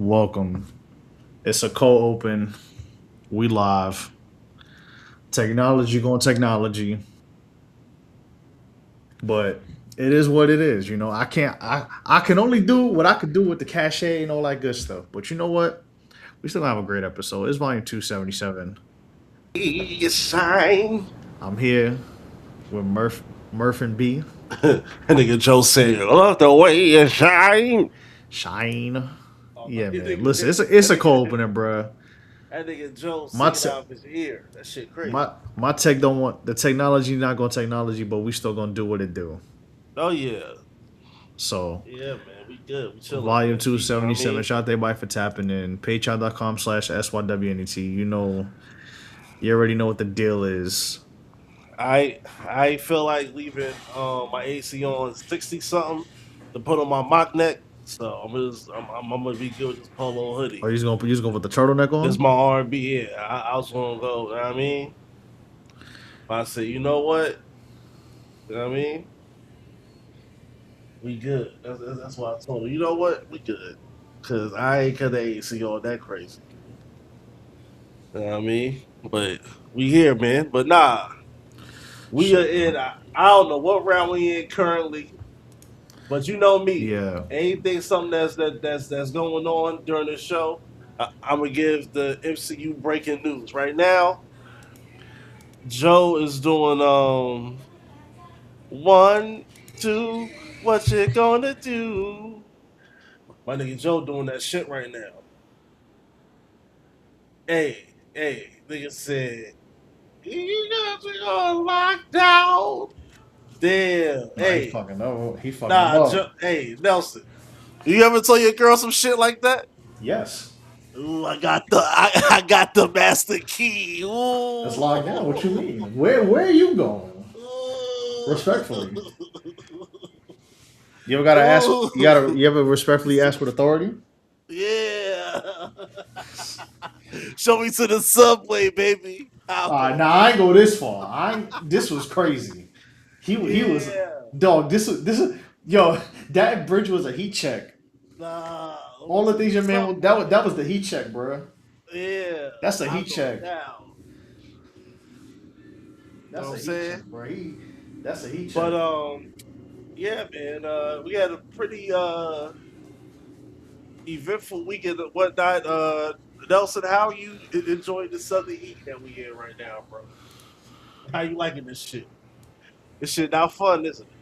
Welcome. It's a co-open. We live. Technology going technology, but it is what it is. I can't. I can only do what I could do with the cachet and all that good stuff. But you know what? We still have a great episode. It's volume 277. You shine. I'm here with Murph and B. And nigga Joe said, "Love the way you shine." Shine. Oh, Yeah, that man. nigga, Listen, that, it's that a nigga, co-opener, bruh. that nigga Joe My singing te- out of his ear. That shit crazy. my tech don't want the technology. Not going technology, but we still gonna do what it do. Oh yeah, So yeah, man. We good. We chilling, Volume man. You know what I 277. mean? Shout out to everybody for tapping in. Patreon.com/SYWNET. You already know what the deal is. I feel like leaving my AC on 60 something to put on my mock neck. So I'm gonna be good with this polo Or hoodie. you just gonna put the turtleneck This on? my R&B. Yeah, I was gonna go. You know what I mean? But I said, you know what? You know what I mean? We good. That's why I told her. You know what? We good. Cause I ain't cut the AC all that crazy. You know what I mean? But we here, man. But nah, we are Shit. in. I don't know what round we in currently, but you know me. Yeah. Anything, something that's going on during the show, I'm gonna give the MCU breaking news right now. Joe is doing one, two. What you gonna do? My nigga Joe doing that shit right now. Hey, nigga said, you guys are on lockdown. Damn, Nah, he hey, fucking up. He fucking nah, up. hey, Nelson. You ever tell your girl some shit like that? Yes. Ooh, I got the master key. That's Ooh. locked down. What you mean? Where are you going? Respectfully. Ooh. You ever gotta ask you ever respectfully ask with authority? Yeah. Show me to the subway, baby. I'll go. Nah, I ain't go this far. This was crazy. He was Yeah. dog. This is yo. That bridge was a heat check. Nah. Show me All the to things the your man that was subway. the heat check, bro. Yeah. That's a I'll heat go check. down. You know That's what a I'm heat saying? check, bro. That's a heat But check. yeah, man. We had a pretty eventful weekend and whatnot. Nelson, how you enjoying the southern heat that we in right now, bro? How you liking this shit? This shit not fun, isn't it?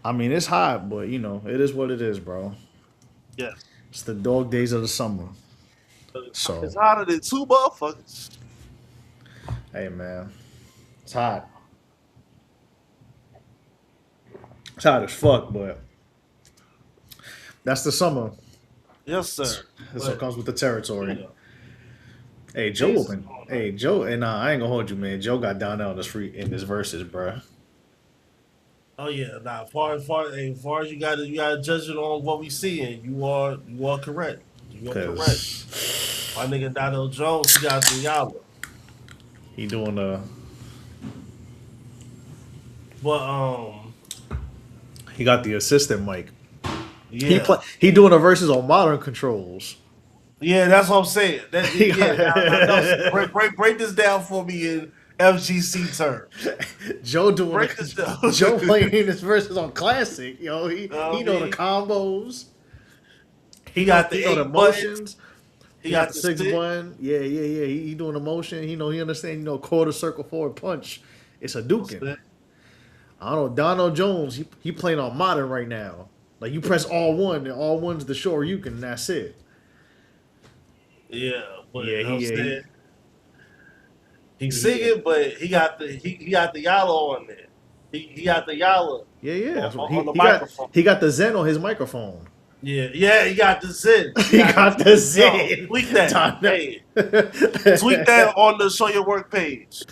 I mean, it's hot, but it is what it is, bro. Yes. It's the dog days of the summer. It's So, hotter than two motherfuckers. hey, man, it's hot. It's hot as fuck, but that's the summer. Yes, sir. This what But comes with the you territory. know, Hey, Joe things is open. going on. Hey, Joe, and I ain't gonna hold you, man. Joe got down there on the street in his verses, bro. Oh yeah, nah. Far as you gotta judge it on what we seeing. You are correct. You are correct. Cause My nigga Donald Jones, he got the Yalla. he doing the But he got the assistant mic. yeah, He doing the verses on modern controls. yeah, that's what I'm saying. That He yeah. Now Nelson, got- break this down for me in FGC terms. Joe doing Break this down. Joe playing his verses on classic. He I know the mean, combos. he got He the know the 8 buttons. motions. He He got got the the six stick. one. Yeah. He doing the motion. He understand. Quarter circle forward punch. It's a duking. I don't know. Donald Jones. He playing on modern right now. Like you press all one, and all one's the shore you can. And that's it. Yeah, but you Yeah. know what I'm He saying? He's yeah. singing, but he got the Yalla on there. He got the Yalla Yeah. on, That's what on the he got. microphone. He got the Zen on his microphone. Yeah, he got the Zen. He He got the got the yo, Zen. tweet that. Hey, tweet that on the Show Your Work page.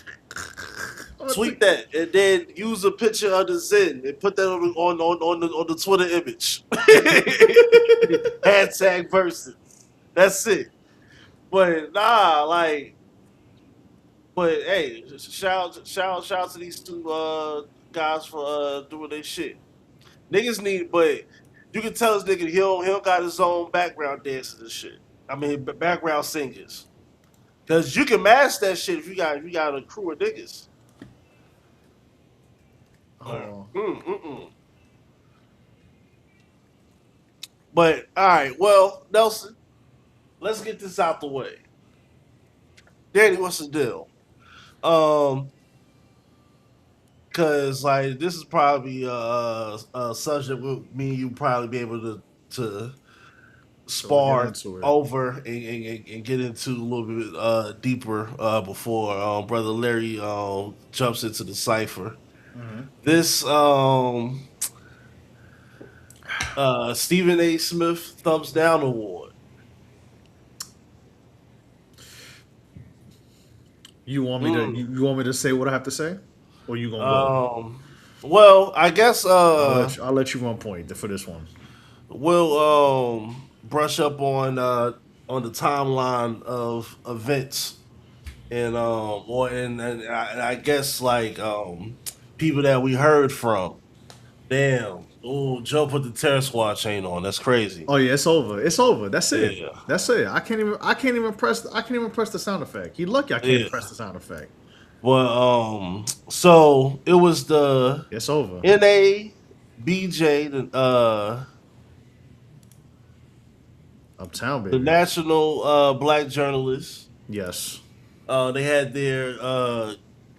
Tweet that and then use a picture of the Zen and put that on the Twitter image. Hashtag versus. That's it. But nah, like, but hey, shout to these two guys for doing their shit. Niggas need, but You can tell this nigga he don't got his own background dancers and shit. I mean, background singers. Cause you can mask that shit if you got a crew of niggas. Oh, But all right, well, Nelson, let's get this out the way. Danny, what's the deal? Um, Cause like this is probably a subject me and you probably be able to so get spar into it. over and get into a little bit deeper before brother Larry jumps into the cipher. Hmm. This Stephen A. Smith Thumbs Down Award. You want me to you want me to say what I have to say, or you gonna go? Um, well, I guess I'll let you run point for this one. we'll brush up on the timeline of events and I guess like people that we heard from. Damn. Oh, Joe put the Terror Squad chain on. That's crazy. Oh yeah, it's over. It's over. That's it. Yeah. That's it. I can't even press the sound effect. You lucky I can't Yeah. press the sound effect. Well, so it was the It's over. NABJ, Uptown the baby. National Black Journalists. Yes. They had their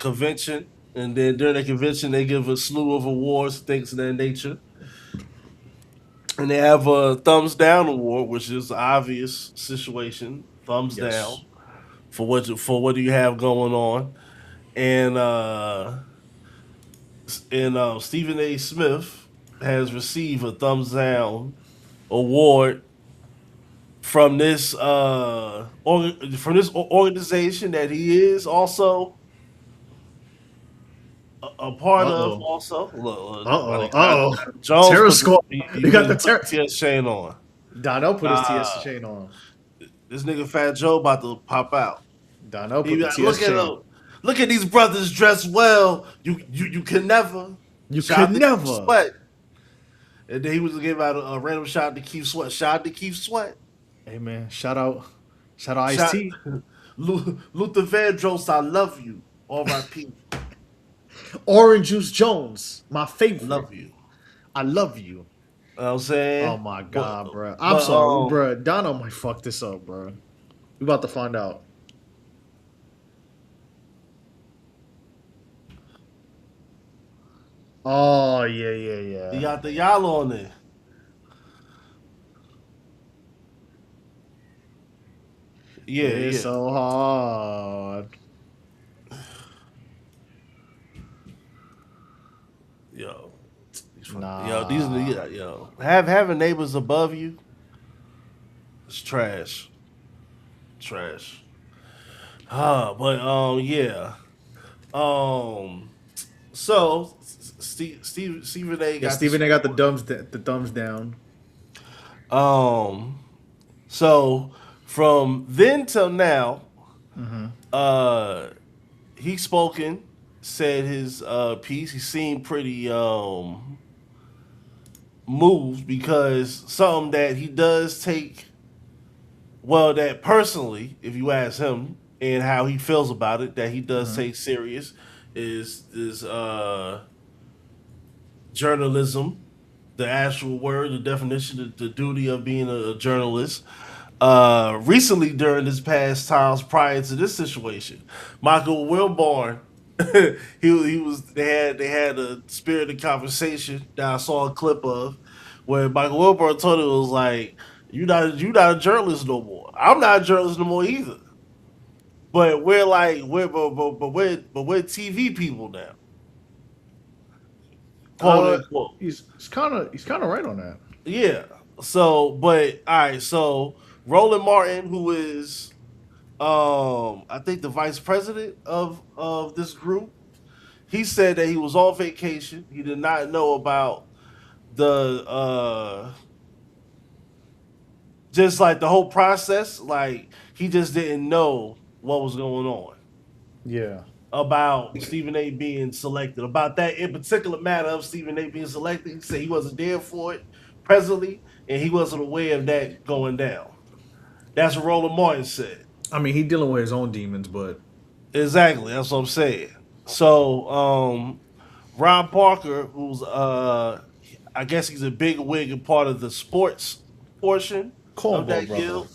convention, and then during the convention, they give a slew of awards, things of that nature. And they have a thumbs down award, which is an obvious situation. Thumbs down Yes. for what do you have going on, and Stephen A. Smith has received a thumbs down award from this organization that he is also a part Uh of. oh. Also, Uh oh. look, Uh oh. Jones Terror put squad. he You got the put terror. TS chain on. Donnell put his TS Uh, chain on. this nigga Fat Joe about to pop out. Donnell He put the got, TS chain. look at these brothers dressed well. You can never. You Shout could out to Keith never. Sweat. And then he was giving out a random shout out to Keith Sweat. Shout out to Keith Sweat. Hey man, shout out Ice Shout T. Luther Vandross, I love you. R.I.P. Orange Juice Jones, my I favorite. love you. I love you. You know what I'm saying? Oh my god, But- bro. I'm but, sorry, bro. Donald might fuck this up, bro. We about to find out. Oh yeah, You yeah. got the y'all on there. Yeah, It's yeah. so hard. Yo. Nah. Yo, these are yo. Having neighbors above you, it's trash. Trash. But yeah. So Stephen A Yeah, got Stephen this- A got the thumbs down. So from then till now, Mm-hmm. he spoken, said his piece. He seemed pretty moved because something that he does take, well, that personally, if you ask him and how he feels about it, that he does take serious is journalism, the actual word, the definition, the duty of being a journalist. Recently, during this past times prior to this situation, Michael Wilborn, he was they had a spirited conversation that I saw a clip of where Michael Wilborn told him, it was like, you not a journalist no more. I'm not a journalist no more either. But we're like we're TV people now. Quote unquote. He's kind of right on that. Yeah. So, but all right. So Roland Martin, who is, I think the vice president of this group, he said that he was on vacation. He did not know about the just like the whole process. Like he just didn't know what was going on Yeah. about Stephen A. being selected, about that in particular matter of Stephen A. being selected. He said he wasn't there for it, presently, and he wasn't aware of that going down. That's what Roland Martin said. I mean, he dealing with his own demons, but Exactly, that's what I'm saying. So, Ron Parker, who's I guess he's a big wig and part of the sports portion of cornball that brother. guild.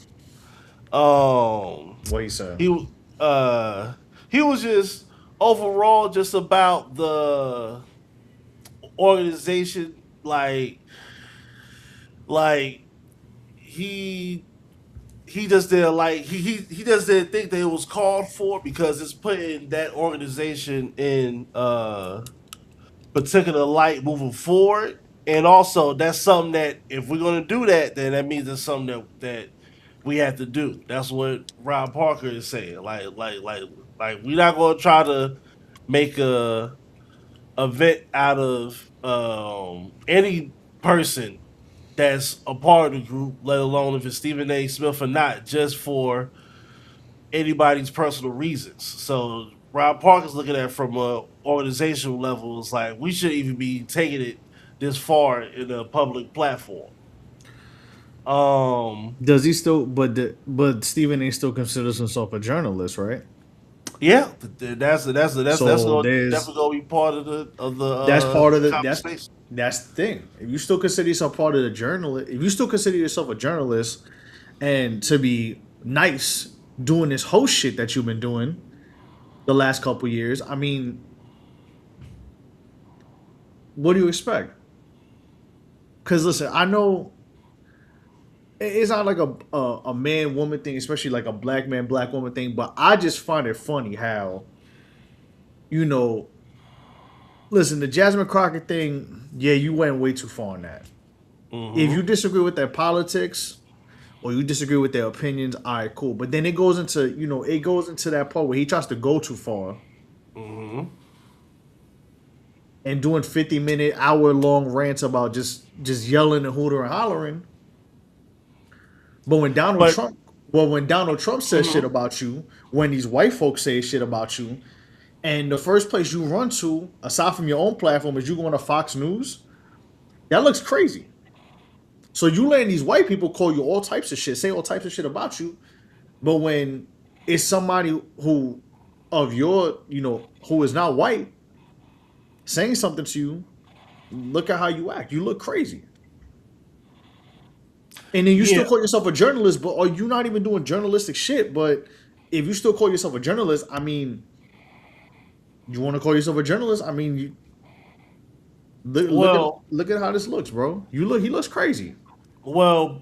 Um, What he said? he uh he was just overall just about the organization, like he just didn't like he just didn't think that it was called for because it's putting that organization in particular light moving forward. And also that's something that if we're gonna do that, then that means it's something that we have to do. That's what Rob Parker is saying. Like we're not gonna try to make a event out of any person that's a part of the group, let alone if it's Stephen A. Smith or not, just for anybody's personal reasons. So Rob Parker's looking at it from a organizational level. It's like we shouldn't even be taking it this far in a public platform. Um, Does he still? But Stephen A. still considers himself a journalist, right? yeah, that's So gonna there's definitely gonna be part of the that's part of the conversation. that's the thing. If you still consider yourself part of the journalist, if you still consider yourself a journalist, and to be nice doing this host shit that you've been doing the last couple years, I mean, what do you expect? Because listen, I know it's not like a man woman thing, especially like a black man black woman thing. But I just find it funny how you know, listen, the Jasmine Crockett thing. Yeah, you went way too far on that. If you Hmm. disagree with their politics or you disagree with their opinions, all right, cool. But then it goes into it goes into that part where he tries to go too far Hmm. and doing 50-minute, hour-long rants about just yelling and hooting and hollering. But when Donald But Trump, well, when Donald Trump says shit mhm. about you, when these white folks say shit about you, and the first place you run to, aside from your own platform, is you going to Fox News, that looks crazy. So you letting these white people call you all types of shit, say all types of shit about you, but when it's somebody who of your, who is not white saying something to you, look at how you act. You look crazy. And then you still Yeah, call yourself a journalist, but are you not even doing journalistic shit? But if you still call yourself a journalist, I mean, you want to call yourself a journalist? I mean, look at well, look at how this looks, bro. He looks crazy. well,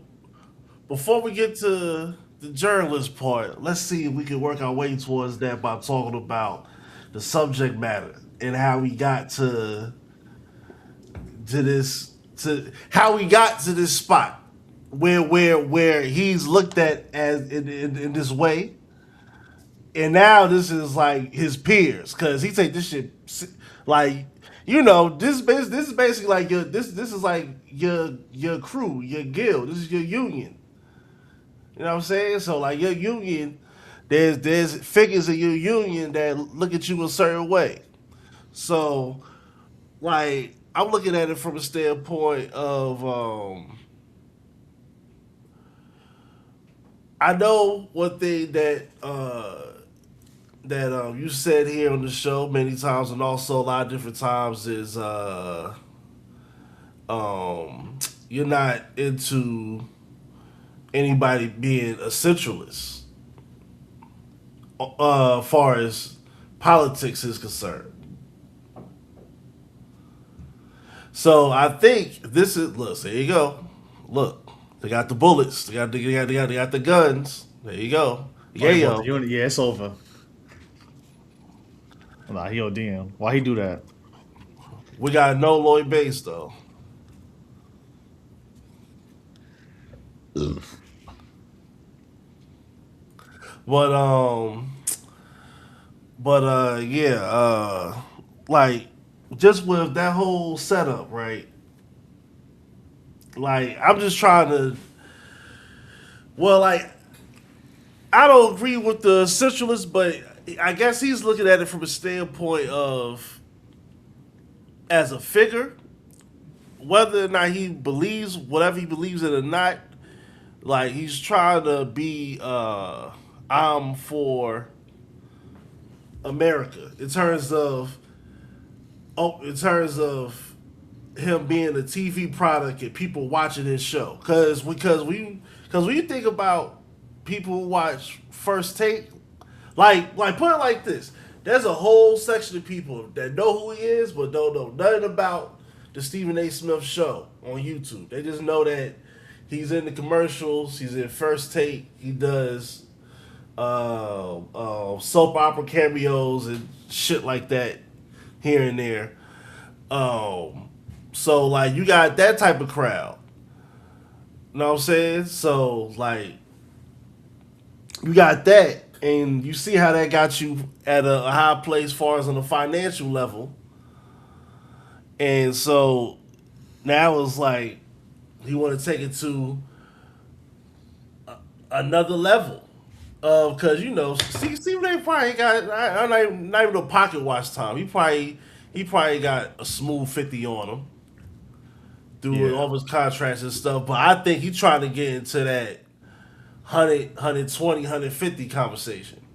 before we get to the journalist part, let's see if we can work our way towards that by talking about the subject matter and how we got to this to how we got to this spot where he's looked at as in this way, and now this is like his peers because he take this shit like this is basically like this is like your crew, your guild, this is your union. You know what I'm saying? So like your union, there's figures in your union that look at you a certain way. So like I'm looking at it from a standpoint of I know one thing that you said here on the show many times and also a lot of different times is um you're not into anybody being a centralist far as politics is concerned. So I think this is look. There you go. Look, they got the bullets. They got the guns. There you go. Oh, Yeah, they bought the yo. unit. Yeah, it's over. Nah, he ODM. Why he do that? We got no Lloyd base though. But yeah, like just with that whole setup, right? Like I'm just trying to. Well, like I don't agree with the centralist, but I guess he's looking at it from a standpoint of as a figure whether or not he believes whatever he believes in or not, like he's trying to be I'm for America in terms of him being a TV product and people watching his show. Because when you think about people who watch First Take, like put it like this, there's a whole section of people that know who he is but don't know nothing about the Stephen A. Smith show on YouTube. They just know that he's in the commercials, he's in First Take, he does soap opera cameos and shit like that here and there. So like you got that type of crowd. You know what I'm saying? So like you got that, and you see how that got you at a high place as far as on a financial level. And so now it's like he want to take it to another level. Because Stephen A. probably got not even a pocket watch time. He probably got a smooth 50 on him through all his contracts and stuff. But I think he's trying to get into that 100, 120, 150 conversation.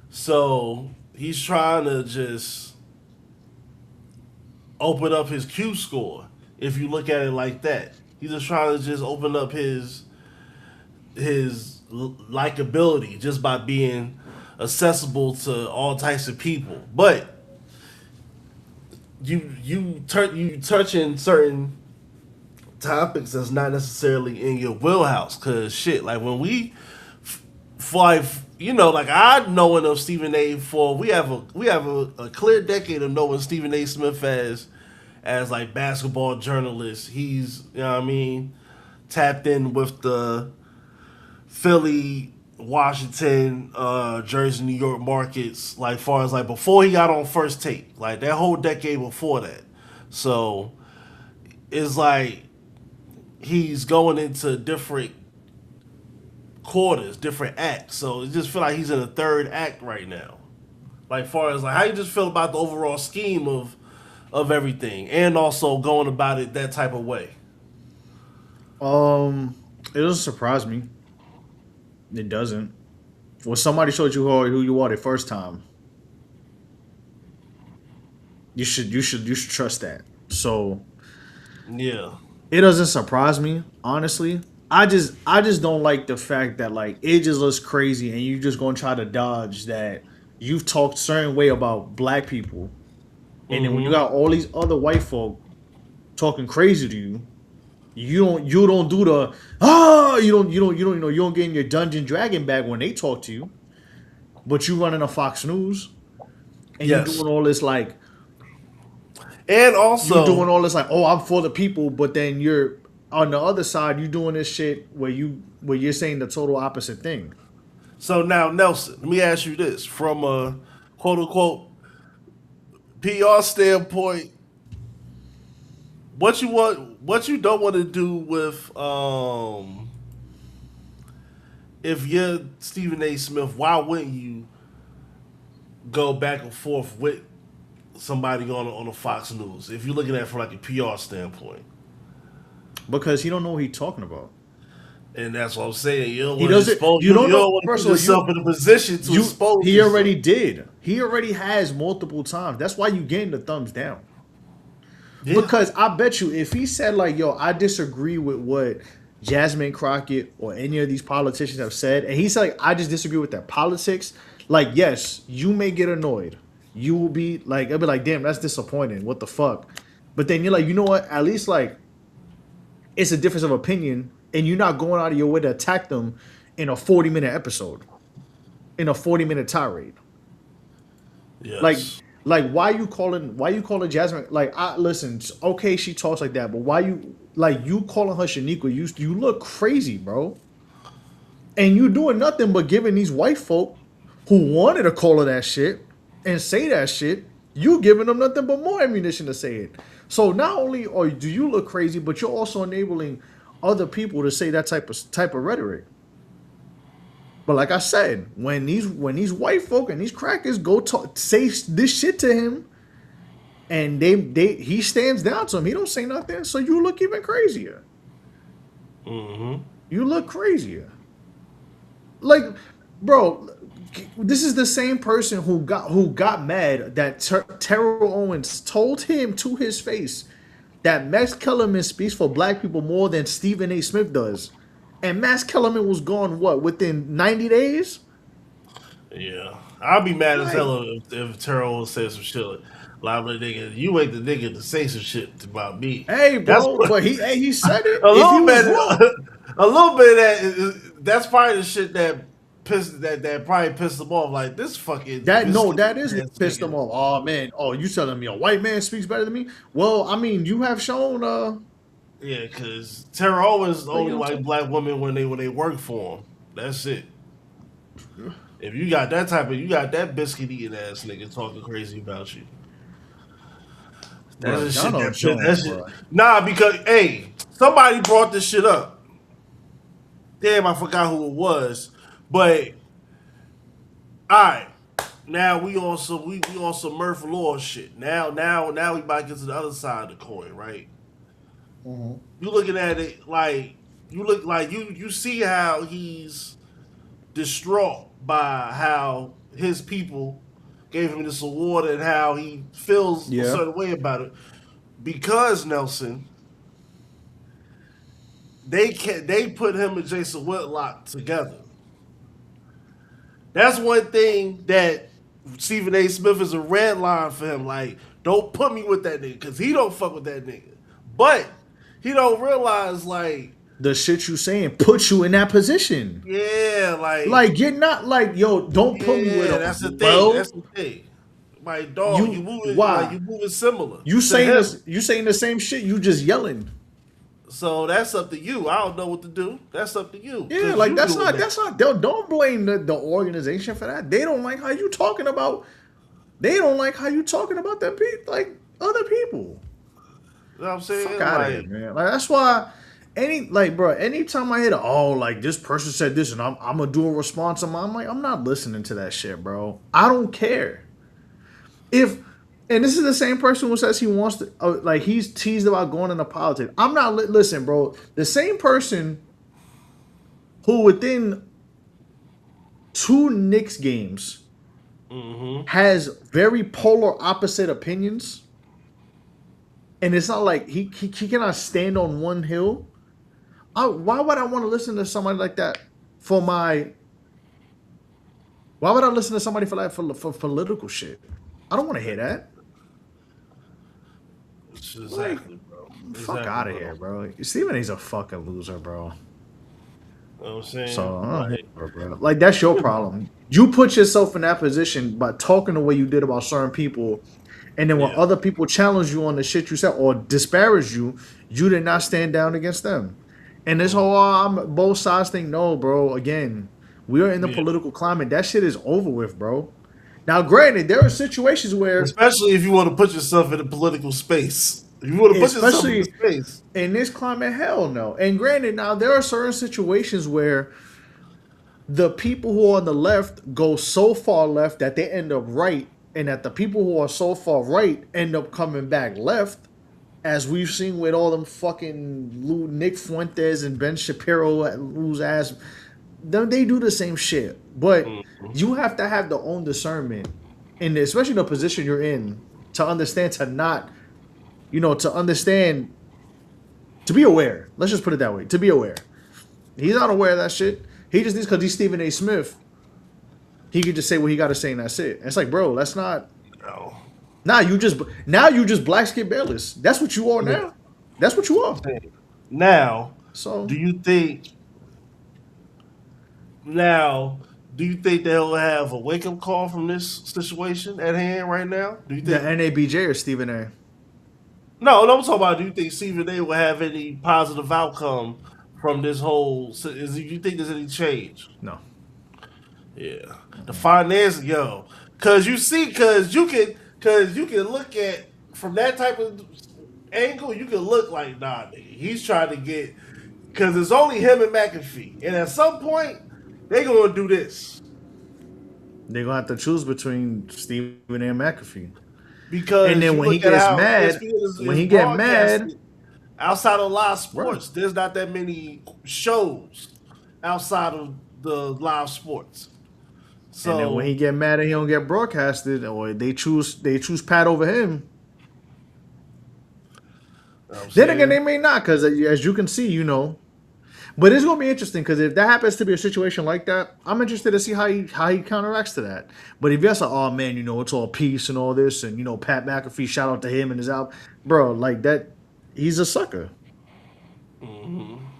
So he's trying to just open up his Q score. If you look at it like that, he's just trying to just open up his likability just by being accessible to all types of people. But you touching certain topics that's not necessarily in your wheelhouse. Cause shit, like when we like I knowing of Stephen A. for we have a clear decade of knowing Stephen A. Smith as like basketball journalist. He's tapped in with the Philly, Washington, Jersey, New York markets, like far as like before he got on First Take, like that whole decade before that. So it's like he's going into different quarters, different acts. So it just feel like he's in a third act right now. Like far as like how you just feel about the overall scheme of everything, and also going about it that type of way. It doesn't surprise me. It doesn't. When somebody showed you who you are the first time, you should trust that. So yeah, it doesn't surprise me, honestly. I just don't like the fact that like it just looks crazy and you just gonna try to dodge that you've talked a certain way about black people, and then when you got all these other white folk talking crazy to you, you don't do the you don't get in your Dungeon Dragon bag when they talk to you, but you running a Fox News and you're doing all this like, and also you're doing all this like, oh, I'm for the people, but then you're on the other side, you're doing this shit where you're saying the total opposite thing. So now, Nelson, let me ask you this: from a quote unquote PR standpoint, what you don't want to do with if you're Stephen A. Smith, why wouldn't you go back and forth with somebody on a Fox News if you're looking at it from like a PR standpoint? Because he don't know what he's talking about. And that's what I'm saying. You don't want to expose. You don't want to put yourself in a position to expose. He already did. He already has multiple times. That's why you getting the thumbs down. Yeah. Because I bet you, if he said like, "Yo, I disagree with what Jasmine Crockett or any of these politicians have said," and he said, like, "I just disagree with their politics," like, yes, you may get annoyed. You will be like, I'll be like, "Damn, that's disappointing. What the fuck?" But then you're like, you know what? At least like, it's a difference of opinion. And you're not going out of your way to attack them in a 40-minute episode, in a 40-minute tirade. Yes. Like why you calling Jasmine? Like, listen, okay, she talks like that, but why you calling her Shaniqua? You look crazy, bro. And you doing nothing but giving these white folk who wanted to call her that shit and say that shit. You giving them nothing but more ammunition to say it. So not only do you look crazy, but you're also enabling other people to say that type of rhetoric. But like I said, when these white folk and these crackers go say this shit to him, and he stands down to him. He don't say nothing, so you look even crazier. Mm-hmm. You look crazier. Like, bro, this is the same person who got mad that Terrell Owens told him to his face that Max Kellerman speaks for black people more than Stephen A. Smith does. And Max Kellerman was gone, what, within 90 days? Yeah. I'll be mad as hell if Terrell says some shit like nigga, you ain't the nigga to say some shit about me. Hey, That's bro, what, but he said it. a If he little was bit wrong. a little bit of that's probably the shit that probably pissed him off. Like this fucking That is what ass pissed them nigga. off. Oh man, oh you telling me a white man speaks better than me? Well, I mean, you have shown Yeah, because Tara Owens like, only like black women when they work for him. That's it. If you got that biscuit eating ass nigga talking crazy about you. That's the shit Donald that Jones, shit. bro. Nah, because hey, somebody brought this shit up. Damn, I forgot who it was. But alright. Now we on some Murph Law shit. Now we about to get to the other side of the coin, right? Mm-hmm. You looking at it like you see how he's distraught by how his people gave him this award and how he feels a certain way about it. Because Nelson, they put him and Jason Whitlock together. That's one thing that Stephen A. Smith is a red line for him. Like, don't put me with that nigga because he don't fuck with that nigga. But he don't realize like the shit you saying puts you in that position. Yeah, like you're not like yo. Don't put me with him. That's the thing. Well, That's the thing. Like dog, you moving why? like you moving similar. You saying this? You saying the same shit? You just yelling. So that's up to you. I don't know what to do. That's up to you. Yeah, like that's not. Don't blame the organization for that. They don't like how you talking about. They don't like how you talking about that like other people. You know what I'm saying? Fuck out of here, man. Like that's why. Anytime I hear like this person said this and I'm gonna do a response, I'm like, I'm not listening to that shit, bro. I don't care. And this is the same person who says he wants to, like he's teased about going into politics. I'm not, listen, bro. The same person who within 2 Knicks games has very polar opposite opinions. And it's not like he cannot stand on one hill. Why would I want to listen to somebody like that why would I listen to somebody for political shit? I don't want to hear that. Exactly, bro. Fuck out of here, bro. Stephen A's a fucking loser, bro. You know what I'm saying? So, bro. Like, that's your problem. You put yourself in that position by talking the way you did about certain people, and then when other people challenge you on the shit you said or disparage you, you did not stand down against them. And this whole both sides thing, no, bro. Again, we are in the political climate. That shit is over with, bro. Now, granted, there are situations where, especially if you want to put yourself in a political space, if you want to put yourself in a space in this climate, hell no. And granted, now there are certain situations where the people who are on the left go so far left that they end up right, and that the people who are so far right end up coming back left. As we've seen with all them fucking Nick Fuentes and Ben Shapiro lose ass, they do the same shit. But you have to have the own discernment, and especially the position you're in, to understand to be aware. Let's just put it that way. To be aware. He's not aware of that shit. He just needs, because he's Stephen A. Smith, he could just say what he got to say and that's it. And it's like, bro, that's not. No. Now you just black Skip Bayless. That's what you are now. That's what you are. Now, so do you think they'll have a wake up call from this situation at hand right now? Do you think the NABJ or Stephen A? No, I'm talking about. Do you think Stephen A will have any positive outcome from this whole? Do you think there's any change? No. Yeah, the finance, because you can look at from that type of angle. You can look like nigga, he's trying to get, because it's only him and McAfee, and at some point they're gonna do this. They're gonna have to choose between Stephen A and McAfee. And because then you when he look at gets how mad, ESPN when is he get mad, broadcasted outside of live bro. sports. There's not that many shows outside of the live sports. And then when So he get mad and he don't get broadcasted, or they choose Pat over him. I'm Then again, saying, they may not, because as you can see, But it's gonna be interesting because if that happens to be a situation like that, I'm interested to see how he counteracts to that. But if you're like, oh man, it's all peace and all this, and Pat McAfee, shout out to him and his album, bro, like that, he's a sucker. I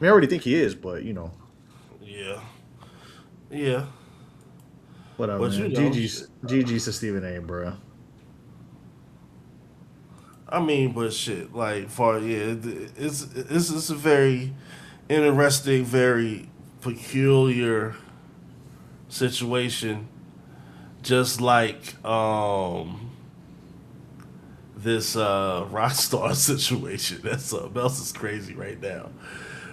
already think he is, but yeah, yeah. whatever, But man. GG's to Stephen A, bro. I mean, but shit, like it's a very interesting, very peculiar situation. Just like this Rockstar situation. That's something else is crazy right now.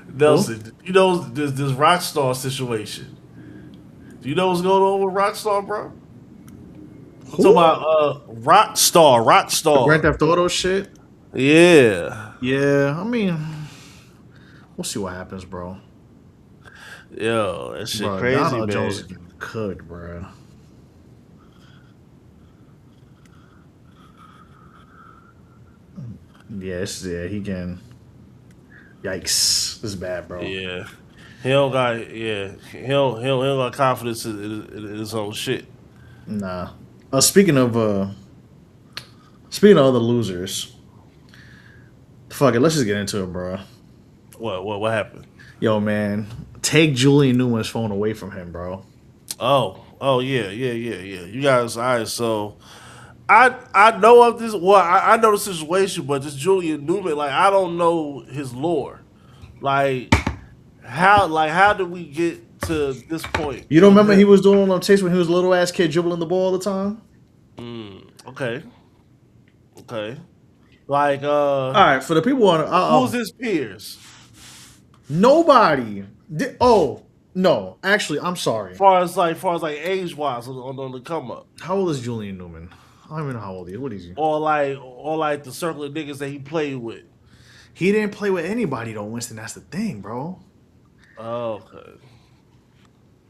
Who? Nelson, this Rockstar situation. Do you know what's going on with Rockstar, bro? I'm talking Who? about Rockstar, The Grand Rockstar. Theft Auto shit? Yeah. Yeah, I mean, we'll see what happens, bro. Yo, that shit Bro, crazy, Donald Jones man. is getting cooked, bro. Yeah, he can. Yikes, this is bad, bro. Yeah. He don't got he don't got confidence in his own shit. Nah. Speaking of other losers, fuck it, let's just get into it, bro. What happened? Yo, man, take Julian Newman's phone away from him, bro. Oh yeah. You guys, all right. So I know of this. Well, I know the situation, but this Julian Newman, like I don't know his lore. Like how did we get to this point You don't with remember he him? was doing on tapes when he was a little ass kid dribbling the ball all the time? Okay, okay. Like All right, for the people on, who's his peers? nobody. Oh no, actually, I'm sorry. Far as like age wise on the come up, How old is Julian Newman? I don't even know how old he is. What is he? or like the circle of niggas that he played with. He didn't play with anybody though, Winston. That's the thing, bro. Okay.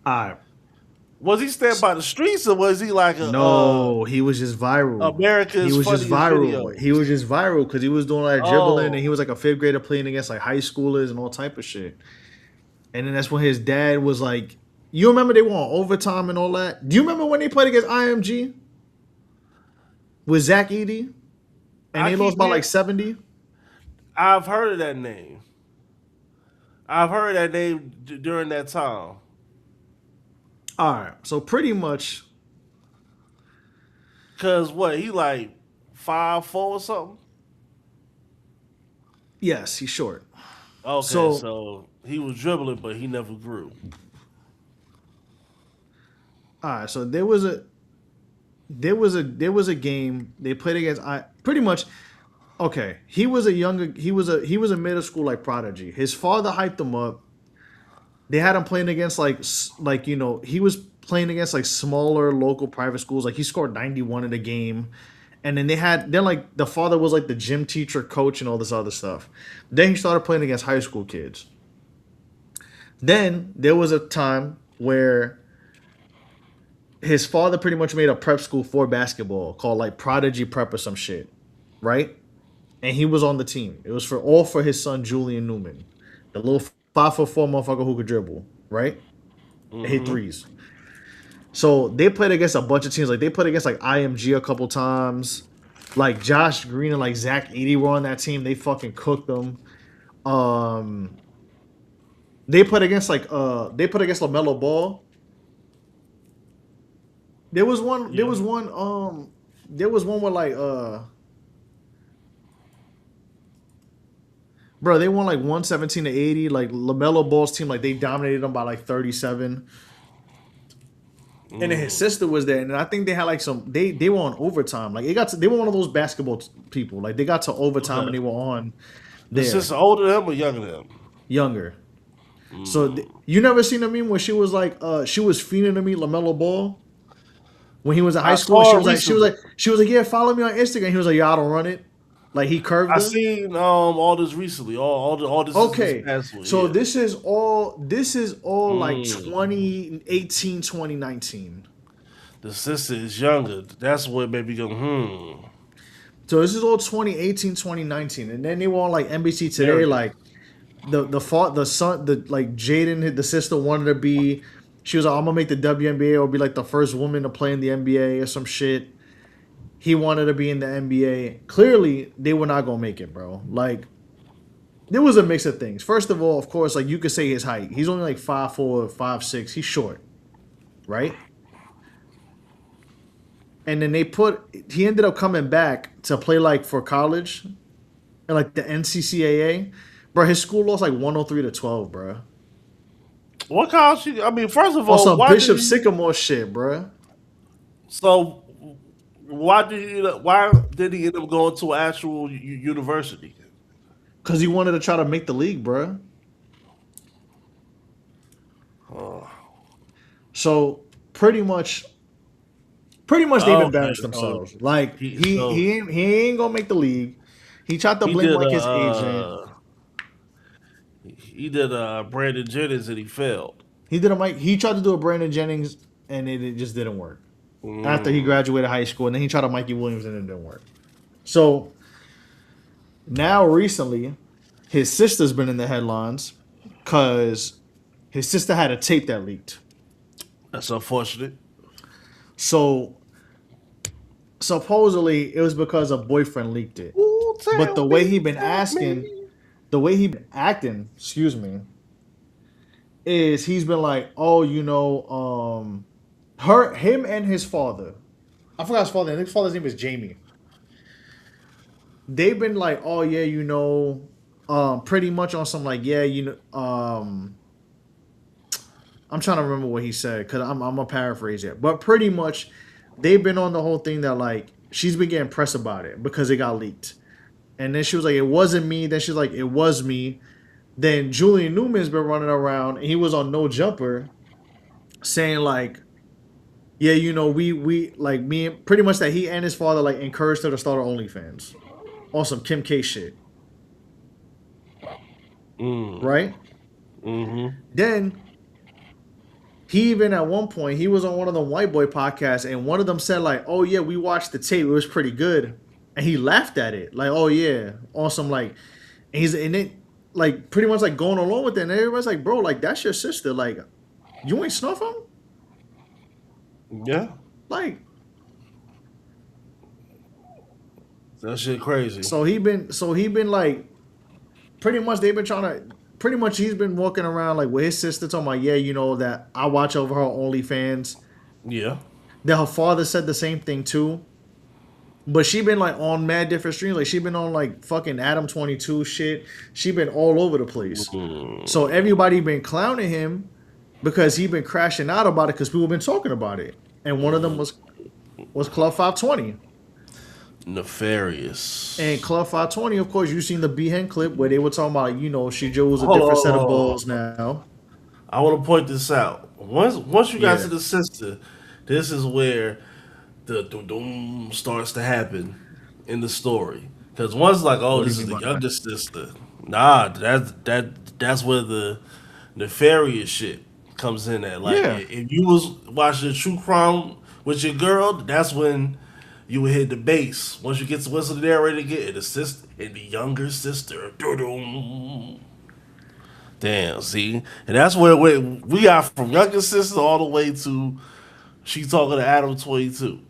All right. Was he stand by the streets or was he like a No, he was just viral. He America's was just funniest viral. He videos? was just viral because he was doing all that dribbling, and he Oh, was like a fifth grader playing against like high schoolers and all type of shit. And then that's when his dad was like, "You remember they won overtime and all that? Do you remember when they played against IMG with Zach Edey and I they lost keep by hearing. like 70?" I've heard of that name. I've heard that name during that time. All right, so pretty much, Cause what he like 5'4" or something. yes, he's short. Okay, So so he was dribbling, but he never grew. all right, so there was a game they played against. I pretty much okay. He was a middle school like prodigy. His father hyped him up. They had him playing against he was playing against like smaller local private schools. Like he scored 91 in the game. And then like the father was like the gym teacher, coach, and all this other stuff. Then he started playing against high school kids. Then there was a time where his father pretty much made a prep school for basketball called like Prodigy Prep or some shit, right? And he was on the team. It was for his son Julian Newman, the little 5'4" motherfucker who could dribble, right? And hit threes. So they played against a bunch of teams. Like they played against like IMG a couple times. Like Josh Green and like Zach Edey were on that team. They fucking cooked them. Um, they played against LaMelo Ball. There was one. There Yeah. was one. There was one where like bro, they won like 117-80. Like LaMelo Ball's team, like they dominated them by like 37. And then his sister was there, and I think they had like they were on overtime. Like they were one of those basketball people. Like they got to overtime and Okay. they were on The there sister older than him or younger than him? younger. So you never seen a meme where she was like she was fiending to meet LaMelo Ball. When he was in high I school, saw it recently. she was like, yeah, follow me on Instagram. He was like, yeah, I don't run it. Like he curved I her. seen all this recently. All this is this Okay, past one. so Yeah. this is all like Mm. 2018, 2019. The sister is younger. That's what made me go, So this is all 2018, 2019, and then they were on like NBC Today, Very. like the son, the like Jaden, the sister wanted to be. She was like, I'm gonna make the WNBA or be like the first woman to play in the NBA or some shit. He wanted to be in the NBA. Clearly, they were not gonna make it, bro. Like there was a mix of things. First of all, of course, like you could say his height. He's only like 5'4", 5'6". He's short, right? And then he ended up coming back to play like for college and like the NCCAA. Bro, his school lost like 103-12, bro. What college? I mean, first of On all, some why did Bishop he? Sycamore shit, bro. So why did he end up going to an actual university? Because he wanted to try to make the league, bro. Oh, So pretty much they've okay. embarrassed themselves. Like He he so he ain't, he ain't gonna make the league. He tried to he blink did like his agent. Brandon Jennings and he failed. He tried to do a Brandon Jennings and it just didn't work. After he Mm. graduated high school, and then he tried to Mikey Williams and it didn't work. So now recently, his sister's been in the headlines because his sister had a tape that leaked. That's unfortunate. So supposedly it was because a boyfriend leaked it. Ooh, But tell me, tell the way he been acting, excuse me, is he's been like, oh, him and his father. I forgot his father. I think his father's name is Jamie. They've been like, oh yeah, pretty much on some like, yeah, I'm trying to remember what he said because I'm gonna paraphrase it, but pretty much they've been on the whole thing that like she's been getting pressed about it because it got leaked, and then she was like, it wasn't me. Then she's like, it was me. Then Julian Newman's been running around, and he was on No Jumper saying like, yeah, we like me, pretty much that he and his father like encouraged her to start her OnlyFans on some Kim K shit, Mm. right? Mm-hmm. Then he even at one point he was on one of the white boy podcasts, and one of them said like, "Oh yeah, we watched the tape. It was pretty good," and he laughed at it like, "Oh yeah, awesome." Like, and it like pretty much like going along with it, and everybody's like, "Bro, like that's your sister. Like, you ain't snuff him. Yeah, Like, that shit crazy. so he been like pretty much they've been trying to." Pretty much, he's been walking around like with his sister talking about, yeah, that I watch over her OnlyFans. Yeah. That her father said the same thing too. But she been like on mad different streams. Like she been on like fucking Adam 22 shit. She been all over the place. So Mm. everybody been clowning him because he been crashing out about it because people been talking about it. And one of them was Club 520. And Nefarious. Club 520, of course, you seen the Behan clip where they were talking about, she chose a Hold different on, set of hold balls on. now. I want to point this out. Once you got to Yeah. the sister, this is where the doom starts to happen in the story. Because one's like, oh, What do you this is mean the by that? youngest sister. Nah, that's where the nefarious shit comes in at. Like Yeah. if you was watching true crime with your girl, that's when you would hit the base. Once you get to whistle the narrator again, and the sister and the younger sister. Doo-doo. Damn, see, and that's where we got from younger sister all the way to she talking to Adam 22.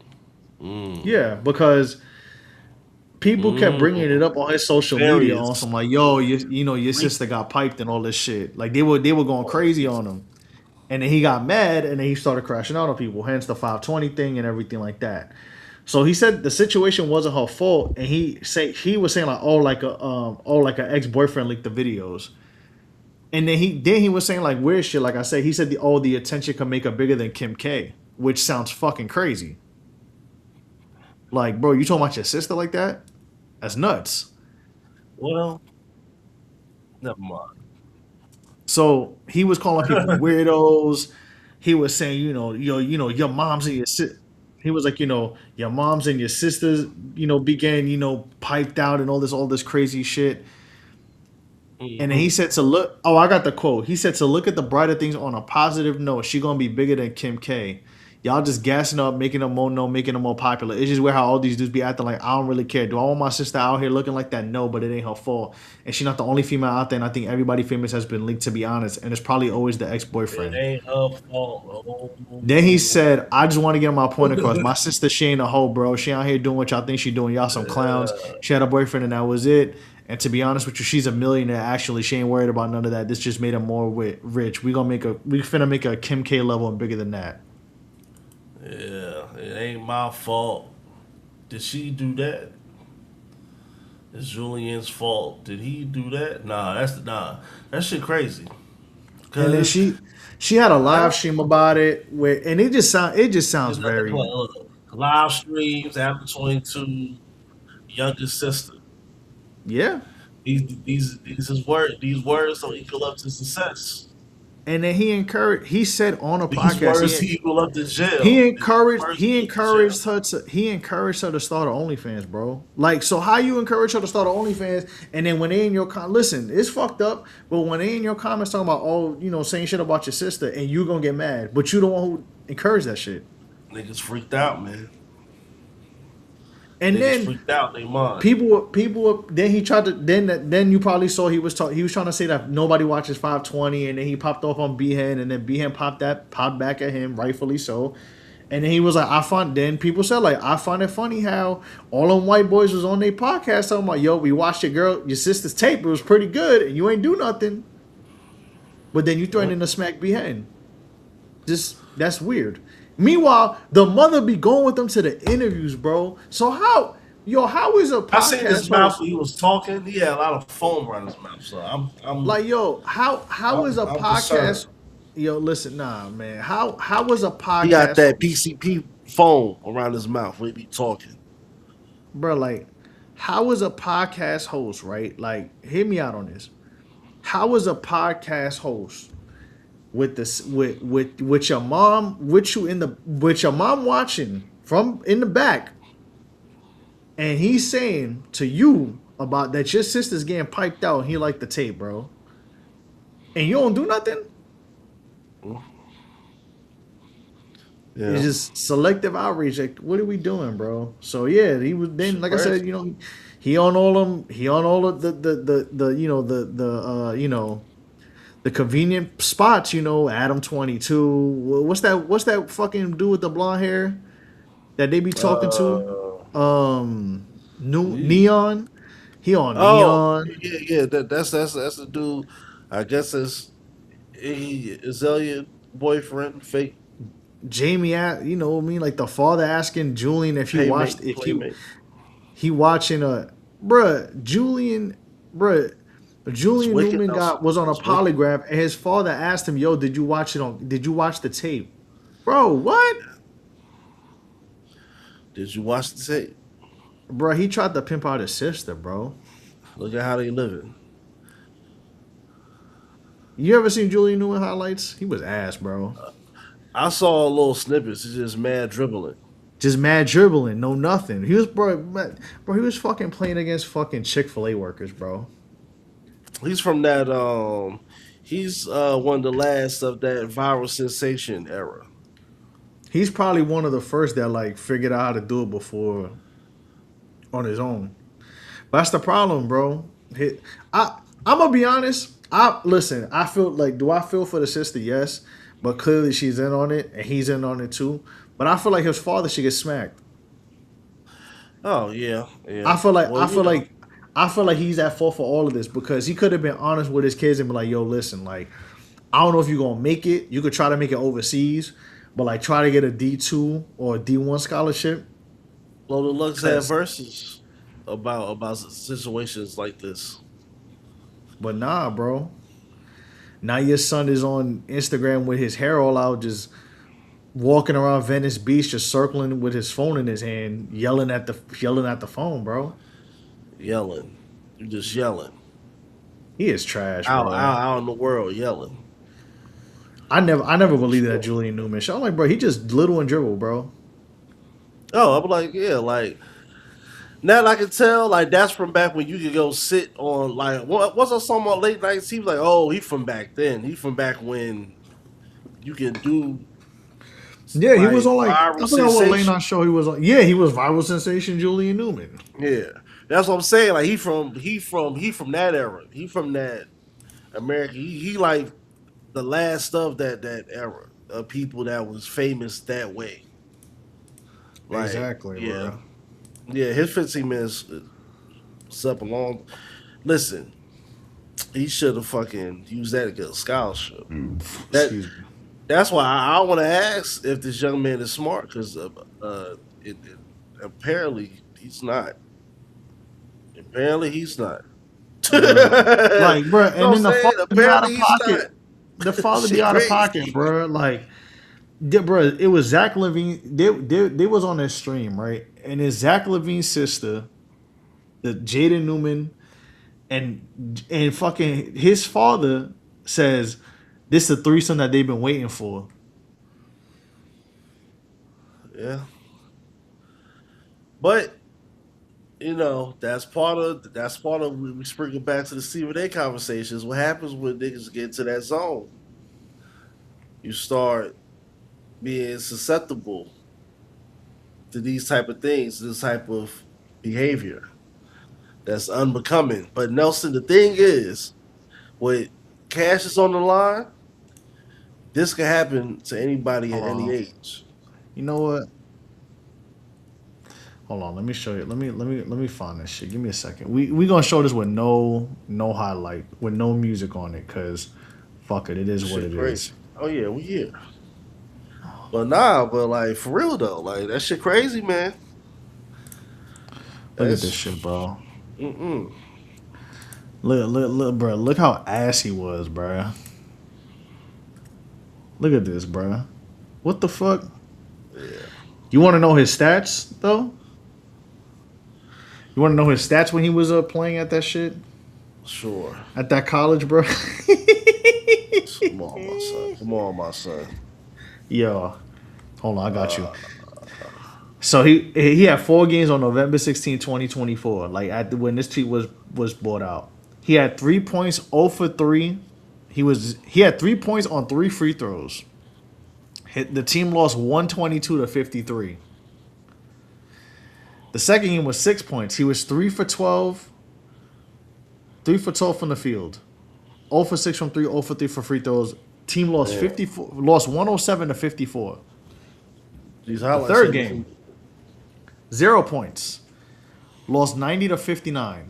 Yeah. Because people kept bringing it Mm, up on his social media on nefarious, some like, yo, your freaky, sister got piped and all this shit. Like they were going crazy on him. And then he got mad and then he started crashing out on people, hence the 520 thing and everything like that. So he said the situation wasn't her fault, and he was saying like, like an ex boyfriend leaked the videos, and then he was saying like weird shit. Like I said, he said the attention can make her bigger than Kim K, which sounds fucking crazy. Like, bro, you talking about your sister like that? That's nuts. well, never mind. So he was calling people weirdos. He was saying, your mom's and your sister. he was like, your moms and your sisters, began, piped out and all this crazy shit. And then he Mm-hmm. said to look. Oh, I got the quote. He said to look at the brighter things on a positive note. She gonna be bigger than Kim K. Y'all just gassing up, making them more known, making them more popular. It's just weird how all these dudes be acting like I don't really care. Do I want my sister out here looking like that? No, but it ain't her fault. And she's not the only female out there. And I think everybody famous has been linked, to be honest. And it's probably always the ex It boyfriend. ain't her fault. Then he Oh. said, I just want to get my point across. My sister, she ain't a hoe, bro. She out here doing what y'all think she doing. Y'all some clowns. Yeah. She had a boyfriend and that was it. And to be honest with you, she's a millionaire. Actually, she ain't worried about none of that. This just made her more rich. We finna make a Kim K level and bigger than that. Yeah, it ain't my fault. Did she do that? It's Julian's fault. Did he do that? Nah. That shit crazy. And then Cause she had a I live stream about it where, and it just sounds it's nothing very, like live streams after 22, youngest sister. yeah. These these words don't equal up to success. And then he said on a These podcast, words equal up to He jail. These encouraged words he equal to jail. encouraged her to he encouraged her to start an OnlyFans, bro. Like, so how you encourage her to start an OnlyFans, and then when they in your listen, it's fucked up. But when they in your comments talking about saying shit about your sister, and you gonna get mad, but you the one who encouraged that shit, Niggas freaked out, man. and Niggas then freaked out. They mind. then he tried to then you probably saw he was trying to say that nobody watches 520, and then he popped off on Behan, and then Behan popped back at him, rightfully so. And then he was like, then people said, like, I find it funny how all them white boys was on their podcast talking about, yo, we watched your sister's tape. It was pretty good. And you ain't do nothing. But then you threatening to smack Behan. That's weird. Meanwhile, the mother be going with them to the interviews, bro. So how is a I seen his podcast mouth host, when he was talking. He had a lot of foam around his mouth. So like, yo, how is a I'm concerned. podcast, yo, listen, nah, man. How is a He got podcast that host, PCP foam around his mouth when he be talking. bro, like, how is a podcast host, right? Like, hear me out on this. How is a podcast host with this with your mom with you in the with your mom watching from in the back, and he's saying to you about that your sister's getting piped out and he liked the tape, bro, and you don't do nothing? It's Yeah, just selective outreach. Like, what are we doing, bro? So yeah, he was then, shit like I said, crazy. he on all them, he on all of the the convenient spots. Adam 22. What's that fucking dude with the blonde hair that they be talking to? Uh, New he- Neon. He on oh Neon. yeah. That's the dude. I guess it's Azalea boyfriend, fake Jamie, what I mean, like the father asking Julian if he watched, if playmate. he watching bruh, bruh, It's Julian wicked, Newman Nelson. was on a It's wicked. polygraph, and his father asked him, "Yo, did you watch the tape, bro? What, Did you watch the tape? bro? He tried to pimp out his sister, bro. Look at how they living. You ever seen Julian Newman highlights? He was ass, bro. I saw a little snippets. It's just mad dribbling. Just mad dribbling, no nothing. He was bro. He was fucking playing against fucking Chick-fil-A workers, bro. He's from that. He's one of the last of that viral sensation era. He's probably one of the first that like figured out how to do it before on his own. But that's the problem, bro. I'm gonna be honest. I listen. I feel like, do I feel for the sister? Yes, but clearly she's in on it and he's in on it too. But I feel like his father should get smacked. Oh yeah, yeah. I feel like Well, I feel like I feel like he's at fault for all of this because he could have been honest with his kids and be like, "Yo, listen, like I don't know if you're gonna make it. You could try to make it overseas, but like try to get a D2 or a D1 scholarship." Loaded Lux had Cause, verses about situations like this. but nah, bro. Now your son is on Instagram with his hair all out, just walking around Venice Beach, just circling with his phone in his hand, yelling at the phone, bro. Yelling, you just yelling He is trash, bro. out in the world yelling. I never believed that Sure. Julian Newman shit. I'm like, bro, he just little and dribble, bro. Oh, I'm like, yeah, like now I can tell, like that's from back when you could go sit on like what's a song on late nights? He was like, oh, he from back then. He from back when you can do Yeah, he was like on like viral I forgot what late sensation. night show he was on. Yeah, he was viral sensation Julian Newman. Yeah, that's what I'm saying. Like he from that era. He from that America. He like the last of that era of people that was famous that way. Like Exactly, yeah, bro. yeah. His 15 minutes was up along. Listen, he should have fucking used that to get a scholarship. That Excuse me. that's why I want to ask if this young man is smart because apparently he's not. Apparently he's not. You Bro. know Like, bro, what and I'm then the saying? father be out Apparently of he's not. pocket. The father be Shit out of pocket, crazy. bro. Like, bro, it was Zach Levine. They was on their stream, right? And it's Zach Levine's sister, the Jaden Newman, and fucking his father says this is the threesome that they've been waiting for. Yeah, but that's part of we spring it back to the Stephen A. conversations. What happens when niggas get into that zone? You start being susceptible to these type of things, this type of behavior that's unbecoming. But Nelson, the thing is, with cash is on the line, this can happen to anybody Hold at any on. age. You know what? Hold on, let me show you. Let me find this shit. Give me a second. We gonna show this with no highlight, with no music on it, cause fuck it, it is what Shit it crazy. is. Oh yeah, we here. But like for real though, like that shit crazy, man. Look at this That's shit, bro. mm-mm. Look, bro. Look how ass he was, bro. Look at this, bro. What the fuck? Yeah, You want to know his stats though? You want to know his stats when he was playing at that shit sure. at that college, bro? Come on, my son. Come on, my son. Yo, hold on, I got you. Uh, So he had 4 games on November 16, 2024. Like when this tweet was brought out, he had 3 points, 0 for 3. He had 3 points on 3 free throws. The team lost 122-53. The second game was 6 points. He was 3 for 12, 3 for 12 from the field, 0 for 6 from three, 0 for 3 for free throws. Team lost man, 54, lost 107-54. these The highlights third ain't looking. game, 0 points, lost 90-59.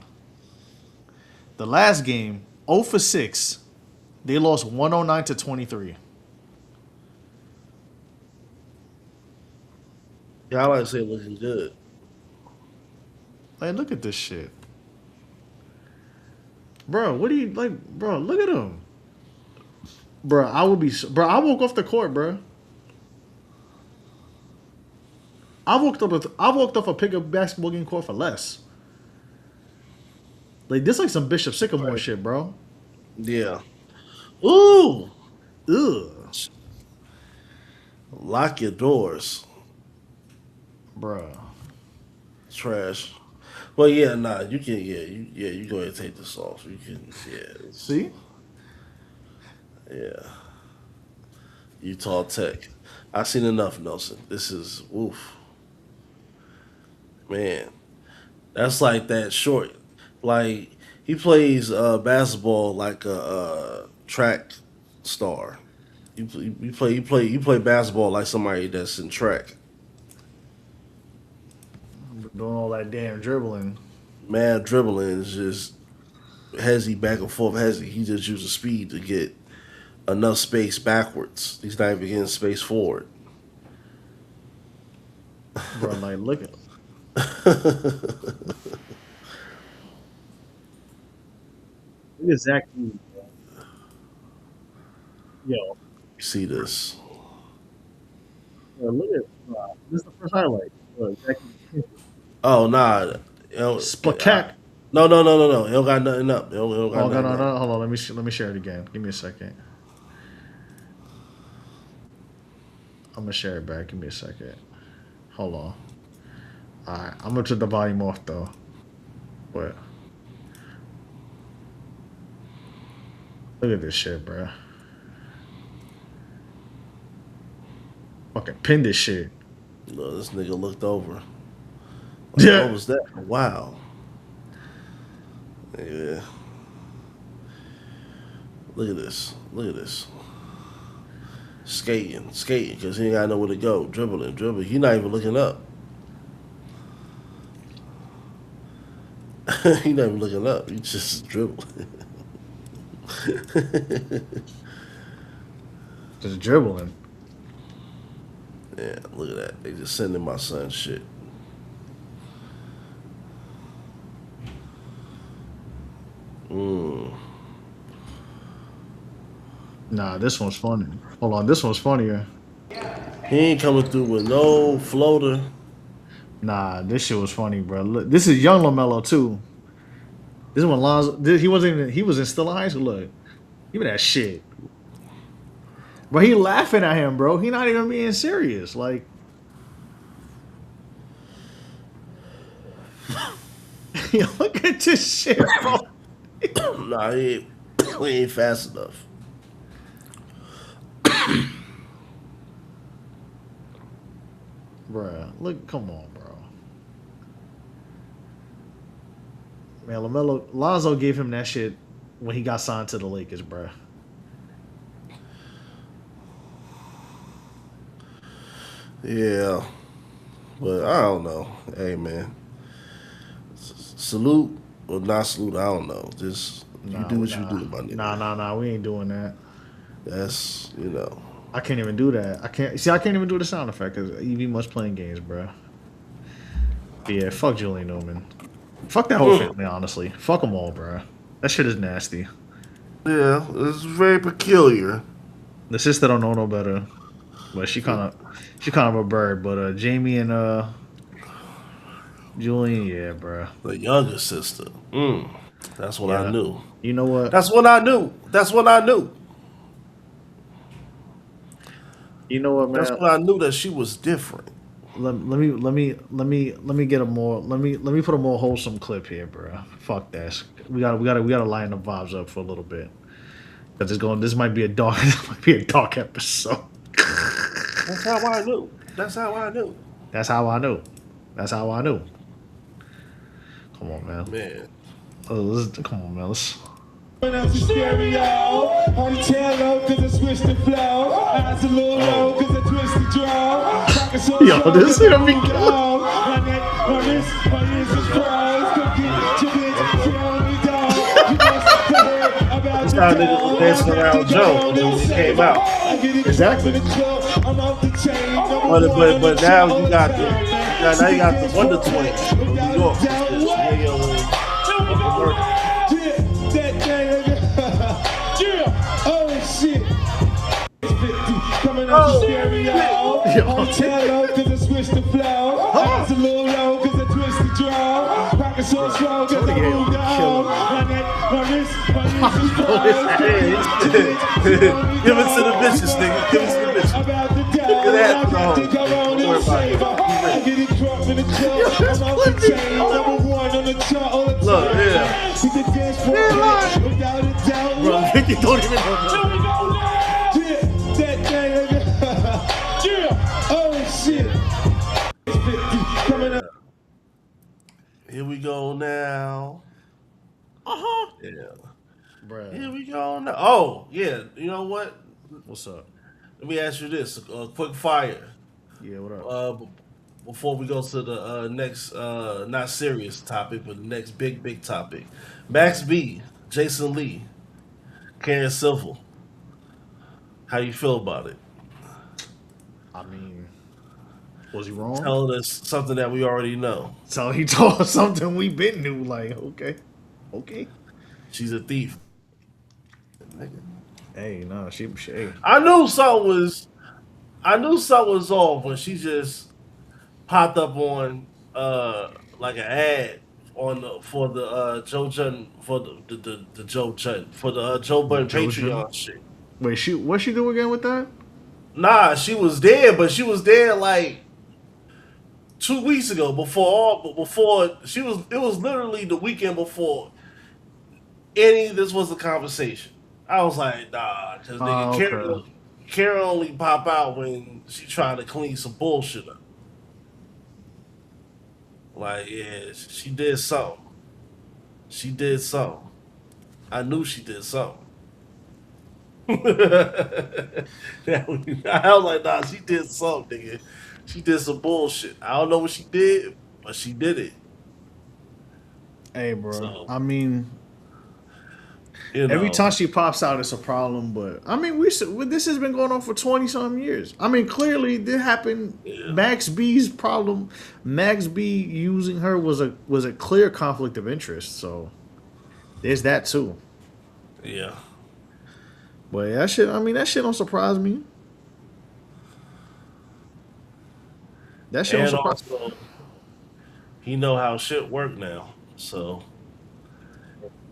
The last game, 0 for 6, they lost 109-23. The highlights ain't looking good. Like, look at this shit, bro. What do you like, bro? Look at him, bro. Bro. I woke off the court, bro. I walked off a pickup basketball game court for less. Like this, like some Bishop Sycamore Right. shit, bro. Yeah. Ooh. Ugh, Lock your doors. bro. Trash. Well, yeah, nah, you can, you go ahead and take this off. You can, See, yeah. Utah Tech. I've seen enough, Nelson. This is, oof, man. That's like that short. Like, he plays basketball like a track star. You play basketball like somebody that's in track. doing all that damn dribbling. Man, dribbling is just hezzy back and forth hezzy. He just uses speed to get enough space backwards. He's not even getting space forward. Bro, like look at Zach. Yo, You see this? look at this is the first highlight. Zach, Oh nah. Splacat. No. He don't got nothing up. He don't got Oh no nothing no up. no! Hold on, let me share it again. Give me a second. I'm gonna share it back. Give me a second. Hold on. Alright, I'm gonna turn the volume off though. But look at this shit, bro. Fucking pin this shit. No, this nigga looked over. Like, Yeah. what was that? Wow. Yeah. Look at this. Look at this. Skating, because he ain't got nowhere to go. Dribbling. He not even looking up. He not even looking up. He just dribbling. Just dribbling. Yeah, look at that. They just sending my son shit. Nah, this one's funny. Hold on, this one's funnier. He ain't coming through with no floater. Nah, this shit was funny, bro. Look, this is young LaMelo too. This is when Lonzo. He was still in high school. Look, give me that shit. But he laughing at him, bro. He not even being serious. Like, look at this shit, bro. Nah, he ain't fast enough. Bruh, look, come on, bro. Man, Lonzo gave him that shit when he got signed to the Lakers, bruh. Yeah, but I don't know. Hey, man, salute or not salute? I don't know. Just you do what you do, my nigga. Nah. We ain't doing that. That's I can't even do that. I can't even do the sound effect because you be much playing games, bruh. But yeah, fuck Julian Newman. Fuck that whole family, honestly. Fuck them all, bruh. That shit is nasty. Yeah, it's very peculiar. The sister don't know no better, but she kind of a bird. But Jamie and Julian, yeah, bruh. The younger sister. That's what I knew. You know what? That's what I knew. You know what, man? That's when I knew that she was different. Let me get a more let me put a more wholesome clip here, bro. Fuck that. We gotta line the vibes up for a little bit. Cause this might be a dark episode. That's how I knew. That's how I knew. Come on, man. Come on, man. Let's. Stereo, on the tail cause I switched the flow. Eyes a little low cause I twist the draw. Yo, this is gonna be good. My neck, my wrist, my ears is froze. Come get your bitch, she on me dog. You must have heard about This how niggas was dancing around Joe when he came out. Exactly. I'm off the chain. But now you got the Wonder Twins from New York. Coming out the stereo, on the tail cause I switched the flow. Eyes a little low cause I twist the draw. Pocket so strong cause I moved the arm. My neck, my wrist, my ears is froze. Give it to the bitches, nigga. Give it to the bitches. About to die, Look at that. I got to go on and save. I get it drunk in the club, I'm off the chain. Number one on the chart all the time. Look, yeah. Hit the dance floor, without a doubt. Bro, Vicky don't even know. Here we go now. Yeah. Bruh. Here we go now. Oh, yeah. You know what? What's up? Let me ask you this. Quick fire. Yeah, what up? Before we go to the next, not serious topic, but the next big topic. Max B, Jason Lee, Karen Civil. How you feel about it? I mean, was he wrong? Telling us something that we already know. So he told us something we been knew. Like, okay. She's a thief. Hey, no, she. Hey. I knew something was off when she just popped up on like an ad for the Joe Budden Joe Budden Patreon shit. Wait, what she do again with that? Nah, she was there, but she was there like 2 weeks ago, it was literally the weekend before any of this was a conversation. I was like, nah, because nigga, Oh, okay. Karen only pop out when she trying to clean some bullshit up. Like, yeah, she did something. She did something. I knew she did something. I was like, nah, she did something, nigga. She did some bullshit. I don't know what she did, but she did it. Hey, bro. So, I mean, you every know, time she pops out, it's a problem. But I mean, this has been going on for 20 some years. I mean, clearly, this happened. yeah, Max B's problem. Max B using her was a clear conflict of interest. So there's that too. yeah. But that shit. I mean, that shit don't surprise me. That shit don't And surprise. also, he know how shit work now. So,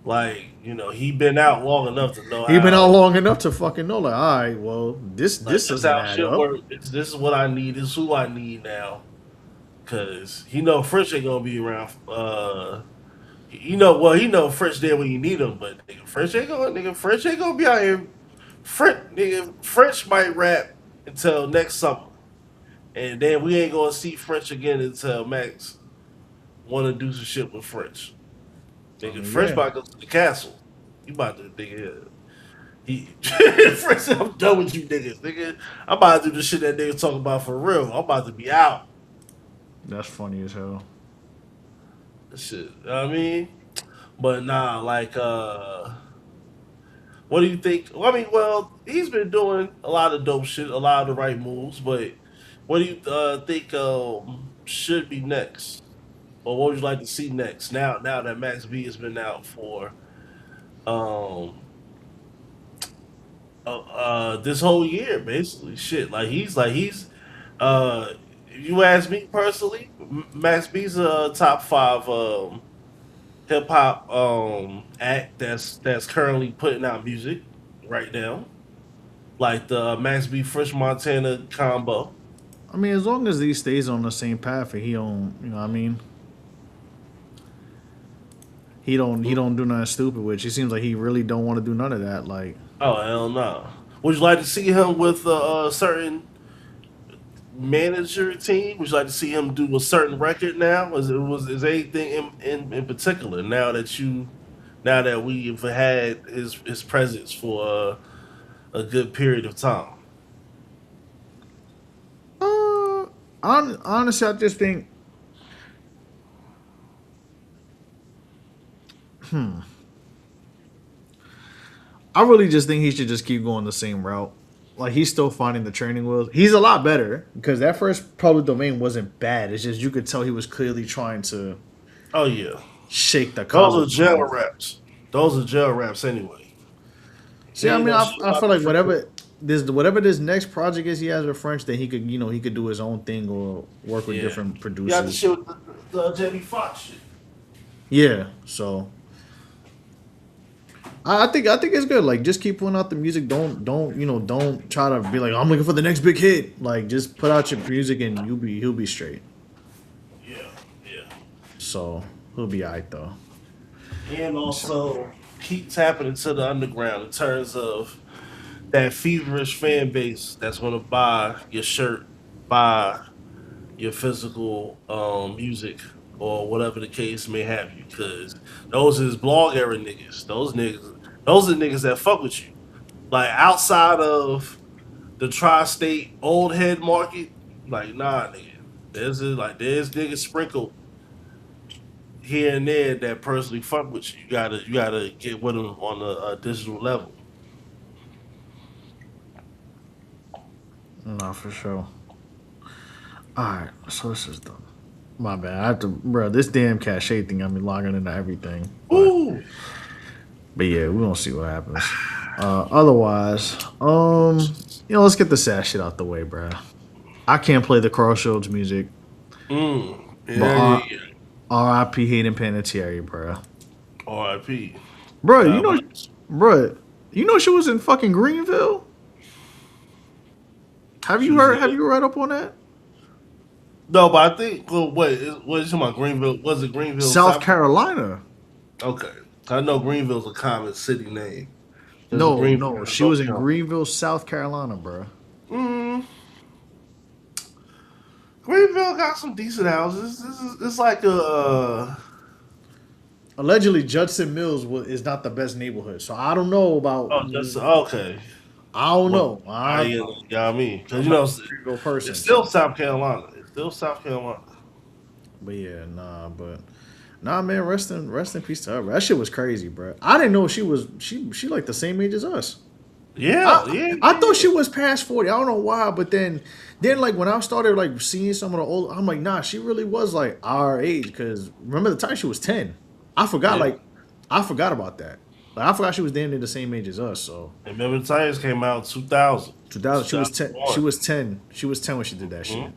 like, he been out long enough to know He been out how. long enough to fucking know. Like, all right, well, this Like, this this doesn't how add shit up. work. This is what I need. This is who I need now. Cause French ain't gonna be around. He know French there when you need him, but French ain't gonna be out here. French might rap until next summer, and then we ain't gonna see French again until Max want to do some shit with French. I Nigga, mean, French yeah, about to go to the castle. You about to nigga. He French said, I'm done with you niggas, nigga. I'm about to do the shit that nigga talking about for real. I'm about to be out. that's funny as hell. Shit. You know what I mean? But nah, like what do you think? Well, I mean, he's been doing a lot of dope shit, a lot of the right moves, but what do you think should be next? Or what would you like to see next? Now that Max B has been out for um this whole year, basically. Shit, he's uh if you ask me personally, Max B's a top 5 hip hop act that's currently putting out music right now. Like the Max B Fresh Montana combo. I mean, as long as he stays on the same path and he don't, what I mean, he don't do nothing stupid. Which he seems like he really don't want to do none of that. Like, Oh hell no. Would you like to see him with a certain manager team? Would you like to see him do a certain record now? Is anything in particular now that we've had his presence for a good period of time? uh, honestly, I just think, I really just think he should just keep going the same route. Like he's still finding the training wheels. He's a lot better because that first public domain wasn't bad. It's just you could tell he was clearly trying to Oh yeah. shake the Those are college jail scene. raps. Those are jail raps anyway. See, He I ain't mean, no I, shit I about feel the like free. whatever this next project is he has with French, then he could do his own thing or work with Yeah. different You got the producers. shit with the Jamie Foxx shit. Yeah, so I think it's good. Like just keep putting out the music. Don't try to be like I'm looking for the next big hit. Like just put out your music and he'll be straight. Yeah, yeah. So he'll be alright though. And also keep tapping into the underground in terms of that feverish fan base that's gonna buy your shirt, buy your physical music or whatever the case may have you. Cause those is blog era niggas. Those are niggas that fuck with you. Like outside of the tri-state old head market, like nah, nigga. There's niggas sprinkled here and there that personally fuck with you. You gotta get with them on a digital level. No, for sure. Alright, so this is done. My bad. I have to, bro. This damn cachet thing got me logging into everything. Ooh, But yeah, we gonna see what happens. Otherwise, let's get the sad shit out the way, bro. I can't play the Crossroads music, but yeah, yeah. R.I.P. Hayden Panettiere, bro. R.I.P. Bro, God bless. she was in fucking Greenville. Have She you was heard? there. Have you read up on that? No, but I think what is you talking about? Greenville? Was it Greenville, South Carolina. Okay, I know Greenville's a common city name. There's a No, Greenville, no, she North was in Carolina. Greenville, South Carolina, bro. Mm, Greenville got some decent houses. It's like a. Allegedly, Judson Mills is not the best neighborhood, so I don't know about. Oh, just okay. I don't Well, know. you know what I mean? Because I'm you not know, a Greenville it's person, still so. South Carolina. It's still South Carolina. But yeah, nah, man. Rest in peace to her. Bro. That shit was crazy, bro. I didn't know she like the same age as us. Yeah, yeah, I yeah. thought she was past 40. I don't know why, but then like when I started like seeing some of the old, I'm like, nah, she really was like our age. Because remember the time she was 10. I forgot Yeah. I forgot about that. Like I forgot she was damn near the same age as us. So And remember the Titans came out in 2000. 2000, she was 10. 2001. She was 10. She was 10 when she did that shit. Mhm.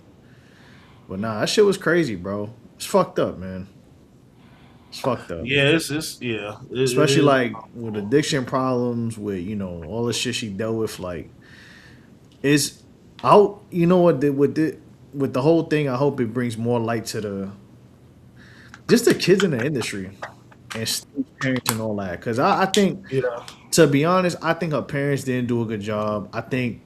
But nah, that shit was crazy, bro. It's fucked up, man. It's fucked up. Yeah, it's yeah. It Especially is. like with addiction problems, with all the shit she dealt with. Like, is out. You know what? With the whole thing, I hope it brings more light to the kids in the industry and parents and all that. Because I think, Yeah. to be honest, I think her parents didn't do a good job. I think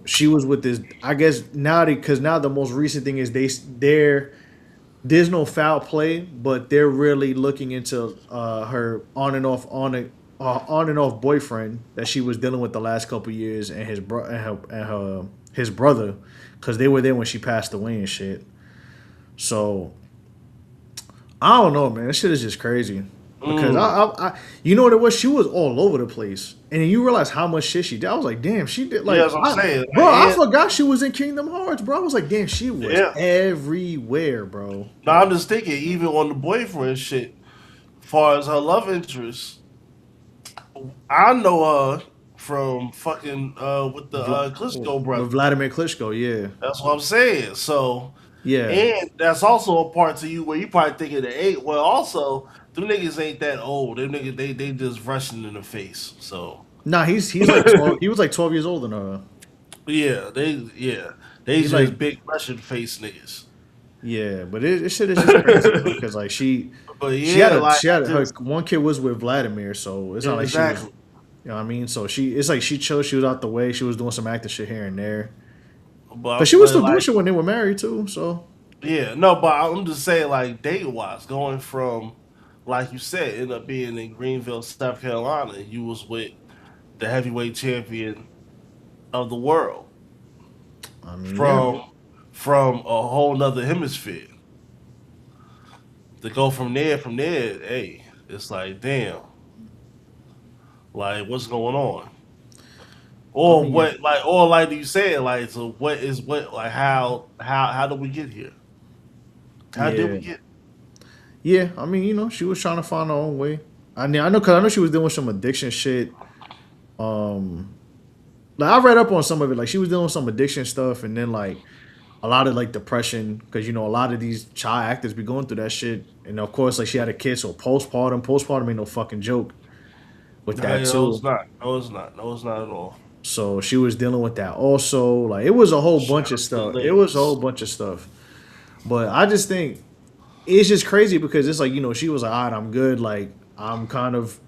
she was with this. I guess because now the most recent thing is there's no foul play, but they're really looking into her on and off boyfriend that she was dealing with the last couple years, and his brother, because they were there when she passed away and shit. So I don't know, man. This shit is just crazy. Because you know what it was? She was all over the place, and then you realize how much shit she did. I was like, damn, she did like, Yeah, that's what I'm saying. bro. I And- forgot she was in Kingdom Hearts, bro. I was like, damn, she was Yeah. everywhere, bro. No, I'm just thinking, even on the boyfriend shit, far as her love interest, I know her from fucking with the Klitschko With brother. Vladimir Klitschko, yeah, That's what I'm saying. So, yeah, and that's also a part to you where you probably thinking the eight. Well, also, them niggas ain't that old. Them niggas they just rushing in the face. So nah, he's like 12, he was like 12 years older than her. they He's just like- big Russian face niggas. Yeah, but it shit is just crazy because like she But yeah, she had like her just- one kid was with Vladimir, so it's not like she was. exactly. You know what I mean? So it's like she chose. She was out the way. She was doing some acting shit here and there. But, But she was still like, doing shit when they were married too. So yeah, no, but I'm just saying, like, date wise, going from, like you said, end up being in Greenville, South Carolina, you was with the heavyweight champion of the world I mean, from a whole nother hemisphere. To go from there, hey, it's like, damn, like, what's going on? Or I mean, like you said, like, so like, how did we get here? How did we Yeah. get? yeah. I mean, she was trying to find her own way. I mean, I know she was doing some addiction shit. Like I read up on some of it. Like she was dealing with some addiction stuff, and then like a lot of like depression because a lot of these child actors be going through that shit. And of course, like she had a kid, so postpartum ain't no fucking joke with that No, too. it's not. No, it's not. No, it's not at all. So she was dealing with that also. Like it was a whole bunch of Shout out stuff. to It was a ladies. whole bunch of stuff. But I just think it's just crazy because it's like, she was like, all right, I'm good. Like I'm kind of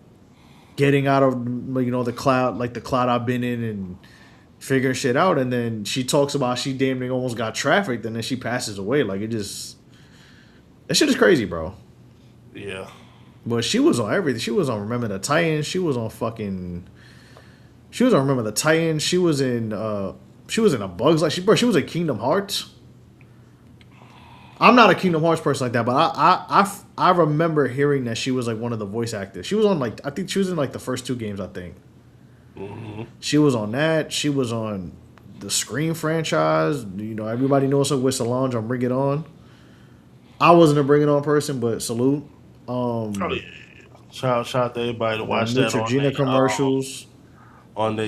getting out of the cloud I've been in and figuring shit out. And then she talks about she damn near almost got trafficked and then she passes away. Like that shit is crazy, bro. Yeah. But she was on everything. She was on Remember the Titans. She was on Remember the Titans. She was in a Bugs Life. She was in Kingdom Hearts. I'm not a Kingdom Hearts person like that, but I remember hearing that she was like one of the voice actors. She was on I think she was in like the first two games, I think. Mm-hmm. She was on that. She was on the Scream franchise. Everybody knows her with Solange on Bring It On. I wasn't a Bring It On person, but salute. Oh yeah. Shout out to everybody to watch that on Neutrogena commercials. on the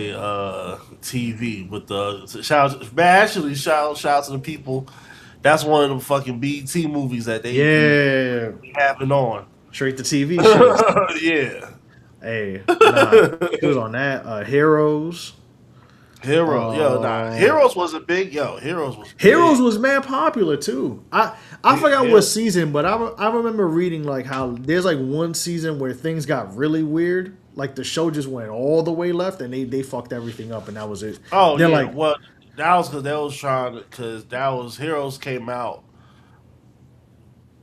TV with the shout out to the people. That's one of the fucking BET movies that they Yeah, be having on. straight to TV shit. Yeah. Hey, nah, she was on that. Heroes. Heroes wasn't big. Heroes was Heroes big. was mad popular too. I forgot what season, but I remember reading like how there's like one season where things got really weird. Like the show just went all the way left and they fucked everything up and that was it. Oh They're yeah, like, well that was because they was trying because that was Heroes came out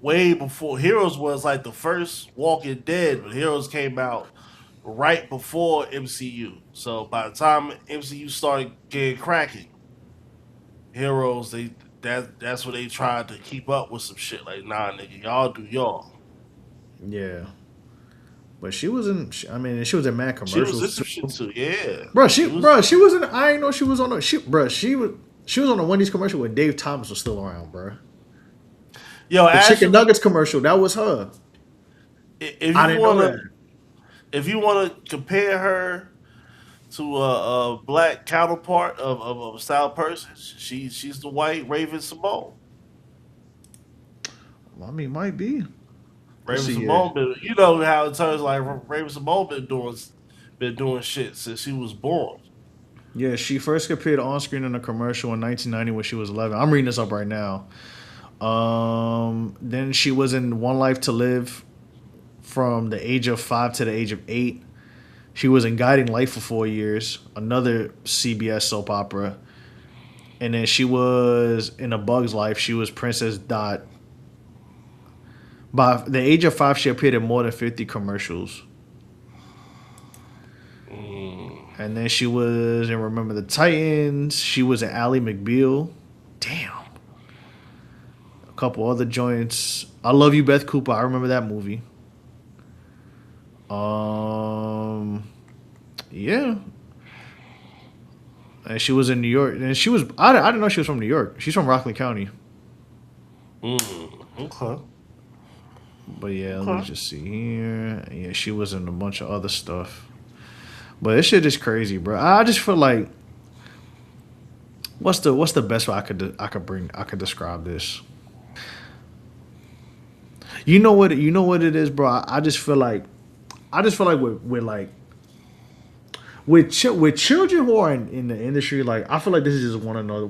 way before Heroes was like the first Walking Dead, but Heroes came out right before MCU. So by the time MCU started getting cracking, Heroes that's what they tried to keep up with some shit. Like, nah, nigga, y'all do y'all. yeah. But she was in. I mean, she was in mad She was in commercials some shit too, yeah. bro. She She was in. I ain't know she was on. She was on a Wendy's commercial when Dave Thomas was still around, bro. yo, The actually, chicken nuggets commercial that was her. if I you didn't know wanna that. if you wanna compare her to a black counterpart of a style person, she's the white Raven Simone. I mean, might be. Let's Raven see. Yeah. Simone been, you know how in terms like Raven Simone been doing shit since she was born. Yeah, she first appeared on screen in a commercial in 1990 when she was 11. I'm reading this up right now. Then she was in One Life to Live from the age of 5 to the age of 8. She was in Guiding Light for 4 years, another CBS soap opera. And then she was in A Bug's Life. She was Princess Dot. By the age of 5, she appeared in more than 50 commercials. And then she was in Remember the Titans. She was in Ally McBeal. Damn. A couple other joints. I Love You, Beth Cooper. I remember that movie. Yeah. And she was in New York. And she was, I didn't know she was from New York. She's from Rockland County. Okay. But yeah, let me just see here. Yeah, she was in a bunch of other stuff. But this shit is crazy, bro. I just feel like what's the best way I could describe this? You know what it is, bro. I just feel like with children who are in the industry, like I feel like this is just another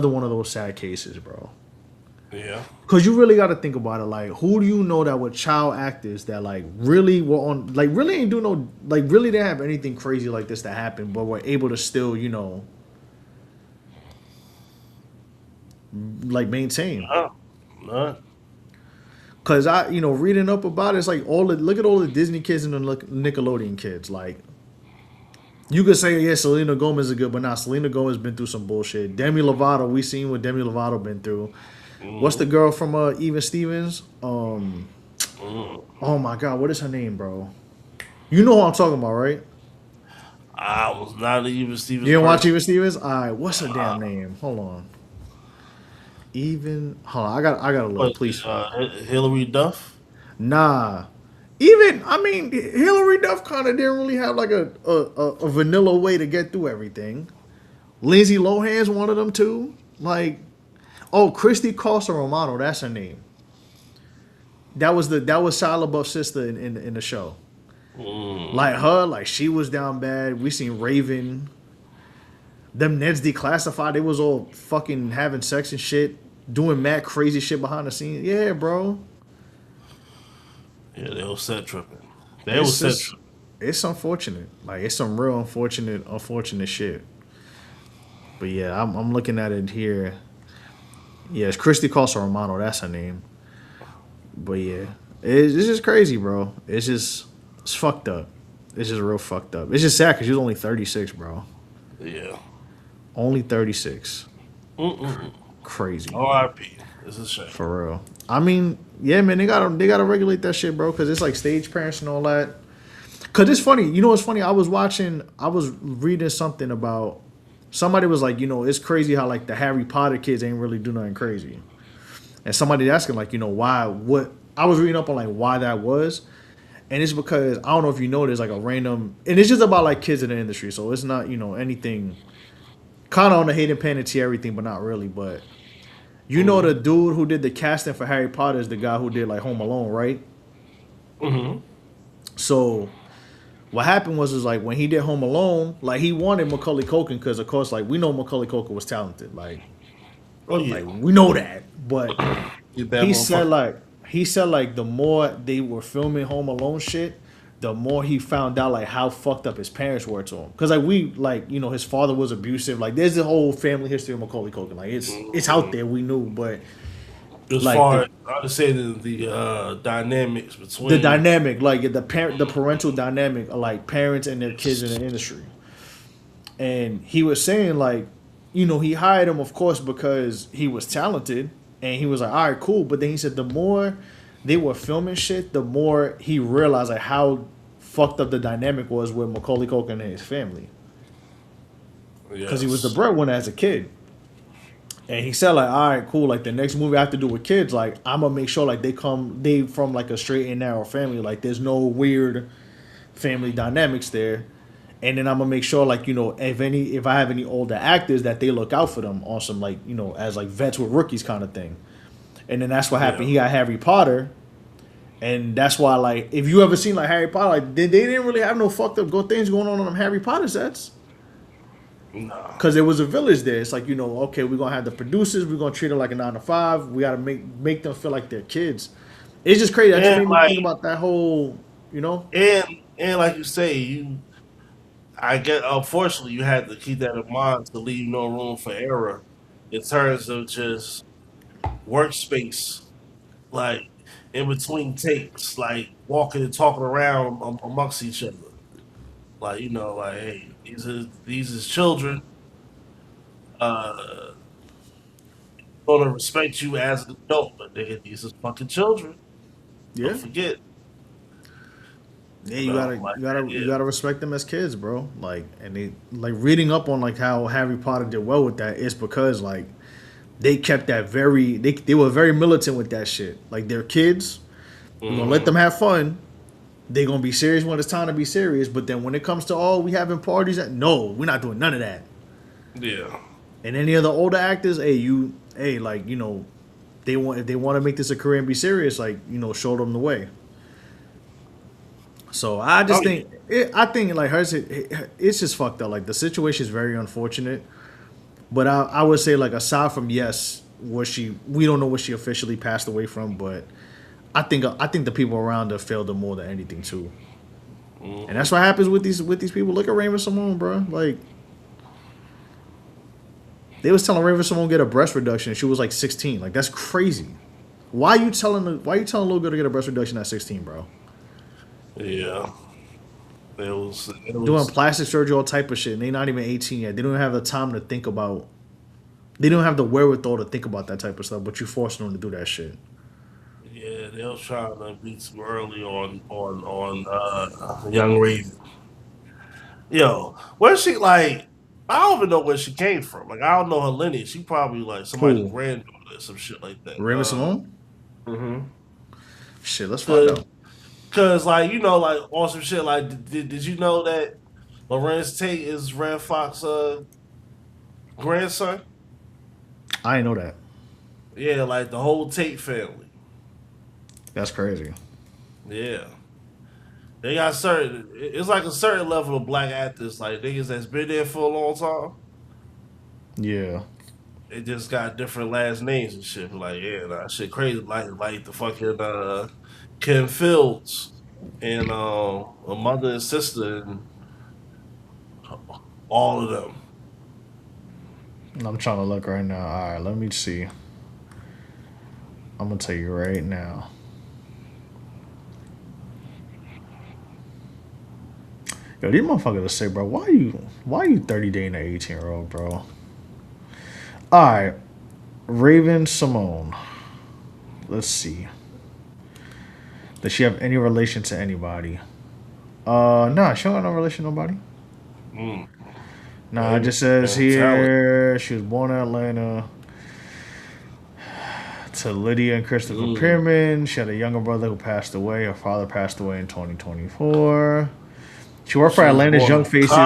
one of those sad cases, bro. Yeah. Cause you really got to think about it. Like, who do you know that were child actors that like really were on, like really ain't do no, like really didn't have anything crazy like this that happened, but were able to still, like maintain. No. Cause reading up about it, it's like look at all the Disney kids and the Nickelodeon kids. Like, you could say, yeah, Selena Gomez is good, but Selena Gomez been through some bullshit. Demi Lovato, we seen what Demi Lovato been through. What's the girl from Even Stevens? Oh my God, what is her name, bro? You know who I'm talking about, right? I was not Even Stevens. You didn't watch Even Stevens? All right, what's her damn name? Hold on. I gotta look, please. Hillary Duff? Nah. Hillary Duff kind of didn't really have like a vanilla way to get through everything. Lindsay Lohan's one of them too. Like, Christy Costa Romano, that's her name. That was Shia LaBeouf's sister in the show. Like her, like she was down bad. We seen Raven. Them Neds Declassified, they was all fucking having sex and shit, doing mad crazy shit behind the scenes. Yeah, bro. Yeah, they was set tripping. It's unfortunate. Like it's some real unfortunate shit. But yeah, I'm looking at it here. Yeah, it's Christy Costa Romano. That's her name. But yeah, it's just crazy, bro. It's fucked up. It's just real fucked up. It's just sad because she was only 36, bro. Yeah. Only 36. Crazy. R.I.P. It's a shame. For real. I mean, yeah, man, they gotta regulate that shit, bro, because it's like stage parents and all that. Cause it's funny. You know what's funny? I was reading something about somebody was like, it's crazy how like the Harry Potter kids ain't really do nothing crazy. And somebody asking like, why, what I was reading up on like why that was. And it's because I don't know if you know there's like a random, and it's just about like kids in the industry. So it's not, anything kind of on the Hayden Panettiere thing, but not really. But know the dude who did the casting for Harry Potter is the guy who did like Home Alone, right? Mm-hmm. So what happened was like when he did Home Alone, like he wanted Macaulay Culkin because of course like we know Macaulay Culkin was talented, like we know that, but he said like the more they were filming Home Alone shit, the more he found out like how fucked up his parents were to him. Cause like his father was abusive. Like there's the whole family history of Macaulay Culkin. Like it's out there. We knew, but as like far as I would say the dynamics between the dynamic, like the parental dynamic of like parents and their kids in the industry. And he was saying like, he hired him of course because he was talented. And he was like, all right, cool. But then he said the more they were filming shit, the more he realized like how fucked up the dynamic was with Macaulay Culkin and his family. Because he was the breadwinner as a kid. And he said like, all right, cool. Like the next movie I have to do with kids, like I'm going to make sure like they from like a straight and narrow family. Like there's no weird family dynamics there. And then I'm gonna make sure, like if I have any older actors, that they look out for them on some like as like vets with rookies kind of thing. And then that's what happened. Yeah. He got Harry Potter, and that's why like if you ever seen like Harry Potter, like they didn't really have no fucked up good things going on them Harry Potter sets. No, because there was a village there. It's like okay, we're gonna have the producers, we're gonna treat it like a 9 to 5. We gotta make them feel like they're kids. It's just crazy. That just made me think about that whole, And like you say, I get. Unfortunately, you had to keep that in mind to leave no room for error in terms of just workspace, like in between takes, like walking and talking around amongst each other. Like like hey, these is children. Gonna respect you as an adult, but these is fucking children. Yeah. Don't forget. Yeah, you gotta respect them as kids, bro. Like, and they like reading up on like how Harry Potter did well with that is because like they kept that they were very militant with that shit. Like they're kids, we're gonna let them have fun. They're gonna be serious when it's time to be serious. But then when it comes to we having parties, no, we're not doing none of that. Yeah. And any of the older actors, like if they want to make this a career and be serious, like show them the way. So I just think like hers, it's just fucked up. Like the situation is very unfortunate, but I would say like aside from we don't know what she officially passed away from, but I think the people around her failed her more than anything too, and that's what happens with these people. Look at Raven-Symoné, bro. Like they was telling Raven-Symoné get a breast reduction, and she was like 16. Like that's crazy. Why you telling a little girl to get a breast reduction at 16, bro? Yeah. It was doing plastic surgery, all type of shit, and they're not even 18 yet. They don't have the time to think about. They don't have the wherewithal to think about that type of stuff. But you forcing them to do that shit. Yeah, they was trying to beat some early on young Raven. Yo, where's she like? I don't even know where she came from. Like I don't know her lineage. She probably like somebody's granddaughter or some shit like that. Raven-Symoné? Mm-hmm. Shit, let's find out. Cause like like on some shit like did you know that Lorenz Tate is Red Fox's grandson? I didn't know that. Yeah, like the whole Tate family. That's crazy. Yeah, they got certain. It's like a certain level of black actors, like niggas that's been there for a long time. Yeah, they just got different last names and shit. Like that shit crazy. Like the fucking. Ken Fields and a mother and sister and all of them. I'm trying to look right now. All right, let me see. I'm gonna tell you right now. Yo, these motherfuckers say, bro, why you 30 dating an 18-year-old, bro? All right, Raven-Symoné. Let's see. Does she have any relation to anybody? Nah, she don't have no relation to nobody. Nah, it just says here she was born in Atlanta to Lydia and Christopher Pierman. She had a younger brother who passed away. Her father passed away in 2024. She worked for Atlanta's Young Faces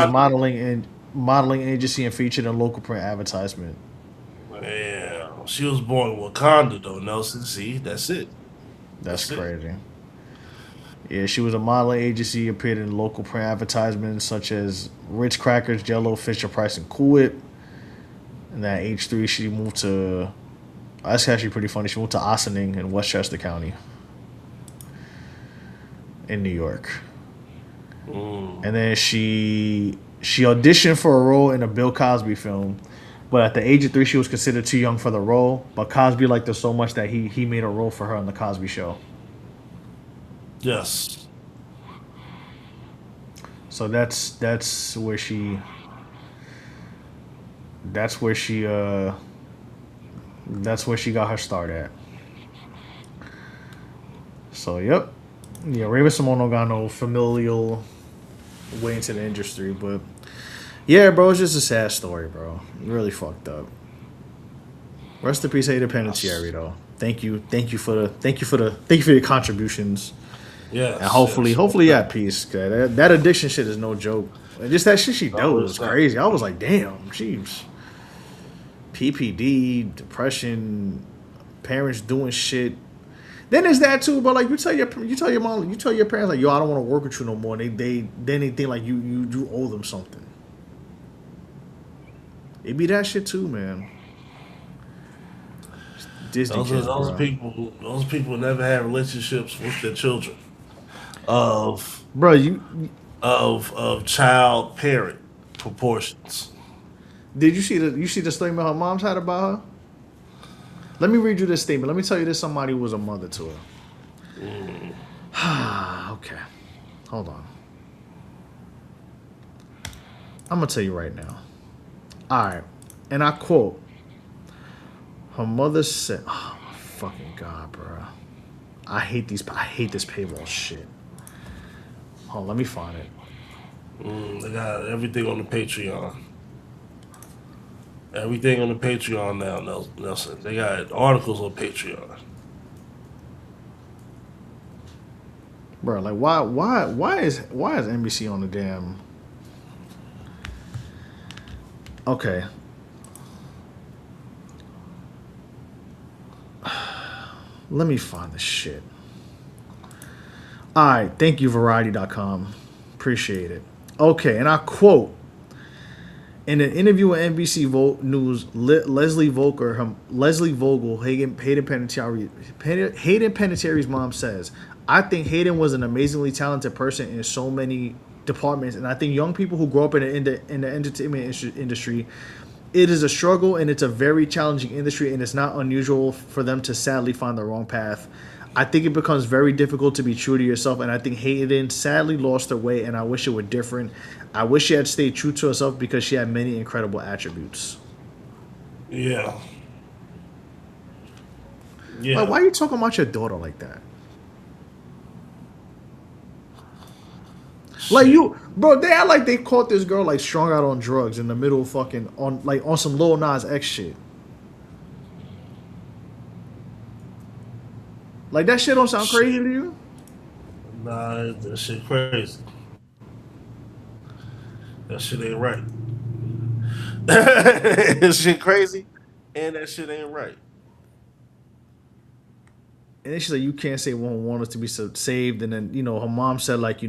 modeling agency and featured in local print advertisement. Yeah, she was born in Wakanda though, Nelson. See, that's it. That's crazy. Yeah, she was a modeling agency, appeared in local print advertisements such as Ritz Crackers, Jello, Fisher Price, and Cool Whip. And at age 3, she moved to. That's actually pretty funny. She moved to Ossining in Westchester County, in New York. And then she auditioned for a role in a Bill Cosby film, but at the age of 3, she was considered too young for the role. But Cosby liked her so much that he made a role for her on the Cosby Show. Yes. So that's where she got her start at. So yep. Yeah, Raven-Symoné don't got no familial way into the industry, but yeah, bro, it's just a sad story, bro. Really fucked up. Rest in peace, Hayden Panettiere, though. Thank you for your contributions. Yeah. And hopefully you're at peace. Cause that addiction shit is no joke. And just that shit she does was crazy. I was like, damn, jeez. PPD, depression, parents doing shit. Then there's that too, but like you tell your mom, you tell your parents like, yo, I don't want to work with you no more. And they think like you owe them something. It be that shit too, man. Disney kids, those people never had relationships with their children of child parent proportions. Did you see the statement her mom's had about her? Let me read you this statement. Let me tell you this. Somebody who was a mother to her. Okay. Hold on. I'm going to tell you right now. All right. And I quote. Her mother said, oh, my fucking God, bro. I hate this paywall shit. Hold on, let me find it. They got everything on the Patreon. Everything on the Patreon now, Nelson. They got articles on Patreon. Bro, like why is NBC on the damn? Okay. Let me find this shit. All right, thank you, Variety.com. Appreciate it. Okay, and I quote. In an interview with NBC News, Leslie Vogel, Hayden Panettiere's mom says, I think Hayden was an amazingly talented person in so many departments, and I think young people who grow up in the entertainment industry, it is a struggle and it's a very challenging industry, and it's not unusual for them to sadly find the wrong path. I think it becomes very difficult to be true to yourself, and I think Hayden sadly lost her way, and I wish it were different. I wish she had stayed true to herself because she had many incredible attributes. Yeah. Like, why are you talking about your daughter like that? Shit. Like you, bro, they act like they caught this girl like strung out on drugs in the middle of fucking on some Lil Nas X shit. Like, that shit don't sound crazy to you? Nah, that shit crazy. That shit ain't right. That shit crazy, and that shit ain't right. And then she's like, you can't say one want us to be saved. And then, her mom said, like,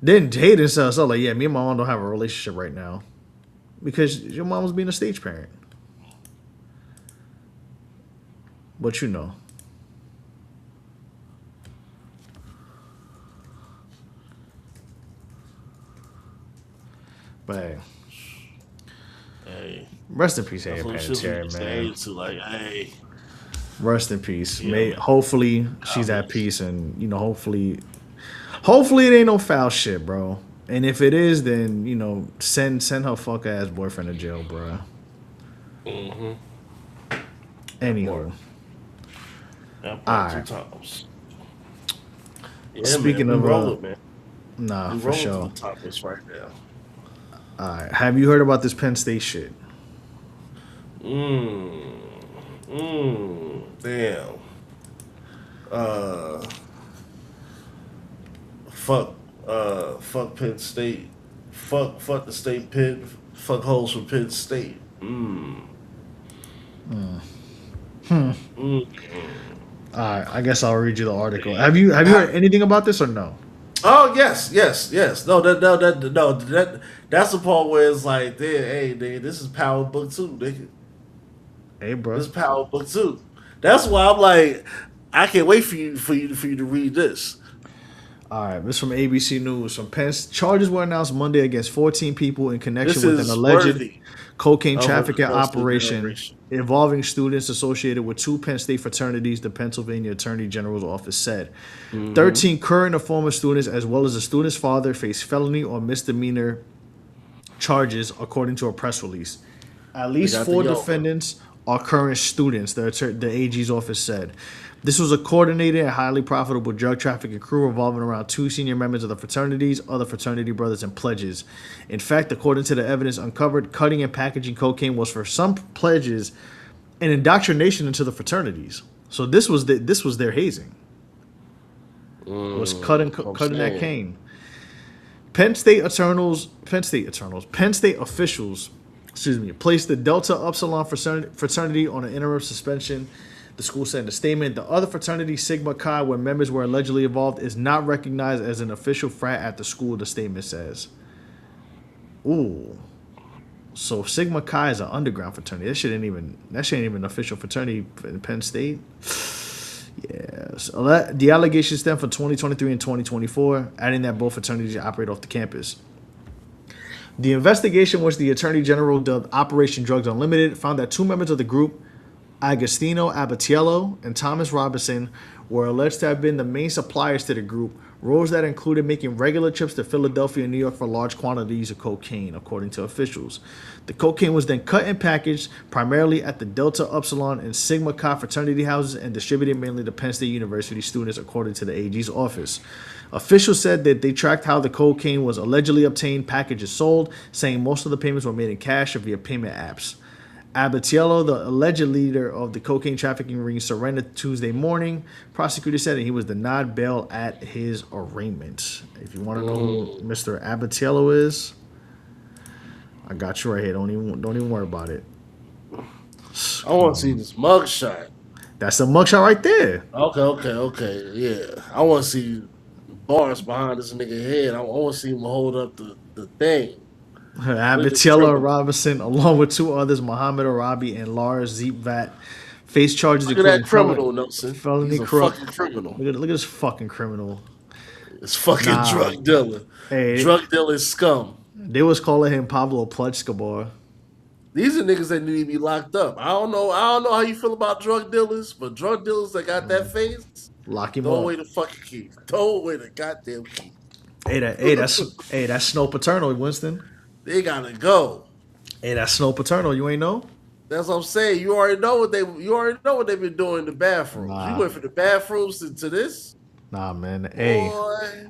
then Hayden said herself, like, yeah, me and my mom don't have a relationship right now. Because your mom was being a stage parent. But But hey, rest in peace, Hayden Panettiere, man. Like, hey, rest in peace. Yeah, hopefully she's at peace, and hopefully it ain't no foul shit, bro. And if it is, then send her fuck ass boyfriend to jail, bro. Anywho, all right. Yeah, speaking of man. Nah, for sure. Topics right now. All right. Have you heard about this Penn State shit? Damn. Fuck Penn State. Fuck the state Penn. Fuck hoes from Penn State. All right, I guess I'll read you the article. Have you heard anything about this or no? Oh yes. No, that's the part where it's like, hey, this is Power Book 2, nigga. Hey, bro. This is Power Book 2. That's why I'm like, I can't wait for you to read this. All right, this is from ABC News. Charges were announced Monday against 14 people in connection with an alleged cocaine trafficking operation involving students associated with 2 Penn State fraternities, the Pennsylvania Attorney General's office said. 13 current or former students, as well as the student's father, face felony or misdemeanor charges, according to a press release. At least 4 defendants are current students, the AG's office said. This was a coordinated and highly profitable drug trafficking crew revolving around 2 senior members of the fraternities, other fraternity brothers, and pledges. In fact, according to the evidence uncovered, cutting and packaging cocaine was for some pledges an indoctrination into the fraternities. So this was their hazing. It was cutting that cane. Penn State officials, placed the Delta Upsilon fraternity on an interim suspension. The school said in a statement, the other fraternity, Sigma Chi, where members were allegedly involved, is not recognized as an official frat at the school, the statement says. Ooh. So Sigma Chi is an underground fraternity. That shit ain't even an official fraternity in Penn State. Yeah. So the allegations stem from 2023 and 2024, adding that both fraternities operate off the campus. The investigation, which the Attorney General dubbed Operation Drugs Unlimited, found that 2 members of the group, Agostino Abatiello and Thomas Robinson, were alleged to have been the main suppliers to the group, roles that included making regular trips to Philadelphia and New York for large quantities of cocaine, according to officials. The cocaine was then cut and packaged primarily at the Delta Upsilon and Sigma Chi fraternity houses and distributed mainly to Penn State University students, according to the AG's office. Officials said that they tracked how the cocaine was allegedly obtained, packages sold, saying most of the payments were made in cash or via payment apps. Abatiello, the alleged leader of the cocaine trafficking ring, surrendered Tuesday morning. Prosecutors said that he was denied bail at his arraignment. If you want to know who Mr. Abatiello is, I got you right here. Don't even worry about it. I want to see this mugshot. That's a mugshot right there. Okay. Yeah, I want to see bars behind this nigga head. I want to see him hold up the thing. Abatiello Robinson, along with 2 others, Muhammad Arabi and Lars Ziepvat, face charges Look at that criminal, Nelson. Felony He's a fucking criminal. Look at this fucking criminal. It's fucking drug dealer. Hey, drug dealer scum. They was calling him Pablo Plutchkabar. These are niggas that need to be locked up. I don't know how you feel about drug dealers, but drug dealers that got that face, lock him throw up. away the fucking key. Throw away the goddamn key. That's Snow Paterno, Winston. They gotta go. Hey, that's Snow Paterno. You ain't know? That's what I'm saying. You already know what they've been doing in the bathrooms. Nah. You went from the bathrooms to this. Nah, man. Hey,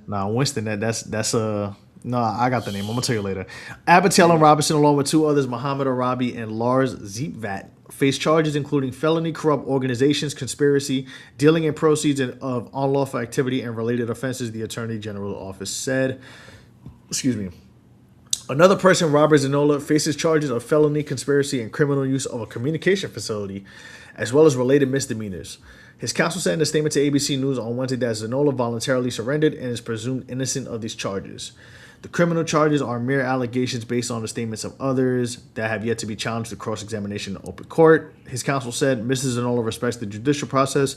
nah, Winston. That's no. I got the name. I'm gonna tell you later. Abatiello Robinson, along with 2 others, Muhammad Arabi and Lars Ziepvat, face charges including felony, corrupt organizations, conspiracy, dealing in proceeds of unlawful activity, and related offenses. The Attorney General's office said. Excuse me. Another person, Robert Zanola, faces charges of felony, conspiracy, and criminal use of a communication facility, as well as related misdemeanors. His counsel said in a statement to ABC News on Wednesday that Zanola voluntarily surrendered and is presumed innocent of these charges. The criminal charges are mere allegations based on the statements of others that have yet to be challenged to cross-examination in open court. His counsel said Mr. Zanola respects the judicial process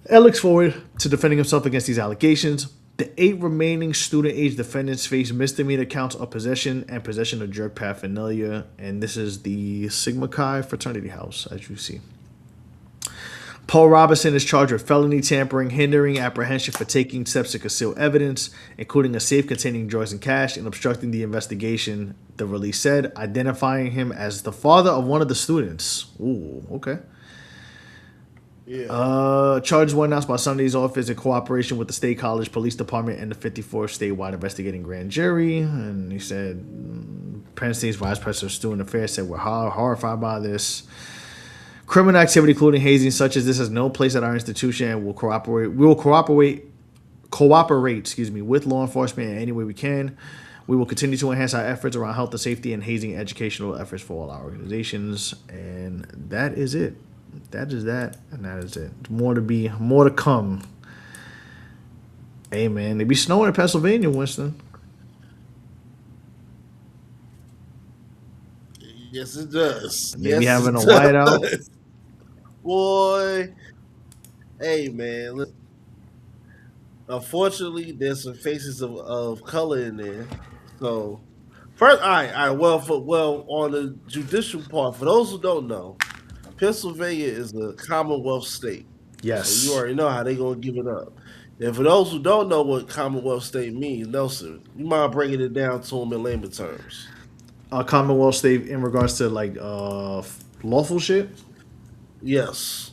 and looks forward to defending himself against these allegations. The 8 remaining student-age defendants face misdemeanor counts of possession and possession of drug paraphernalia, and this is the Sigma Chi fraternity house, as you see. Paul Robinson is charged with felony tampering, hindering apprehension for taking steps to conceal evidence, including a safe containing drugs and cash, and obstructing the investigation, the release said, identifying him as the father of one of the students. Ooh, okay. Yeah. Charges were announced by Sunday's office in cooperation with the State College Police Department and the 54th statewide investigating grand jury. And he said, Penn State's Vice President of Student Affairs said, we're horrified by this. Criminal activity, including hazing such as this, has no place at our institution, and we will cooperate with law enforcement in any way we can. We will continue to enhance our efforts around health and safety and hazing educational efforts for all our organizations. And that is it. That is that, and that is it. More to come. Hey man, it be snowing in Pennsylvania, Winston. Yes, it does. Maybe Yes, having a it whiteout. does. Boy, hey man, listen. Unfortunately, there's some faces of color in there. So first, all right. Well, on the judicial part, for those who don't know, Pennsylvania is a Commonwealth state. So you Yes. already know how they gonna give it up. And for those who don't know what Commonwealth state means, Nelson, you mind breaking it down to them in layman terms? Commonwealth state in regards to like lawful shit. Yes.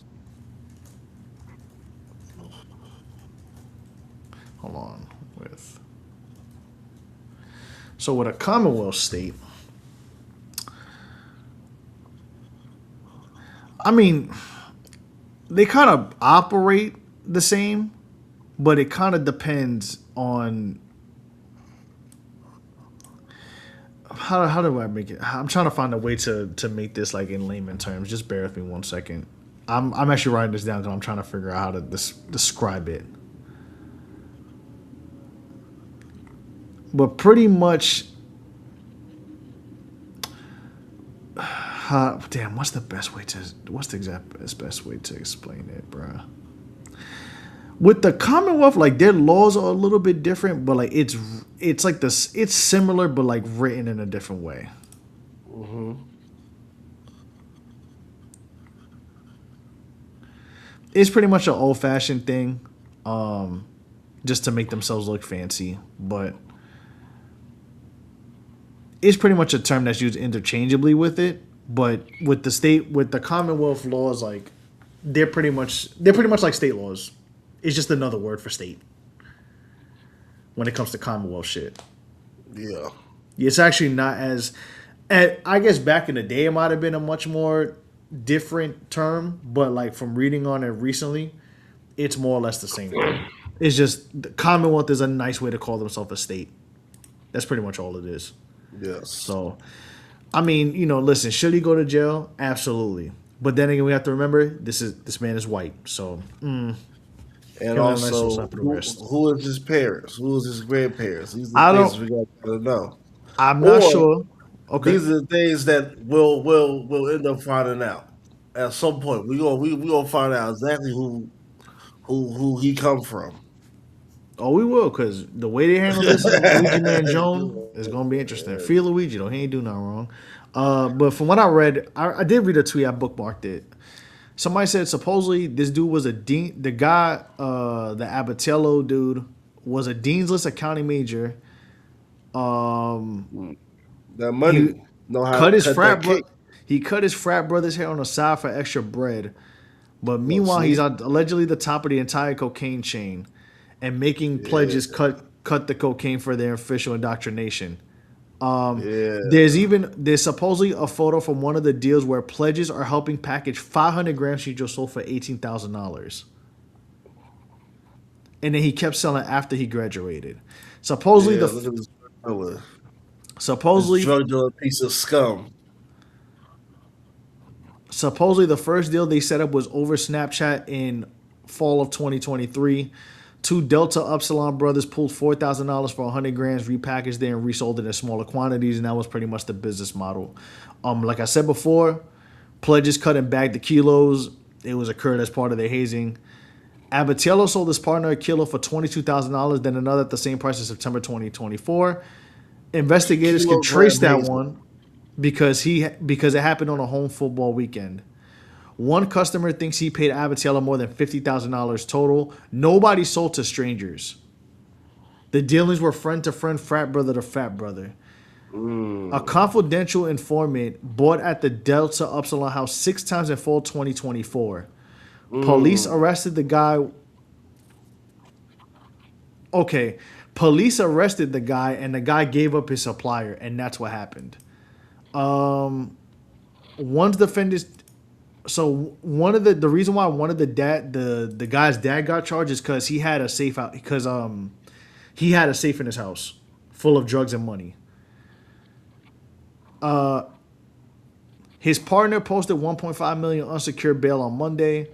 Hold on. So with a Commonwealth state, I mean, they kind of operate the same, but it kind of depends on how do I make it? I'm trying to find a way to make this like in layman terms. Just bear with me 1 second. I'm actually writing this down because I'm trying to figure out how to describe it. But pretty much, damn, what's the best way to explain it, bruh? With the Commonwealth, like their laws are a little bit different, but like it's like this, it's similar, but like written in a different way. Mm-hmm. It's pretty much an old-fashioned thing, just to make themselves look fancy, but it's pretty much a term that's used interchangeably with it. But with the Commonwealth laws, like they're pretty much like state laws. It's just another word for state when it comes to Commonwealth shit. Yeah. It's actually not as, I guess back in the day it might have been a much more different term, but like from reading on it recently, it's more or less the same thing. It's just the Commonwealth is a nice way to call themselves a state. That's pretty much all it is. Yes. So, I mean, listen, should he go to jail? Absolutely. But then again, we have to remember this man is white. So, and also, who is his parents? Who is his grandparents? These are the things we got to know. I'm not sure. Okay. These are the things that we'll end up finding out at some point. We gonna find out exactly who he come from. Oh, we will, because the way they handle this Luigi Man Jones is going to be interesting. Free Luigi, though. He ain't do nothing wrong. But from what I read, I did read a tweet. I bookmarked it. Somebody said supposedly this dude was a dean. The guy, the Abatello dude, was a dean's list accounting major. That money. He cut his frat brother's hair on the side for extra bread. But meanwhile, he's allegedly the top of the entire cocaine chain. And making pledges cut the cocaine for their official indoctrination. There's supposedly a photo from one of the deals where pledges are helping package 500 grams he just sold for $18,000. And then he kept selling after he graduated. Supposedly drug dealer piece of scum. Supposedly the first deal they set up was over Snapchat in fall of 2023. Two Delta Upsilon brothers pulled $4,000 for 100 grams, repackaged there and resold it in smaller quantities, and that was pretty much the business model. Like I said before, pledges cut and bagged the kilos. It was occurred as part of their hazing. Abatello sold his partner a kilo for $22,000, then another at the same price in September 2024. Investigators can trace that one because it happened on a home football weekend. One customer thinks he paid Abatello more than $50,000 total. Nobody sold to strangers. The dealings were friend to friend, frat brother to frat brother. A confidential informant bought at the Delta Upsilon house 6 times in fall 2024. Police arrested the guy. Okay. Police arrested the guy, and the guy gave up his supplier, and that's what happened. One's defendants. So one of the reason why one of the guy's dad got charged is because he had a safe out because he had a safe in his house full of drugs and money. His partner posted 1.5 million unsecured bail on Monday.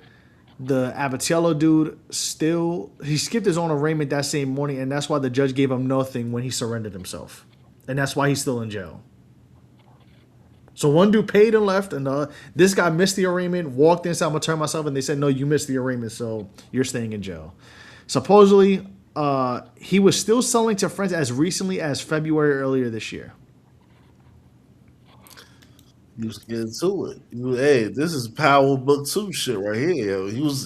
The Abatello dude he skipped his own arraignment that same morning, and that's why the judge gave him nothing when he surrendered himself, and that's why he's still in jail. So one dude paid and left, and this guy missed the arraignment, walked in, said, I'm going to turn myself, and they said, no, you missed the arraignment, so you're staying in jail. Supposedly, he was still selling to friends as recently as February earlier this year. You was getting to it. Hey, this is Power Book 2 shit right here. Yo.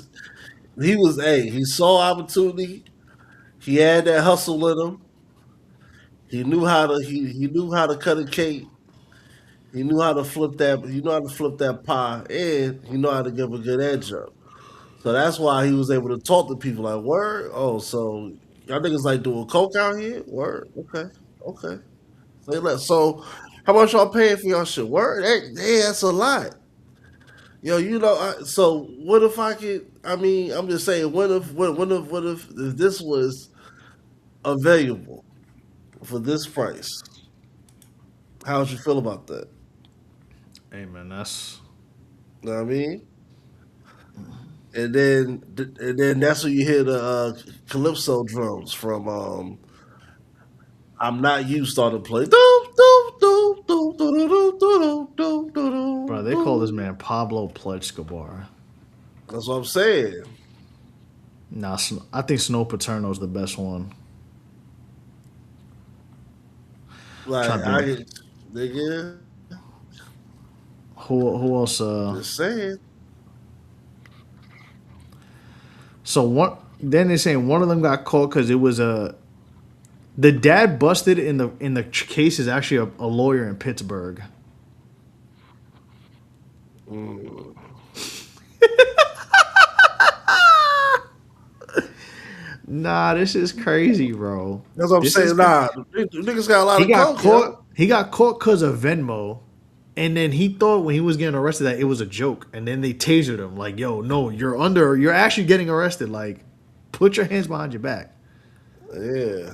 He saw opportunity. He had that hustle in him. He knew how to cut a cake. He knew how to flip that pie, and he knew how to give a good edge up. So that's why he was able to talk to people like, word? Oh, so y'all niggas like doing coke out here? Word? Okay. So how much y'all paying for y'all shit? Word? Hey, that's a lot. Yo, so what if I could, I'm just saying, what if this was available for this price? How would you feel about that? Hey, man, that's... You know what I mean? And then that's when you hear the calypso drums from I'm Not You started playing. Bro, they call this man Pablo Pledge-Escobar. That's what I'm saying. Nah, I think Snow Paterno's the best one. Like, nigga. Who else? Just saying. So then they're saying one of them got caught because it was the dad busted in the case is actually a lawyer in Pittsburgh. Nah, this is crazy, bro. That's what I'm saying. Niggas got a lot of coke. Caught. He got caught because of Venmo. And then he thought when he was getting arrested that it was a joke. And then they tasered him. Like, yo, no, you're actually getting arrested. Like, put your hands behind your back. Yeah.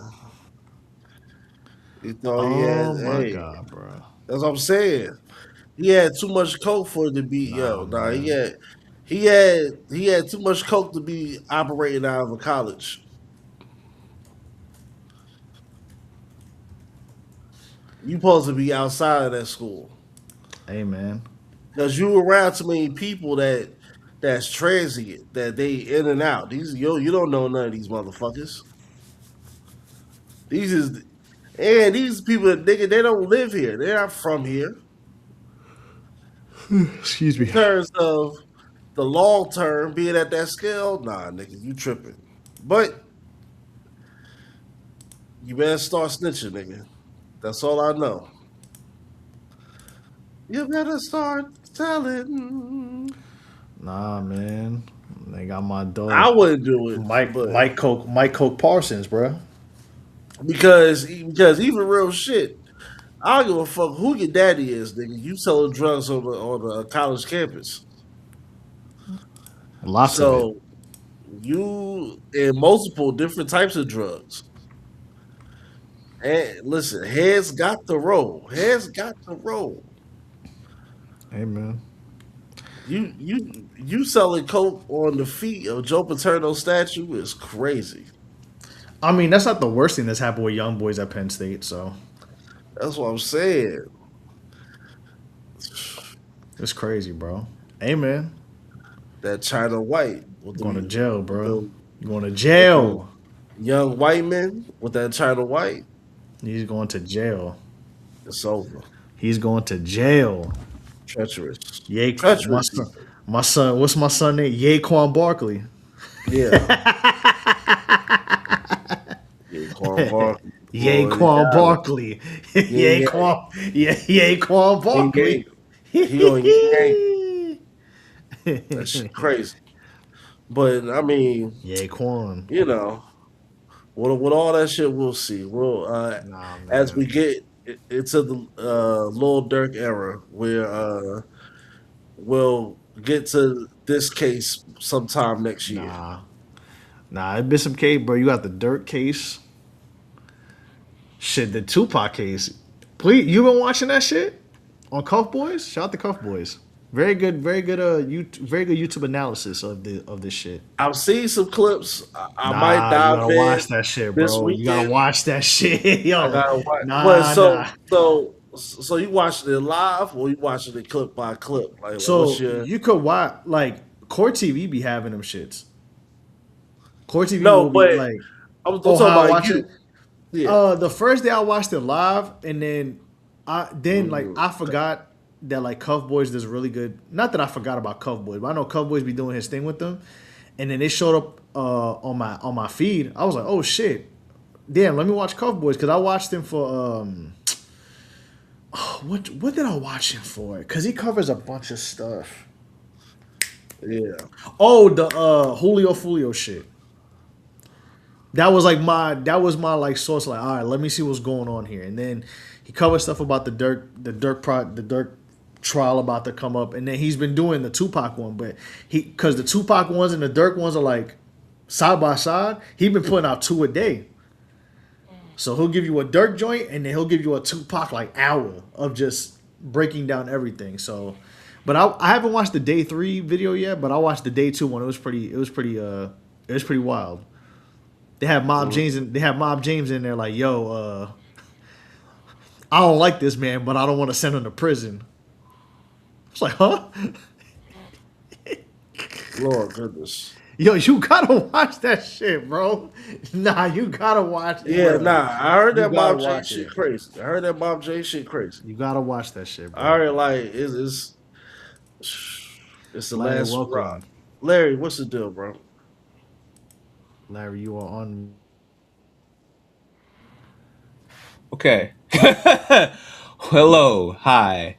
He thought my God, bro. That's what I'm saying. He had too much coke for it to be, he had too much coke to be operating out of a college. You supposed to be outside of that school. Hey, man. Because you around too many people that's transient, that they in and out. You don't know none of these motherfuckers. These people, nigga, they don't live here. They're not from here. Excuse me. In terms of the long term being at that scale, nah, nigga, you tripping. But you better start snitching, nigga. That's all I know. You better start telling. Nah, man. They got my dog. I wouldn't do it. Mike Coke Parsons, bro. Because even real shit, I don't give a fuck who your daddy is, nigga. You selling drugs on the college campus. Lots of it. So you in multiple different types of drugs. And listen, heads got the roll. Hey, man. You selling coke on the feet of Joe Paterno statue is crazy. I mean, that's not the worst thing that's happened with young boys at Penn State, so. That's what I'm saying. It's crazy, bro. Hey, man. That China white. Going to jail, bro. Going to jail. Young white man with that China white. He's going to jail. It's over. He's going to jail. Treacherous. Treacherous. My son, what's my son name? Yaquan Barkley. Yeah. Yaquan Barkley. Yaquan Barkley. Yaquan Barkley. He going to get That shit crazy. But I mean, Yaquan. You know, with all that shit, we'll see. We'll as we get into the Lil Durk era, where we'll get to this case sometime next year. Nah, it been some case, bro. You got the Durk case. Shit, the Tupac case. Please, you been watching that shit? On Cuff Boys, shout out to Cuff Boys. Very good, very good. Very good YouTube analysis of this shit. I've seen some clips. I might Nah, you dive gotta in watch that shit, this bro. You gotta weekend. watch that shit, I yo. gotta watch. But Nah. so you watching it live or you watching it clip by clip? Like what's So your you could watch like Core TV be having them shits. Core TV no? will be But like, I'm oh, talking how I about watch you. it. Yeah. The first day I watched it live, and then like Mhm. I forgot that like Cuff Boys does really good. Not that I forgot about Cuff Boys, but I know Cuff Boys be doing his thing with them. And then they showed up on my feed. I was like, oh shit, damn, let me watch Cuff Boys because I watched him for what did I watch him for? Because he covers a bunch of stuff. Yeah. Oh, the Julio Fulio shit. That was my like source. Like, all right, let me see what's going on here. And then he covered stuff about the Dirk trial about to come up. And then he's been doing the Tupac one, but because the Tupac ones and the Dirk ones are like side by side. He's been putting out 2 a day. So he'll give you a Dirk joint, and then he'll give you a Tupac like hour of just breaking down everything. So, but I haven't watched the day 3 video yet, but I watched the day 2 one. It was pretty wild. They have Mob James in there like, yo, I don't like this man, but I don't want to send him to prison. It's like, huh? Lord goodness. Yo, you gotta watch that shit, bro. Nah, you gotta watch it. Yeah, bro. nah. I heard You that gotta Bob J watch shit it. crazy. I heard that Bob J shit crazy. You gotta watch that shit, bro. I heard like it's the Larry, last welcome. rock. Larry, what's the deal, bro? Larry, you are on. Okay. Hello. Hi.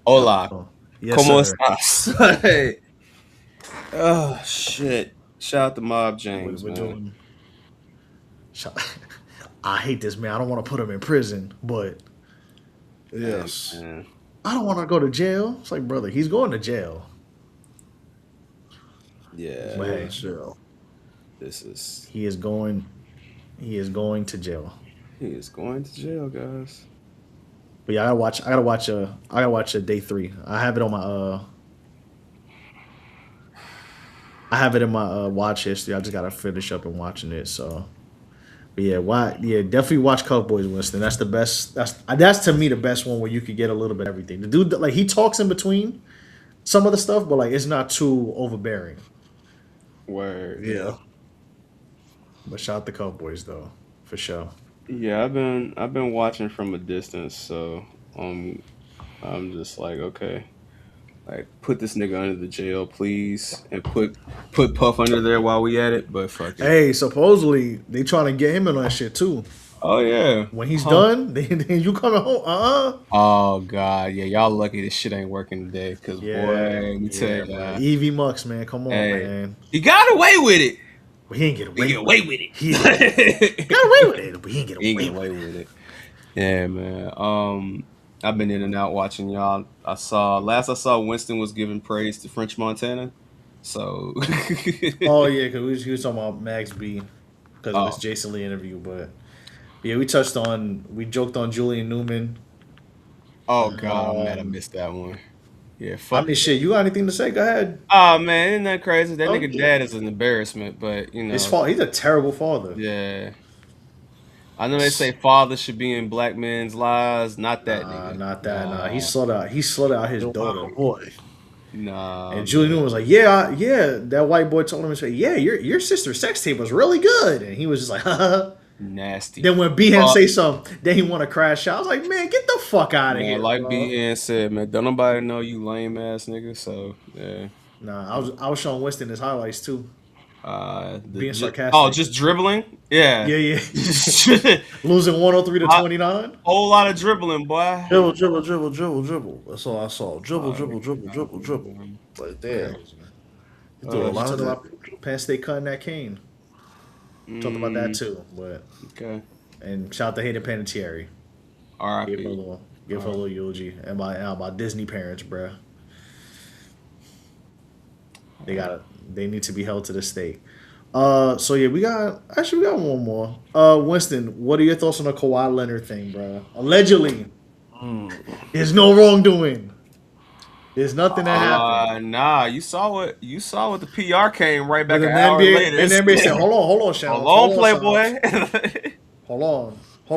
Hola. Oh, yes, ¿Cómo sir. estás? Hey. Oh, shit. Shout out to Mob James, We're man. doing. I hate this man. I don't want to put him in prison, but Yes. Man. I don't want to go to jail. It's like, brother, he's going to jail. Yeah. But hey, Chill. This is... he is going to jail. He is going to jail, guys. But yeah, I gotta watch a day 3. I have it on my I have it in my watch history. I just gotta finish up and watching it. So, but yeah, definitely watch Cowboys Winston. That's the best. That's to me the best one where you could get a little bit of everything. The dude, like, he talks in between some of the stuff, but like it's not too overbearing. Word. Yeah. But shout out the Cowboys though, for sure. Yeah, I've been watching from a distance, so I'm just like, okay. Like, put this nigga under the jail, please, and put Puff under there while we at it. But fuck it. Hey, supposedly they trying to get him in on that shit too. Oh yeah. When he's done, then you coming home? Oh god, yeah, y'all lucky this shit ain't working today, cause Yeah, boy, let me tell you, man. Evie Mux, man, come on, man. he got away with it. But he ain't get away. He get away with it. He got away with it, but he ain't get away with it. Yeah, man. I've been in and out watching y'all. I saw Winston was giving praise to French Montana. So Oh yeah, because he was talking about Max B because of this Jason Lee interview, but yeah, we joked on Julian Newman. Oh god, I'm mad I missed that one. Yeah, fuck. I mean, shit, you got anything to say? Go ahead. Oh man, isn't that crazy? That Oh, nigga dad is an embarrassment, but you know His fault. He's a terrible father. Yeah. I know they say fathers should be in black men's lives. Not that nigga. Not that. Nah, he slid out his daughter. Boy. Nah. And Julian Newman was like, yeah. That white boy told him, yeah, your sister's sex tape was really good. And he was just like, haha. Nasty. Then when B-Hen say something, then he want to crash out. I was like, man, get the fuck out of here. Like B-Hen said, man, don't nobody know you lame ass nigga. So, yeah. Nah, I was showing Winston his highlights too. Being sarcastic. Oh, just dribbling? Yeah. Yeah. Losing 103 to 29. Whole lot of dribbling, boy. Dribble. That's all I saw. Dribble. Like, damn. You threw a lot of that. Penn State cutting that cane. Talked about that too, but okay. And shout out to Hayden Panettiere. R.I.P. Give her a little eulogy. And my Disney parents, bruh. They need to be held to the stake. So yeah, we got one more. Winston, what are your thoughts on the Kawhi Leonard thing, bro? Allegedly. There's no wrongdoing. There's nothing that happened. Nah, you saw what the PR came right back But an then hour the NBA, later. and the NBA said, hold on, Sean. Hold on, Playboy. Hold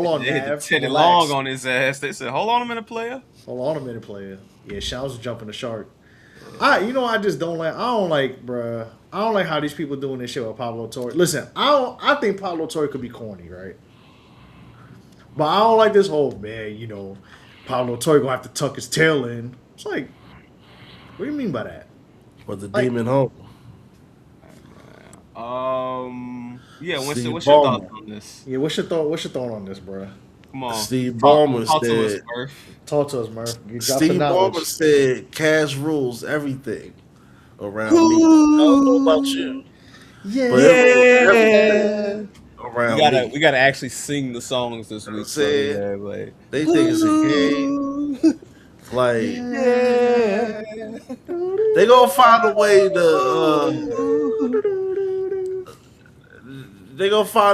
on, They hit the Nav. titty Relax. long on his ass. They said, hold on a minute, player. Hold on a minute, player. Yeah, Sean's jumping the shark. I just don't like. I don't like how these people doing this shit with Pablo Torre. Listen, I think Pablo Torre could be corny, right? But I don't like this whole man. Pablo Torre gonna have to tuck his tail in. It's like, what do you mean by that? But the demon home. Yeah. What's Steve your thoughts Ballmer. on this? Yeah, what's your thought on this, bro? Come on, Steve Ballmer talk to us, said. Murph. Talk to us, Murph. You drop the Steve knowledge. Ballmer said cash rules everything around me. I don't know about you, but it rules everything around We me. gotta actually sing the songs this You know what I'm week. So saying? yeah, like, They think it's a game. Like they gonna find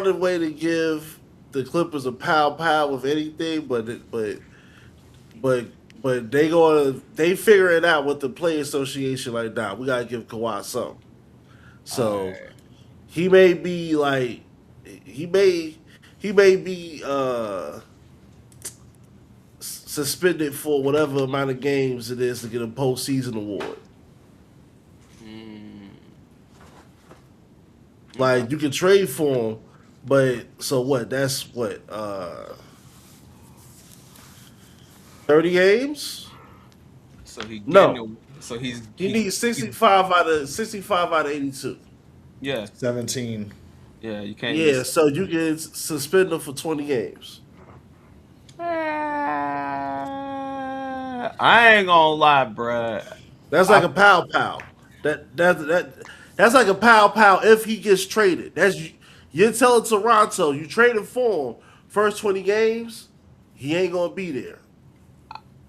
a way to give the Clippers a pow with anything, but they figure it out with the Player Association. Like, nah, we gotta give Kawhi something. So alright. he may be like he may be suspended for whatever amount of games it is to get a postseason award. Like, you can trade for him, but so what? That's what 30 games. So he No. So he's He needs 65 out of 82. Yeah, 17. yeah. You can't. Yeah, so you can suspend him for 20 games. I ain't gonna lie, bruh. That's like a pow. That's like a pow if he gets traded. You're telling Toronto you traded for him first 20 games, he ain't gonna be there.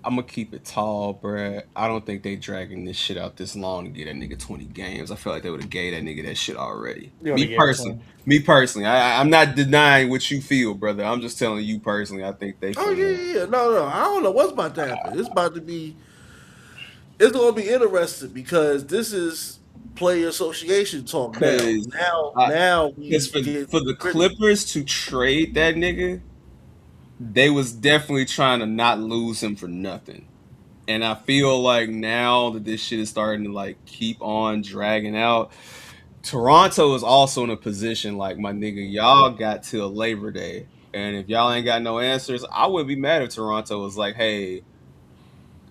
I'm gonna keep it tall, bruh. I don't think they dragging this shit out this long to get that nigga 20 games. I feel like they would have gave that nigga that shit already. Me personally, I'm not denying what you feel, brother. I'm just telling you personally. I think they. Oh yeah. No. I don't know what's about to happen. It's gonna be interesting because this is player association talk now. Now Because for the Clippers to trade that nigga, they was definitely trying to not lose him for nothing. And I feel like now that this shit is starting to like keep on dragging out, Toronto is also in a position like, my nigga, y'all got till Labor Day. And if y'all ain't got no answers, I wouldn't be mad if Toronto was like, hey,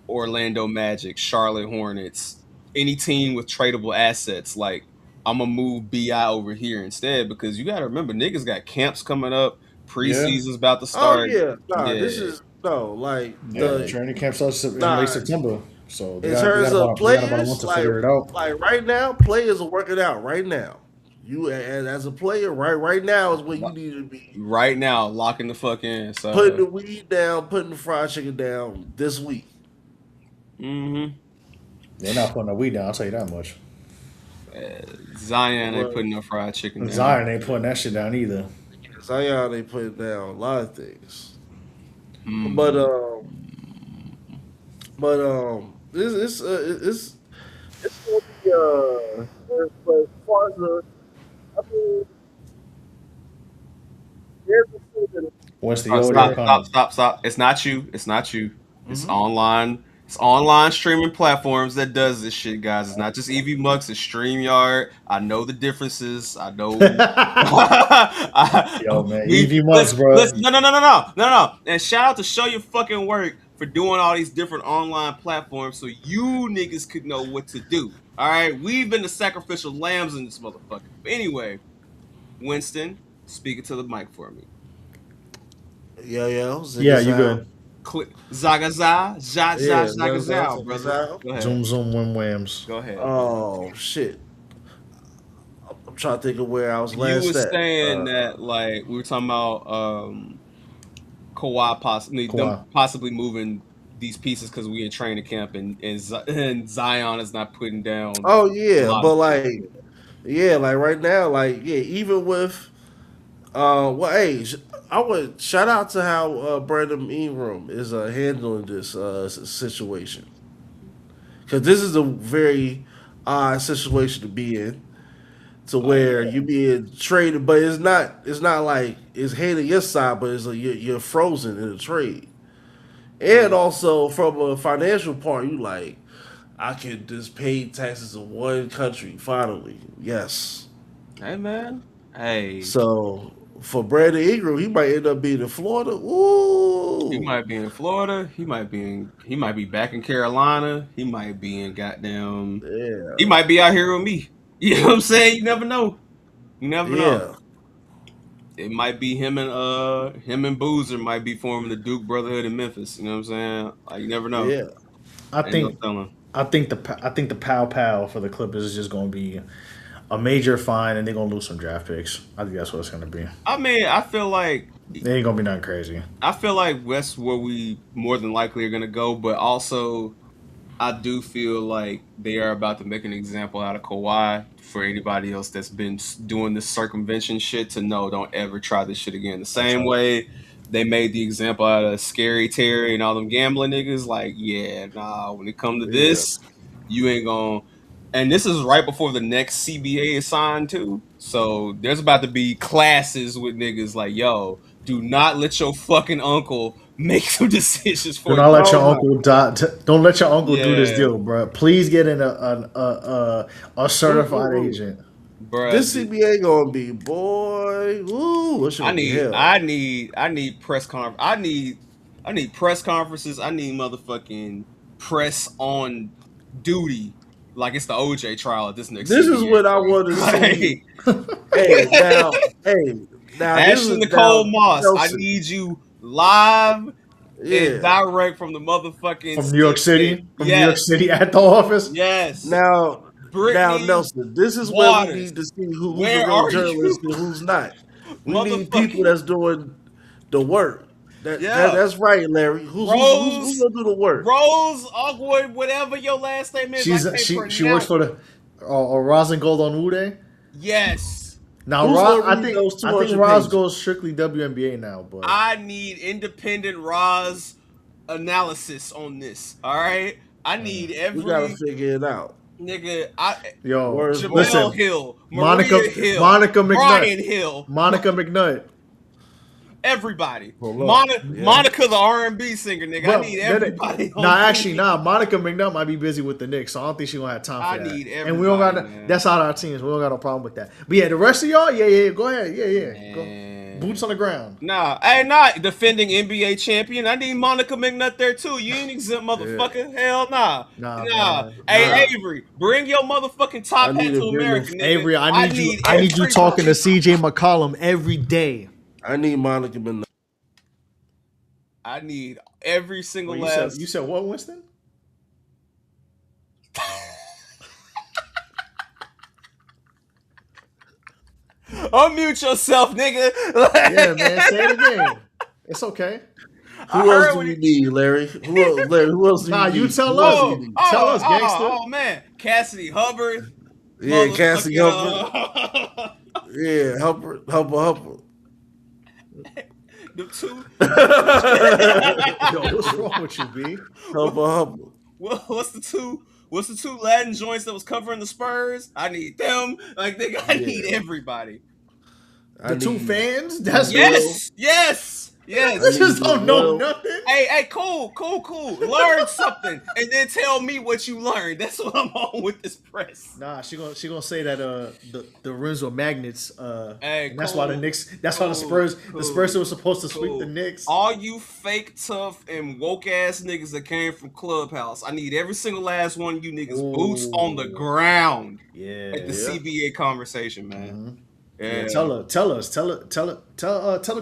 Orlando Magic, Charlotte Hornets, any team with tradable assets, like, I'm gonna move BI over here instead, because you gotta remember, niggas got camps coming up, preseason's about to start. This is the training camp starts in late September. So in terms of players, about a month to figure it out. Like right now, players are working out right now. You as a player, right now is where you need to be. Right now, locking the fuck in. So putting the weed down, putting the fried chicken down this week. Mm-hmm. They're not putting the weed down, I'll tell you that much. Zion ain't putting no fried chicken down. Zion ain't putting that shit down either. Zion ain't putting down a lot of things. Mm. But it's gonna be as far as I mean, there's a thing What's the Stop. It's not you. It's online. It's online streaming platforms that does this shit, guys. It's not just EV Mux. It's StreamYard. I know the differences. I know. Yo, man, EV Mux, bro. No. And shout out to Show Your Fucking Work for doing all these different online platforms so you niggas could know what to do. All right, we've been the sacrificial lambs in this motherfucker. But anyway, Winston, speaking to the mic for me. Yeah, you good. Zagaza, Zagaza, brother. Go ahead. Zoom, whams. Go ahead. Oh shit! I'm trying to think of where I was last. You were saying that, like, we were talking about Kawhi possibly moving these pieces because we in training camp and Zion is not putting down. Oh yeah, but like right now, even with Well, hey, I would shout out to how Brandon Ingram is handling this situation, because this is a very odd situation to be in, to where you being traded, but it's not. It's not like it's hating your side, but it's like you're frozen in a trade, and also from a financial part, you like I can just pay taxes in one country finally. Yes. Hey man. Hey. So for Brandon Ingram, he might end up being in Florida. He Ooh. might be in Florida. He might be back in Carolina. He might be in goddamn. Yeah. He might be out here with me. You know what I'm saying? You never know. You never know. Yeah. It might be him and Boozer might be forming the Duke Brotherhood in Memphis. You know what I'm saying? Like you never know. Yeah. I Ain't think no telling. I think the pow for the Clippers is just going to be a major fine, and they're going to lose some draft picks. I think that's what it's going to be. I mean, I feel like It ain't going to be nothing crazy. I feel like that's where we more than likely are gonna go, but also I do feel like they are about to make an example out of Kawhi for anybody else that's been doing this circumvention shit to know don't ever try this shit again. The same way they made the example out of Scary Terry and all them gambling niggas. Like, yeah, nah, when it comes to this, you ain't gonna. And this is right before the next CBA is signed too. So there's about to be classes with niggas like, yo, do not let your fucking uncle make some decisions for Do you. not let your uncle don't let your uncle do this Yeah. deal, bro. Please get in a certified agent. Bruh, This CBA gonna be, boy. Ooh, I need press conference. I need press conferences. I need motherfucking press on duty. Like it's the OJ trial at this next. This is CBA, what I bro. want to see. Hey, Hey, now this Ashley is Nicole now Moss, I Chelsea. need you live Yeah. and direct from the motherfucking From New York state. City, New York City at the office. Yes. Now Brittany Nelson, this is Waters. where we need to see who's Where a real are journalist you? and who's not. We need Motherfucking- people that's doing the work. Yeah. That's right, Larry. Who's gonna do the work? Rose, Ogwood, whatever your last name is. She works for the Rosengold on Wude. Yes. Now Who's Roz, gonna I read think those 200 Roz pages? goes strictly WNBA now, but I need independent Roz analysis on this. All right. I need every We gotta figure it out. nigga. Where's Jamel listen, Hill, Monica Maria Hill, Monica McNutt. Brian Hill, Monica McNutt. everybody. Hold up. Monica, the R&B singer, nigga. I need everybody. Monica McNutt might be busy with the Knicks, so I don't think she's gonna have time for that. I need and we don't got everybody, man. that's out of our teams. We don't got no problem with that. But yeah, the rest of y'all, yeah, go ahead, go. Man. Boots on the ground. Nah, I not defending NBA champion. I need Monica McNutt there too. You ain't exempt, motherfucker. Hell nah. Nah. Hey, Avery, bring your motherfucking top I hat need to a America, business. nigga. Avery, I need you talking to CJ McCollum every day. I need Monica McNutt. I need every single You last. said what, Winston? Unmute yourself, nigga. Yeah, man, say it again. It's okay. Who else do you need, Larry? Who else do you Nah, need? you tell Who us. else do you need? Tell us, gangster. Oh man, Cassidy Hubbard. Yeah, Cassie Hubbard. Hubbard. Yeah, Hubbard. The two. Yo, what's wrong with you, B? Hubbard. What's the two Latin joints that was covering the Spurs? I need them. Like, nigga, I need everybody. The two fans? That's Yes. This just don't know nothing. Hey, cool. Learn something, and then tell me what you learned. That's what I'm on with this press. Nah, she gonna say that the rims were magnets. Hey, and that's why the Knicks. That's why the Spurs were supposed to sweep the Knicks. All you fake tough and woke ass niggas that came from Clubhouse, I need every single last one of you niggas boots on the ground. Yeah, at the CBA conversation, man. Mm-hmm. Yeah. Tell the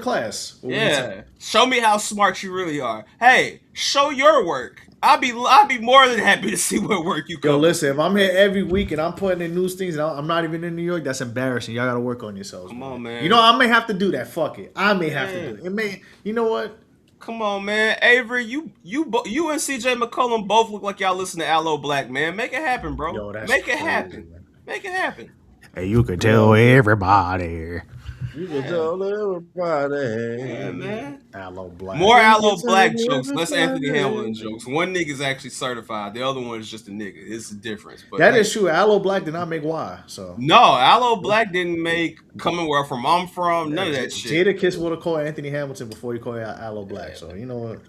class. Yeah. Show me how smart you really are. Hey, show your work. I'll be more than happy to see what work you come. Yo, listen, if I'm here every week and I'm putting in news things and I'm not even in New York, that's embarrassing. Y'all gotta work on yourselves. Come on, man. You know, I may have to do that. Fuck it. I may have to do it. It may. You know what? Come on, man. Avery, you and CJ McCollum both look like y'all listen to Aloe Black, man. Make it happen, bro. Yo, that's Make it crazy, happen. man. Make it happen. Hey, you can tell everybody. You can tell everybody. Yeah, man. Aloe Black. More You Aloe can Black tell jokes, less Anthony everybody. Hamilton jokes. One nigga's actually certified. The other one is just a nigga. It's a difference. But That is true. Aloe Black did not make Y. So no, Aloe Black didn't make Coming Where I'm From. None of that shit. Jadakiss would have called Anthony Hamilton before he called Aloe Black. So you know what?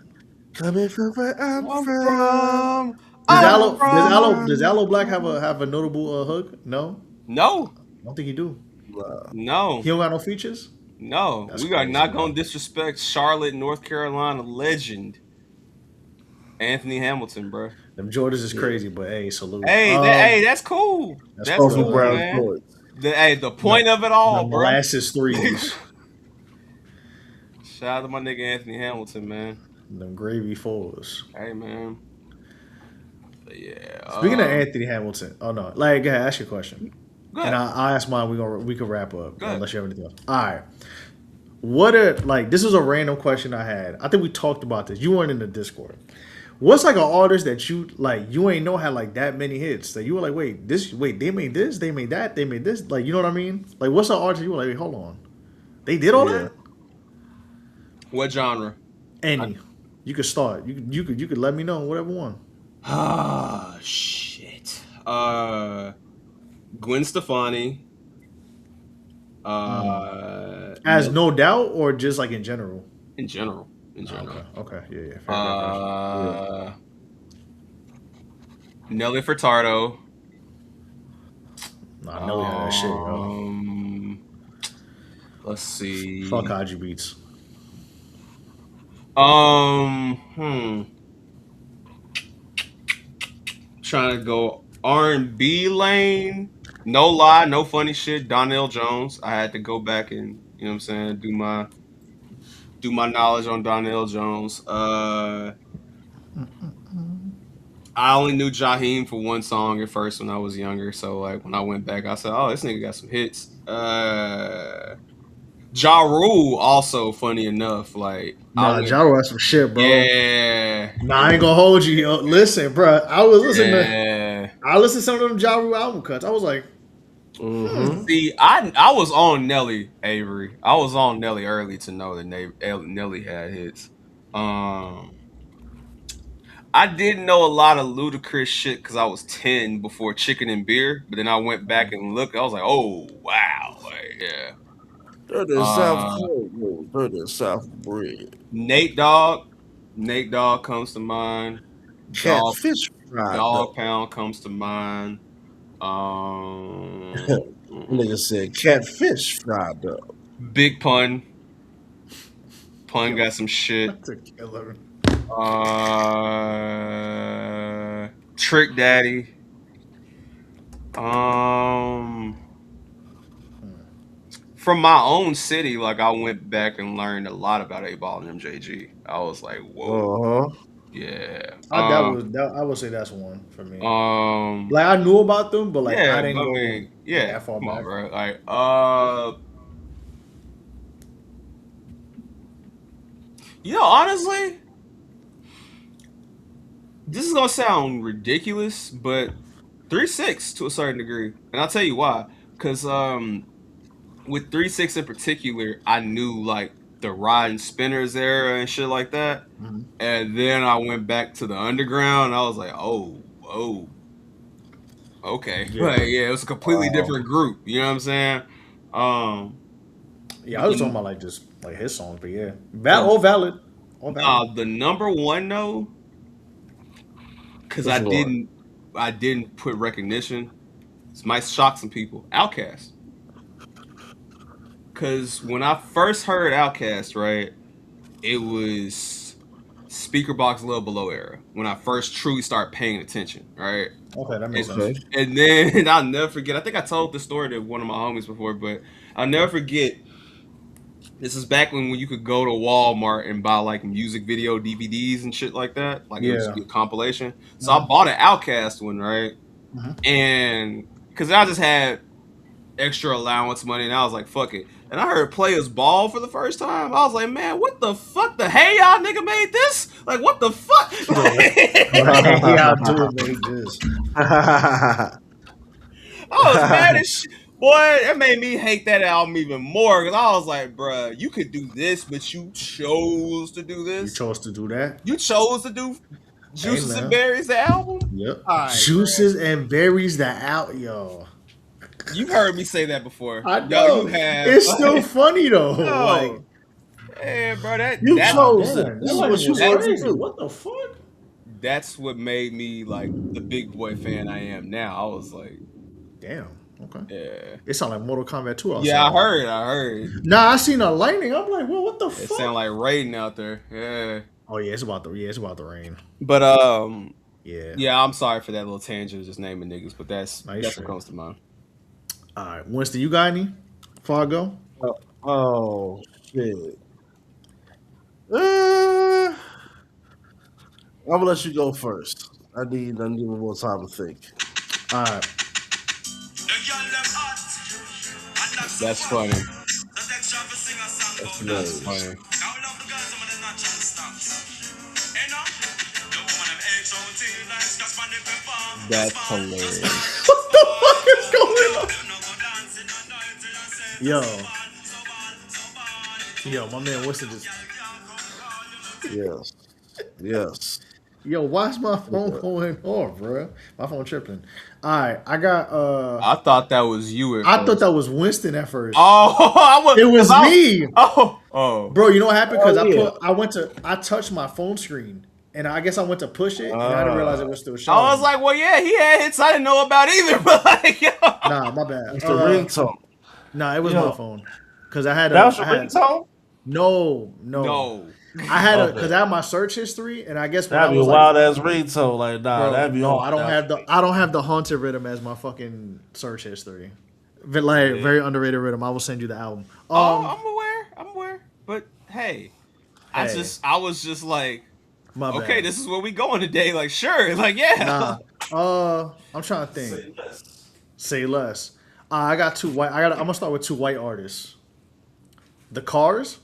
Coming from where I'm I'm from. from. Does Aloe Black have a notable hook? No, No, I don't think he do. no, He don't got no features. no. That's We are crazy, not bro. gonna disrespect Charlotte, North Carolina legend Anthony Hamilton, bro. Them Jordans is crazy, but hey, salute. Hey, that's cool. That's Coffee cool, brown man. shorts. The point of it all, the bro. molasses threes. Shout out to my nigga Anthony Hamilton, man. Them gravy fours. Hey, man. But yeah. Speaking of Anthony Hamilton, oh no, like, go ahead, ask your question, Good. and I'll ask mine. We can wrap up Go ahead. unless you have anything else. All right. What are like? This is a random question I had. I think we talked about this. You weren't in the Discord. What's like an artist that you like? You ain't know had like that many hits that you were like, wait, they made this, they made that, they made this. Like, you know what I mean? Like, what's an artist you were like, wait, hold on, they did all that? What genre? Any. You could start. You could let me know whatever one. Ah, shit. Gwen Stefani. As no doubt, or just like in general. In general. Okay. Yeah. Fair. Nelly Furtado. Nah, Nelly had that shit. Yo. Let's see. Fuck Haji Beats. Trying to go R&B lane. No lie, no funny shit. Donnell Jones. I had to go back and, you know what I'm saying, do my knowledge on Donnell Jones. I only knew Jaheim for one song at first when I was younger. So like when I went back, I said, "Oh, this nigga got some hits." Ja Rule also funny enough. Like Ja Rule had some shit, bro. Yeah. Nah, I ain't gonna hold you. Yo. Listen, bro. I listened to some of them Ja Rule album cuts. I was like, See, I was on Nelly, Avery. I was on Nelly early to know that Nelly had hits. I didn't know a lot of Ludacris shit because I was 10 before Chicken and Beer, but then I went back and looked. I was like, oh wow, like, yeah. Dirty South Cold, dirty South bread. Nate Dogg comes to mind. Catfish fried. Dog Pound comes to mind. Nigga said catfish fried up. Big Pun. Pun got some shit. that's a killer. Trick Daddy. From my own city, like I went back and learned a lot about 8Ball and MJG. I was like, whoa, yeah. I would say that's one for me. Like I knew about them, but like yeah, I didn't go that far come back. on, bro. Like, you know, honestly, this is gonna sound ridiculous, but 3-6 to a certain degree, and I'll tell you why. Because with 3-6 in particular, I knew like the Riding Spinners era and shit like that, and then I went back to the underground, and I was like, oh, okay, it was a completely different group. You know what I'm saying? Yeah, I was talking about like just like his songs, but yeah, all valid. The number one though, because I didn't put recognition. This might shock some people. Outkast. Because when I first heard Outkast, right, it was Speaker Box Love Below era. When I first truly started paying attention, right? Okay, that makes sense. And then I'll never forget. I think I told this story to one of my homies before, but I'll never forget. This is back when you could go to Walmart and buy like music video DVDs and shit like that. Like it was a compilation. So I bought an Outkast one, right? And because I just had extra allowance money, and I was like, fuck it. And I heard Players Ball for the first time. I was like, man, what the fuck? The Hey Y'all nigga made this? Like, what the fuck? Yeah, dude made this. I was mad as shit. Boy, it made me hate that album even more because I was like, bruh, you could do this, but you chose to do this. You chose to do that. You chose to do Juices and man. Berries, the album? Yep. All right, Juices and Berries, the out, yo. You've heard me say that before. I know. You have. It's still funny though. No. Like, hey, bro, you chose damn, this that is what was you wanted to crazy. do. What the fuck? That's what made me like the big boy fan I am now. I was like, Damn. Okay. yeah. It sounded like Mortal Kombat 2 outside. Yeah, I heard. Nah, I seen a lightning. I'm like, well, what the It fuck? sounded like rain out there. Yeah. Oh yeah, it's about the rain. But Yeah. I'm sorry for that little tangent, just naming niggas, but that's Nice what shit. comes to mind. All right, Winston, you got any? Before I go? Oh shit. I'm gonna let you go first. I need more time to think. All right. That's funny. That's Funny. That's hilarious. What the fuck is going on? Yo, my man Winston just. Yes. Yo, why's my phone going off, bro? My phone tripping. All right, I got. I thought that was you. I thought that was Winston at first. Oh, It was me. Oh, Bro, you know what happened? Because yeah. I touched my phone screen, and I guess I went to push it, and I didn't realize it was still showing. I was like, well, yeah, he had hits I didn't know about either, but like, yo. nah, my bad. It's the ringtone. Nah, it was my phone. Because I had That was your ringtone? No. I had because I had my search history, and I guess when That'd I be a was wild ass ringtone. Like, nah, bro, that'd be no, on. I don't have the haunted rhythm as my fucking search history. Very underrated rhythm. I will send you the album. I'm aware. But hey, I was just like, my bad. okay, this is where we going today. Like, sure, like, yeah. Nah. I'm trying to think. Say less. I got two white. I'm gonna start with two white artists. The Cars.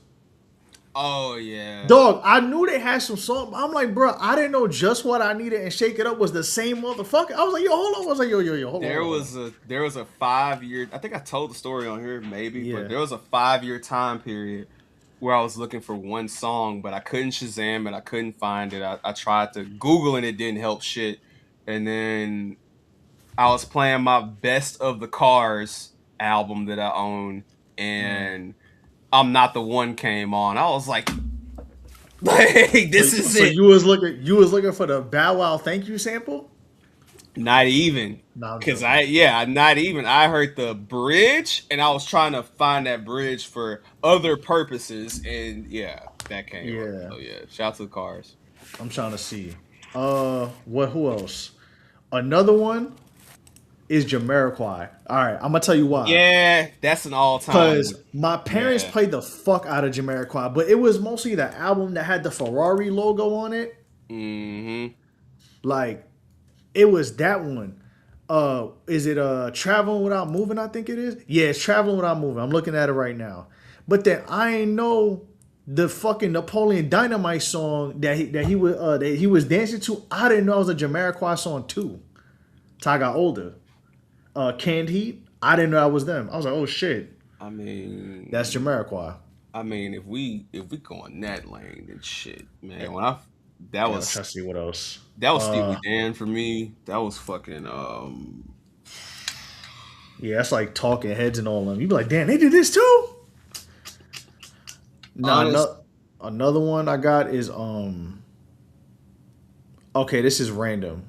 Oh yeah, Dog, I knew they had some song. I'm like, bro, I didn't know Just What I Needed and Shake It Up was the same motherfucker. I was like, yo, hold on. I was like, yo, hold on. There was a 5-year. I think I told the story on here, maybe, Yeah. but there was a 5-year time period where I was looking for one song, but I couldn't Shazam it. I couldn't find it. I tried to Google and it didn't help shit. And then I was playing my Best of the Cars album that I own, and I'm Not the One came on. I was like this is so it. you was looking for the Bow Wow Thank You sample? Not even. Nah, Because not even. I heard the bridge, and I was trying to find that bridge for other purposes, and yeah, that came. Yeah. So yeah, shout out to the Cars. I'm trying to see. Who else? Another one is Jamiroquai. All right, I'm gonna tell you why. Yeah, that's an all-time. Because my parents played the fuck out of Jamiroquai, but it was mostly the album that had the Ferrari logo on it. Mm-hmm. Like, it was that one. Is it Traveling Without Moving? I think it is. Yeah, it's Traveling Without Moving. I'm looking at it right now. But then I ain't know the fucking Napoleon Dynamite song that he was dancing to. I didn't know it was a Jamiroquai song too. Till I got older. Canned Heat. I didn't know that was them. I was like, oh shit. I mean, That's Jamiroquai. I mean, if we go in that lane, then shit, man. When I'm trying to was see what else. that was Steely Dan for me. That was fucking Yeah, that's like Talking Heads and all of them. You be like, damn, they did this too. Another one I got is okay, this is random.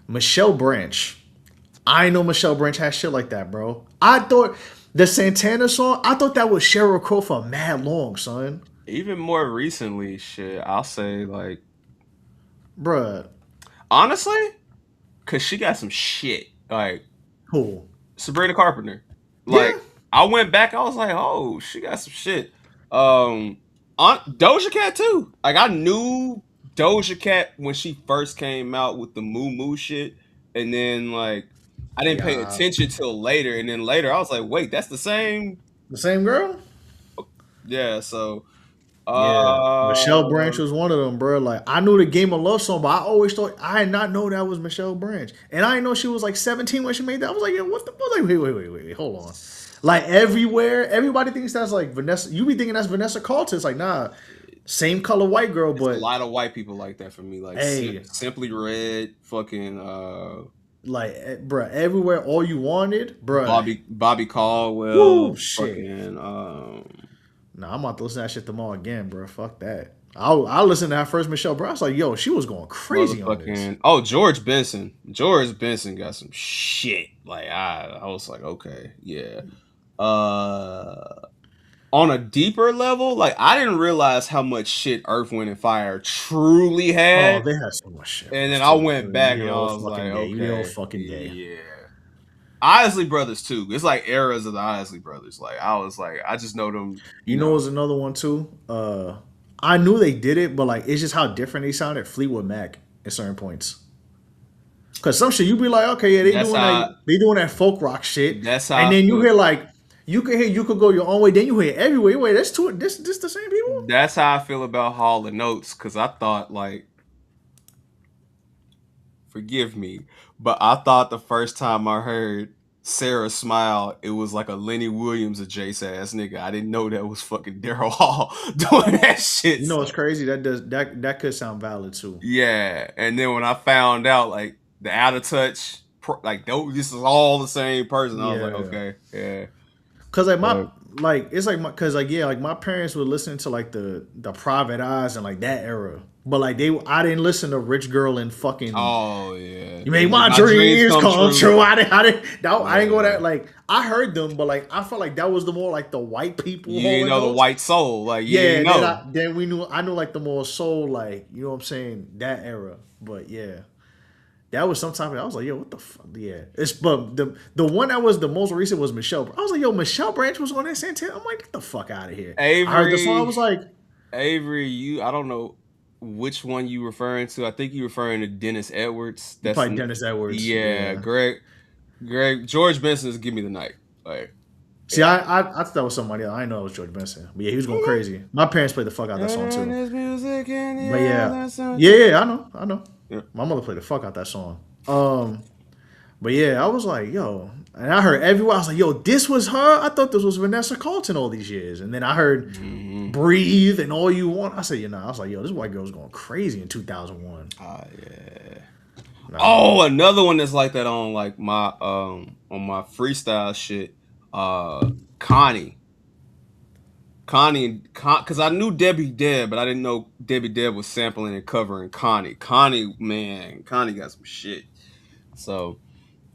Michelle Branch. I know Michelle Branch has shit like that, bro. I thought the Santana song, I thought that was Sheryl Crow for mad long, son. even more recently, shit. I'll say like, Bruh. honestly, cause she got some shit. Like Who? Sabrina Carpenter. Like I went back, I was like, oh, she got some shit. Doja Cat too. Like I knew Doja Cat when she first came out with the Moo Moo shit, and then like I didn't pay attention till later, and then later I was like, wait, that's the same. The same girl? Yeah, so Michelle Branch was one of them, bro. Like I knew the Game of Love song, but I always thought I had not know that was Michelle Branch, and I didn't know she was like 17 when she made that. I was like, yeah, what the fuck? Like, wait, hold on. Like everywhere, everybody thinks that's like Vanessa. You be thinking that's Vanessa Carlton. It's like nah, same color white girl, but a lot of white people like that for me. Like Simply Red, fucking like, bro, everywhere, all you wanted, bro. Bobby Caldwell, woo, shit. Fucking, Nah, I'm about to listen to that shit tomorrow again, bro. Fuck that. I'll listen to that first Michelle, bro. I was like, yo, she was going crazy on this. Oh, George Benson got some shit. Like I was like, okay, yeah. On a deeper level, like I didn't realize how much shit Earth, Wind, and Fire truly had. Oh, they had so much shit. And then I went back and I was like, okay, you fucking gay. Yeah. Isley Brothers too. It's like eras of the Isley Brothers. Like I was like, I just know them. You know, was another one too. I knew they did it, but like it's just how different they sounded. Fleetwood Mac at certain points. Cause some shit you be like, okay, yeah, they doing that folk rock shit. That's how. And then you hear like you can hear You Could Go Your Own Way. Then you hear Everywhere. Wait, that's two. This the same people. That's how I feel about Hall and Oates. Cause I thought like, forgive me, but I thought the first time I heard Sarah Smile, it was like a Lenny Williams adjacent ass nigga. I didn't know that was fucking Daryl Hall doing that shit. You know what's crazy? That could sound valid too. Yeah, and then when I found out like the Out of Touch, like this is all the same person, I was like, okay, yeah. Cause like my parents were listening to like the Private Eyes and like that era. But like I didn't listen to Rich Girl and fucking. Oh yeah, you made my dreams come true. I didn't go that like I heard them, but like I felt like that was the more like the white people. You didn't know the white soul, like then I knew like the more soul, like you know what I'm saying, that era. But yeah, that was sometime I was like, yo, what the fuck? Yeah, but the one that was the most recent was Michelle. I was like, yo, Michelle Branch was on that Santana. I'm like, get the fuck out of here. Avery, I heard the song. I was like, Avery, I don't know which one you referring to. I think you referring to Dennis Edwards. That's probably Dennis Edwards. Yeah, Greg, George Benson is Give Me the Night. Like, see, I thought that was somebody else. I didn't know it was George Benson. But yeah, he was going crazy. My parents played the fuck out that song too. But yeah, I know. Yeah. My mother played the fuck out that song. But yeah, I was like, yo, and I heard everywhere. I was like, yo, this was her. I thought this was Vanessa Carlton all these years. And then I heard Breathe and All You Want. I said, I was like, yo, this white girl was going crazy in 2001. Yeah. Oh, another one that's like that on like my on my freestyle shit. Connie, because I knew Debbie Deb, but I didn't know Debbie Deb was sampling and covering Connie. Connie got some shit. So,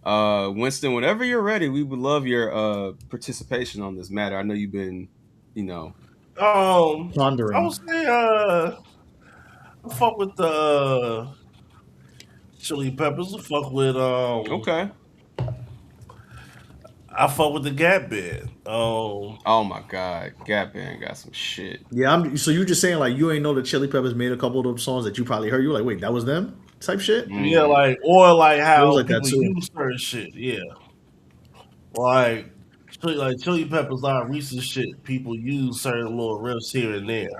Winston, whenever you're ready, we would love your participation on this matter. I know you've been, pondering. I would say, I fuck with the Chili Peppers. I fuck with okay. I fuck with the Gap Band. Oh my God, Gap Band got some shit. Yeah, so you just saying like you ain't know the Chili Peppers made a couple of those songs that you probably heard. You were like, wait, that was them type shit. Yeah, like or like how like people use certain shit. Yeah, like Chili Peppers, a lot of recent shit. People use certain little riffs here and there.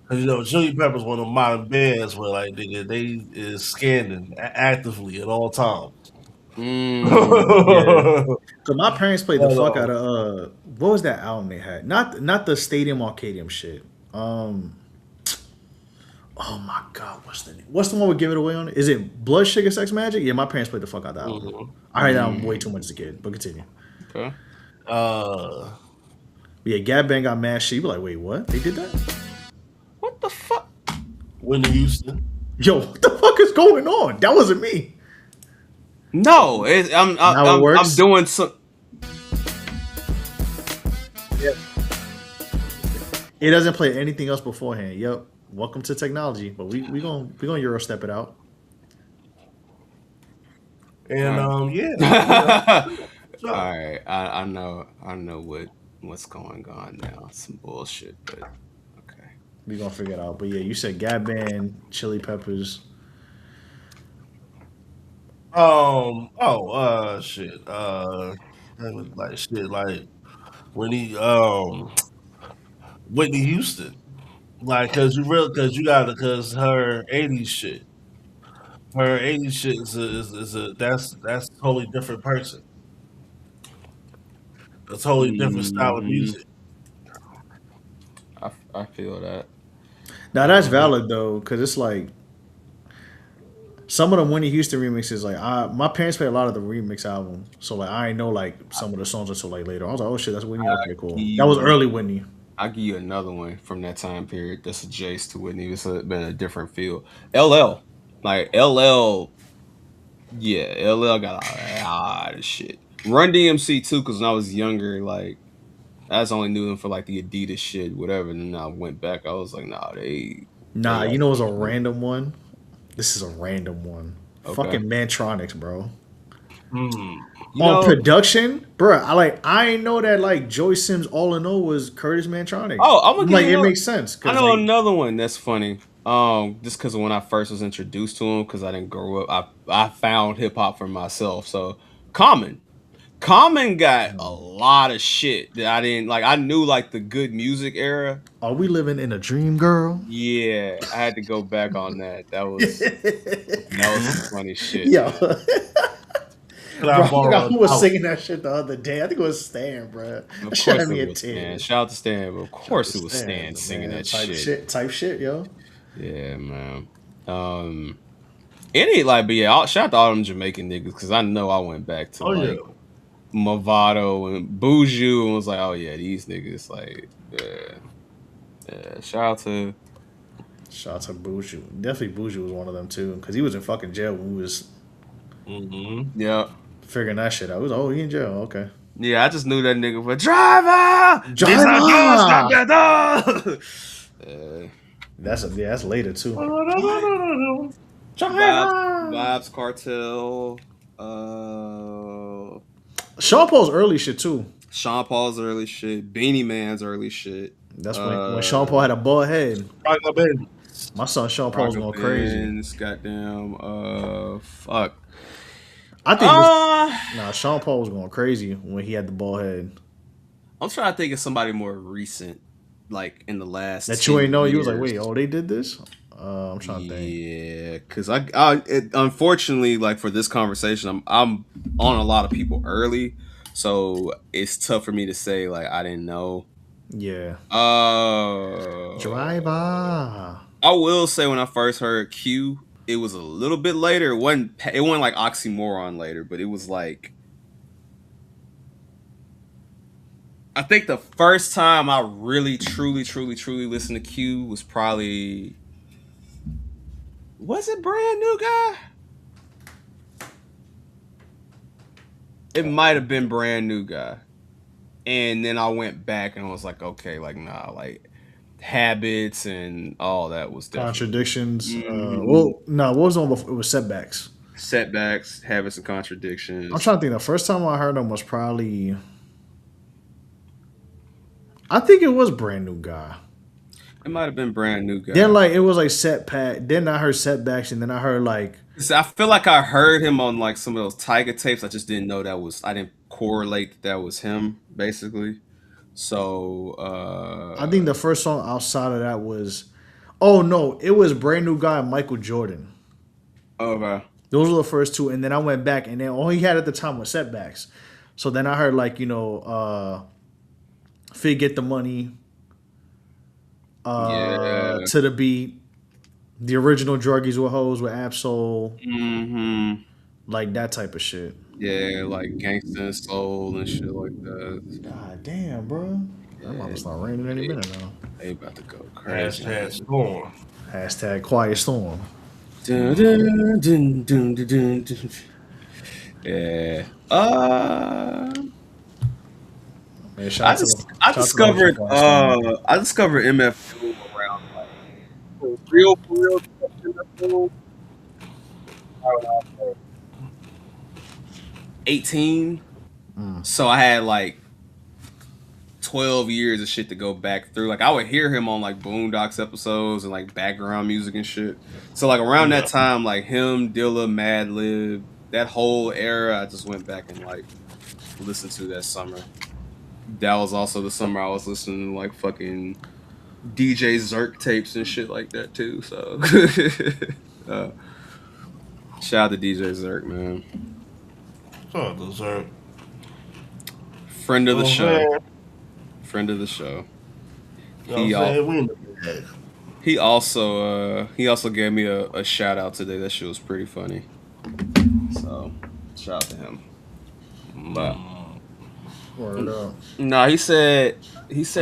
Cause Chili Peppers one of the modern bands where like they is scanning actively at all times. Yeah. Cause my parents played the fuck out of what was that album they had? Not the Stadium Arcadium shit. Oh my God, what's the name? What's the one with Give It Away on it? Is it Blood Sugar Sex Magic? Yeah, my parents played the fuck out of that album. I heard that album way too much as a kid, but continue. Okay. Yeah, Gab Band got mad shit. You be like, wait, what? They did that? What the fuck? Whitney Houston. Yo, what the fuck is going on? That wasn't me. No, I'm doing some. Yep. It doesn't play anything else beforehand. Yep. Welcome to technology, but we gonna Euro step it out. And yeah. All right, I know what's going on now. Some bullshit, but okay. We gonna figure it out. But yeah, you said Gab Band, Chili Peppers. Shit. Like when he Whitney Houston. Like, cause her '80s shit is a that's a totally different person, a totally different style of Mhm. music. I feel that. Now that's Mhm. valid though, because it's like some of the Winnie Houston remixes. Like my parents play a lot of the remix album, so like I ain't know like some of the songs until like later. I was like, oh shit, that's Whitney. Okay, Give cool. That was you, early Whitney. I'll give you another one from that time period that's adjacent to Whitney. It's been a different feel. LL. Like LL, yeah, LL got a lot of shit. Run DMC too, because when I was younger, like I just only knew them for like the Adidas shit, whatever. And then I went back, I was like, nah, they Nah, you got know, it's some a shit. random one. This is a random one. Okay. Fucking Mantronics, bro. Hmm. You On know, production, bro. I ain't know that like Joy Sims all in all was Curtis Mantronics. oh, I'm gonna give Like you it another. makes sense I because know like another one that's funny. Just because when I first was introduced to him, because I didn't grow up, I found hip hop for myself. So Common, Common got a lot of shit that I didn't like. I knew like the good music era. are we living in a dream, girl? Yeah, I had to go back on that. That was some funny shit, Yo, man. Can I bro, I borrow forgot a who was house? singing that shit the other day. I think it was Stan, bro. That Of shit course had it me a was Stan. tear. Shout out to Stan, but of Shout out to course it was Stan, Stan singing man. that shit. Type shit, yo. Yeah, man. Um, Any like, but yeah, shout out to all them Jamaican niggas because I know I went back to Oh yeah. like Movado and Buju and was like, oh yeah, these niggas like, yeah. Shout out to Buju. Definitely Buju was one of them too, because he was in fucking jail when we was Mm-hmm. Yeah, figuring that shit out. It was he in jail. Okay. yeah. I just knew that nigga for driver. These are girls, Driver. campeador. That's later too. Vibes, Driver. vibes, cartel. Uh, Sean Paul's early shit too. Sean Paul's early shit. Beanie Man's early shit. That's when Sean Paul had a bald head. Rock my baby. My son Sean Paul was Rocket going crazy. Benz, goddamn, fuck. I think Sean Paul was going crazy when he had the bald head. I'm trying to think of somebody more recent, like in the last That you ain't 10 know. You was like, years. wait, they did this? I'm trying to think. Yeah, because unfortunately, like for this conversation, I'm on a lot of people early, so it's tough for me to say like I didn't know. Yeah. Uh, Driver. I will say when I first heard Q, it was a little bit later. It wasn't like oxymoron later, but it was like I think the first time I really truly listened to Q was probably was it Brand New Guy? It might have been Brand New Guy. And then I went back and I was like, okay, like nah, like habits and all that was definitely Contradictions. Mhm. What was the one before? It was setbacks. Setbacks, habits, and I'm contradictions. trying to think. The first time I heard him was probably. I think it was Brand New Guy. It might have been Brand New Then Guy. like it was like setback. Then I heard setbacks, and then I heard like 'Cause I feel like I heard him on like some of those Tiger tapes. I just didn't know I didn't correlate that was him, basically. So, I think the first song outside of that was. Oh no, it was Brand New Guy and Michael Jordan. okay. Those were the first two, and then I went back, and then all he had at the time was setbacks. So then I heard like Fig Get the Money, Yeah. to the beat, the original Druggies with Hoes with Absol, Mm-hmm. like that type of shit. Yeah, like Gangsta and Soul and shit like that. God damn, bro. That Yeah, mama start raining any minute now. they about to go crazy. Hashtag storm. Hashtag Quiet Storm. Dun, dun, dun, dun, dun, dun, dun. Yeah. Man, shout out to I shout out to those discovered Quiet Storm. I discovered MF Doom around like for real MF Doom. Around, like, 18. So I had like 12 years of shit to go back through. Like I would hear him on like Boondocks episodes and like background music and shit. So like around that time, like him, Dilla, Madlib, that whole era, I just went back and like listened to that summer. That was also the summer I was listening to like fucking DJ Zerk tapes and shit like that too. So shout out to DJ Zerk, man. Shout out to Zerk. Friend of the show. Man. Friend of the show. He also gave me a shout out today. That shit was pretty funny. So shout out to him. But nah, he said,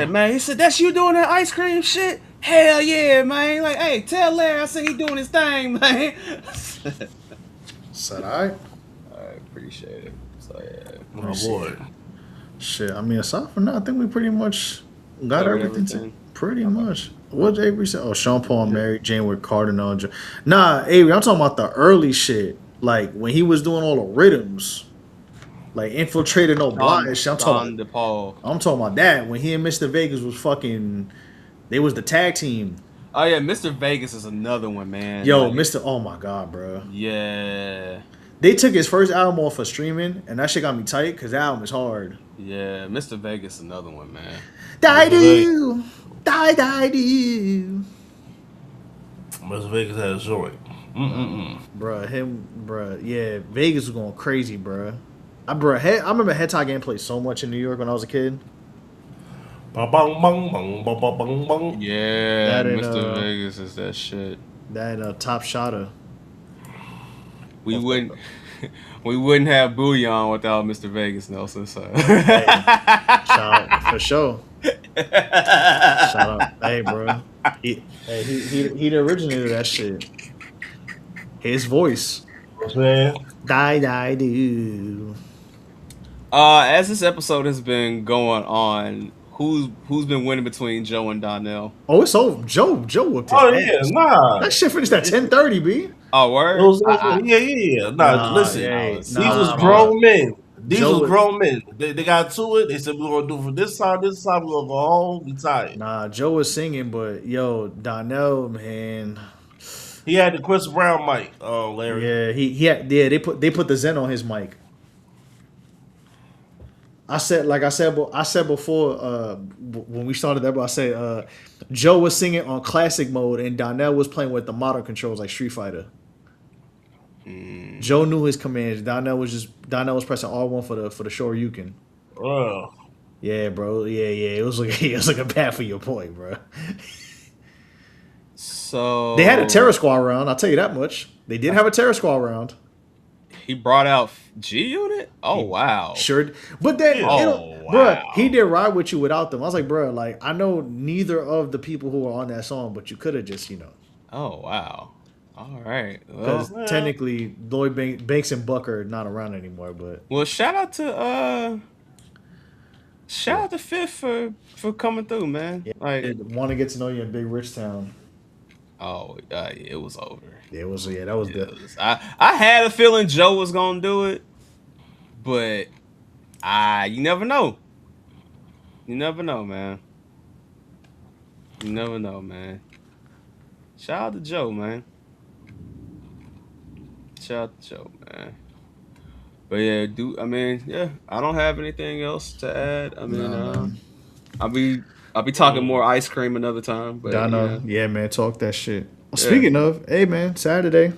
man, that's you doing that ice cream shit? Hell yeah, man. Like, hey, tell Larry I said he doing his thing, man. Said I appreciate it. So yeah. my boy. Shit, I mean, aside from that, I think we pretty much got everything. Pretty much. What Avery said? Oh, Sean Paul married Jane with Cardinal. Nah, Avery, I'm talking about the early shit. Like when he was doing all the rhythms, like infiltrating no blind shit. I'm talking about that. When he and Mr. Vegas was fucking, they was the tag team. Oh yeah, Mr. Vegas is another one, man. Yo, like, oh my god, bro. Yeah. They took his first album off of streaming, and that shit got me tight because that album is hard. Yeah, Mr. Vegas, another one, man. Die-do. Mr. Vegas had a joint. Bruh, yeah, Vegas was going crazy, bruh. I remember Head Tie Game played so much in New York when I was a kid. Bang, bang, bang, bang, bang, bang, bang. Yeah, Mr. Vegas is that shit. That Top Shotter. We wouldn't have Bouillon without Mr. Vegas, Nelson. So. Hey, shout out for sure. Shout out, hey, bro. He the originator of that shit. His voice. Man. Die do. As this episode has been going on, who's been winning between Joe and Donnell? Oh, it's over. Joe whooped his ass. Nah. That shit finished at 10:30, B. Oh, word? Yeah. Nah, listen. These was grown men. These was grown men. They got to it. They said we're gonna do for this time. We're gonna go home. We tired. Nah, Joe was singing, but yo, Donnell, man. He had the Chris Brown mic, Larry. Yeah, he had. Yeah, they put the Zen on his mic. I said before when we started that, but I said Joe was singing on classic mode and Donnell was playing with the modern controls like Street Fighter. Joe knew his commands. Donnell was pressing R1 for the Shoryuken. Oh. Yeah, bro. Yeah. It was looking bad for your boy, bro. So they had a Terror Squad round. I'll tell you that much. They did have a Terror Squad round. He brought out G Unit. Oh wow, sure. But then, bro, he did ride with you without them. I was like, bro, like I know neither of the people who are on that song, but you could have just, Oh wow. All right. Because technically, Lloyd Banks and Buck are not around anymore. But shout out to Fifth for coming through, man. Yeah, like want to get to know you in Big Rich Town. Oh, it was over. That was the. I had a feeling Joe was gonna do it, but you never know. You never know, man. You never know, man. Shout out to Joe, man. Shout out to Joe, man. But yeah, I don't have anything else to add. I mean, I'll be talking more ice cream another time. But yeah, man, talk that shit. Well, speaking of, hey man, Saturday,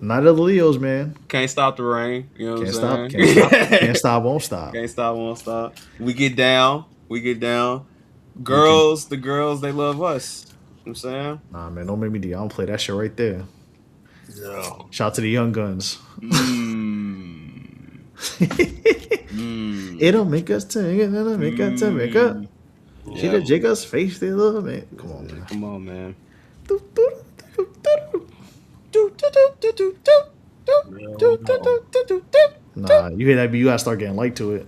Night of the Leos, man. Can't stop the rain. You know what I'm saying? Can't stop, won't stop. Can't stop, won't stop. We get down. Girls, the girls, they love us. You know what I'm saying? Nah, man, don't make me do. I don't play that shit right there. Yeah. Shout out to the Young Guns. It'll make us sing, it'll make us to make up. See the Jacob's face, they love man. Come on, man. Nah, you hear that beat, you gotta start getting light to it.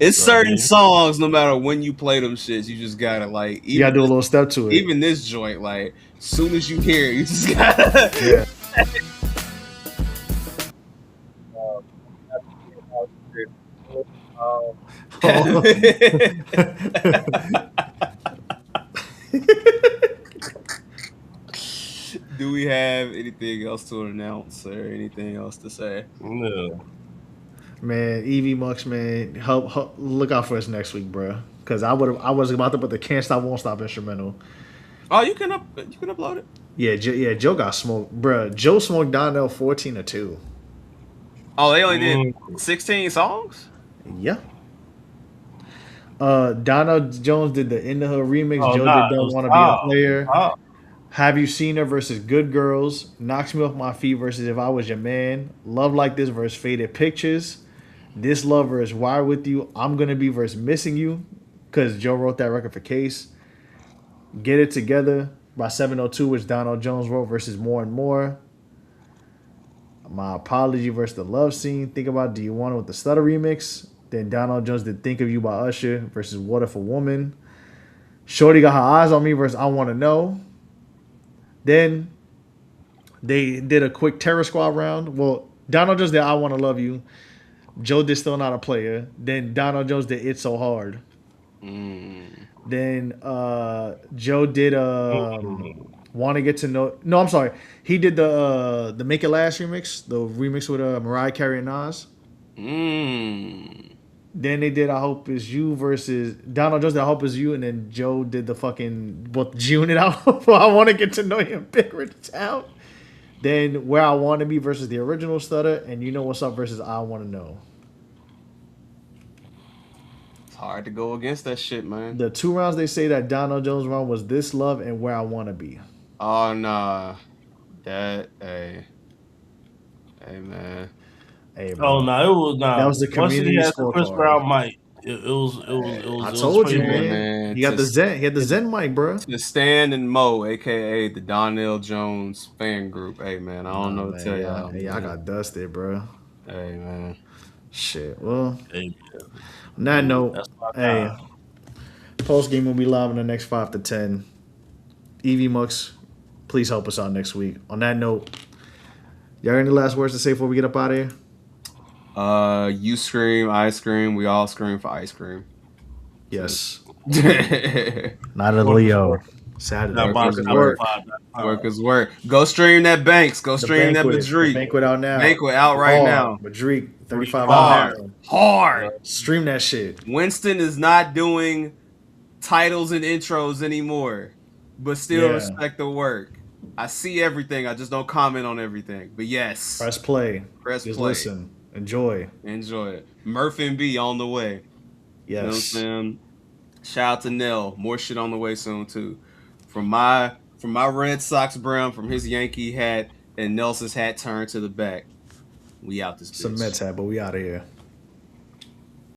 It's certain songs, no matter when you play them shits, you just gotta like. You gotta do a little step to it. Even this joint, like, as soon as you hear it, you just gotta. Yeah. Do we have anything else to announce or anything else to say? No. Man, Evie Mux, man, help look out for us next week, bro. Because I was about to put the Can't Stop Won't Stop instrumental. Oh, you can upload it. Yeah, Joe got smoked, bro. Joe smoked Donnell 14-2. Oh, they only did 16 songs. Yeah. Donald Jones did the In the Hood remix. Oh, Joe nah, did it Don't was Want to Be a Tom. Player. Tom. Have You Seen Her versus Good Girls. Knocks Me Off My Feet versus If I Was Your Man. Love Like This versus Faded Pictures. This Love versus Why With You. I'm Gonna Be versus Missing You, because Joe wrote that record for Case. Get It Together by 702, which Donald Jones wrote, versus More and More. My Apology versus The Love Scene. Think About Do You Want It with the Stutter remix. Then Donald Jones did Think of You by Usher versus What If a Woman. Shorty Got Her Eyes on Me versus I Want to Know. Then they did a quick Terror Squad round. Well, Donald Jones did I Want to Love You. Joe did Still Not a Player. Then Donald Jones did It's So Hard. Then Joe did Want to Get to Know. No, I'm sorry. He did the Make It Last remix, the remix with Mariah Carey and Nas. Then they did I Hope It's You versus Donald Jones did I Hope It's You, and then Joe did the fucking June It Out for I Want to Get to Know You and Figure It Out. Then Where I Want to Be versus the original Stutter, and You Know What's Up versus I Want to Know. It's hard to go against that shit, man. The 2 rounds they say that Donald Jones round was This Love and Where I Want to Be. Oh nah, hey man. Hey, Oh no, it was not. That was the community Once he had the Chris scorecard. Brown mic, it was. I it told was you, pretty man. man. He got the Zen. He had the Zen mic, bro. To Stan and Mo, aka the Donnell Jones fan group. Hey man, I don't know what to tell y'all. Hey, I got dusted, bro. Hey man. Shit. Well, Hey, on that note, that's my hey, time. post game will be live in the next 5 to 10. Evie Mux, please help us out next week. On that note, y'all got any last words to say before we get up out of here? You scream, I scream, we all scream for ice cream. Yes. Work Not a Leo. Saturday. Not Work boxing is work. work. is work. Go stream that Banks. Go stream that The Madrid. banquet out now. Banquet out right now. Madrid, 35 Hard. hours. Hard. Stream that shit. Winston is not doing titles and intros anymore, but still Yeah. respect the work. I see everything. I just don't comment on everything. But yes, Press play. press Just play. listen. Enjoy. Enjoy it. Murph and B on the way. You know what I'm Yes. saying? Shout out to Nell. More shit on the way soon too. From my Red Sox brim, from his Yankee hat, and Nelson's hat turned to the back. We out this bitch. Some Mets hat, but we out of here.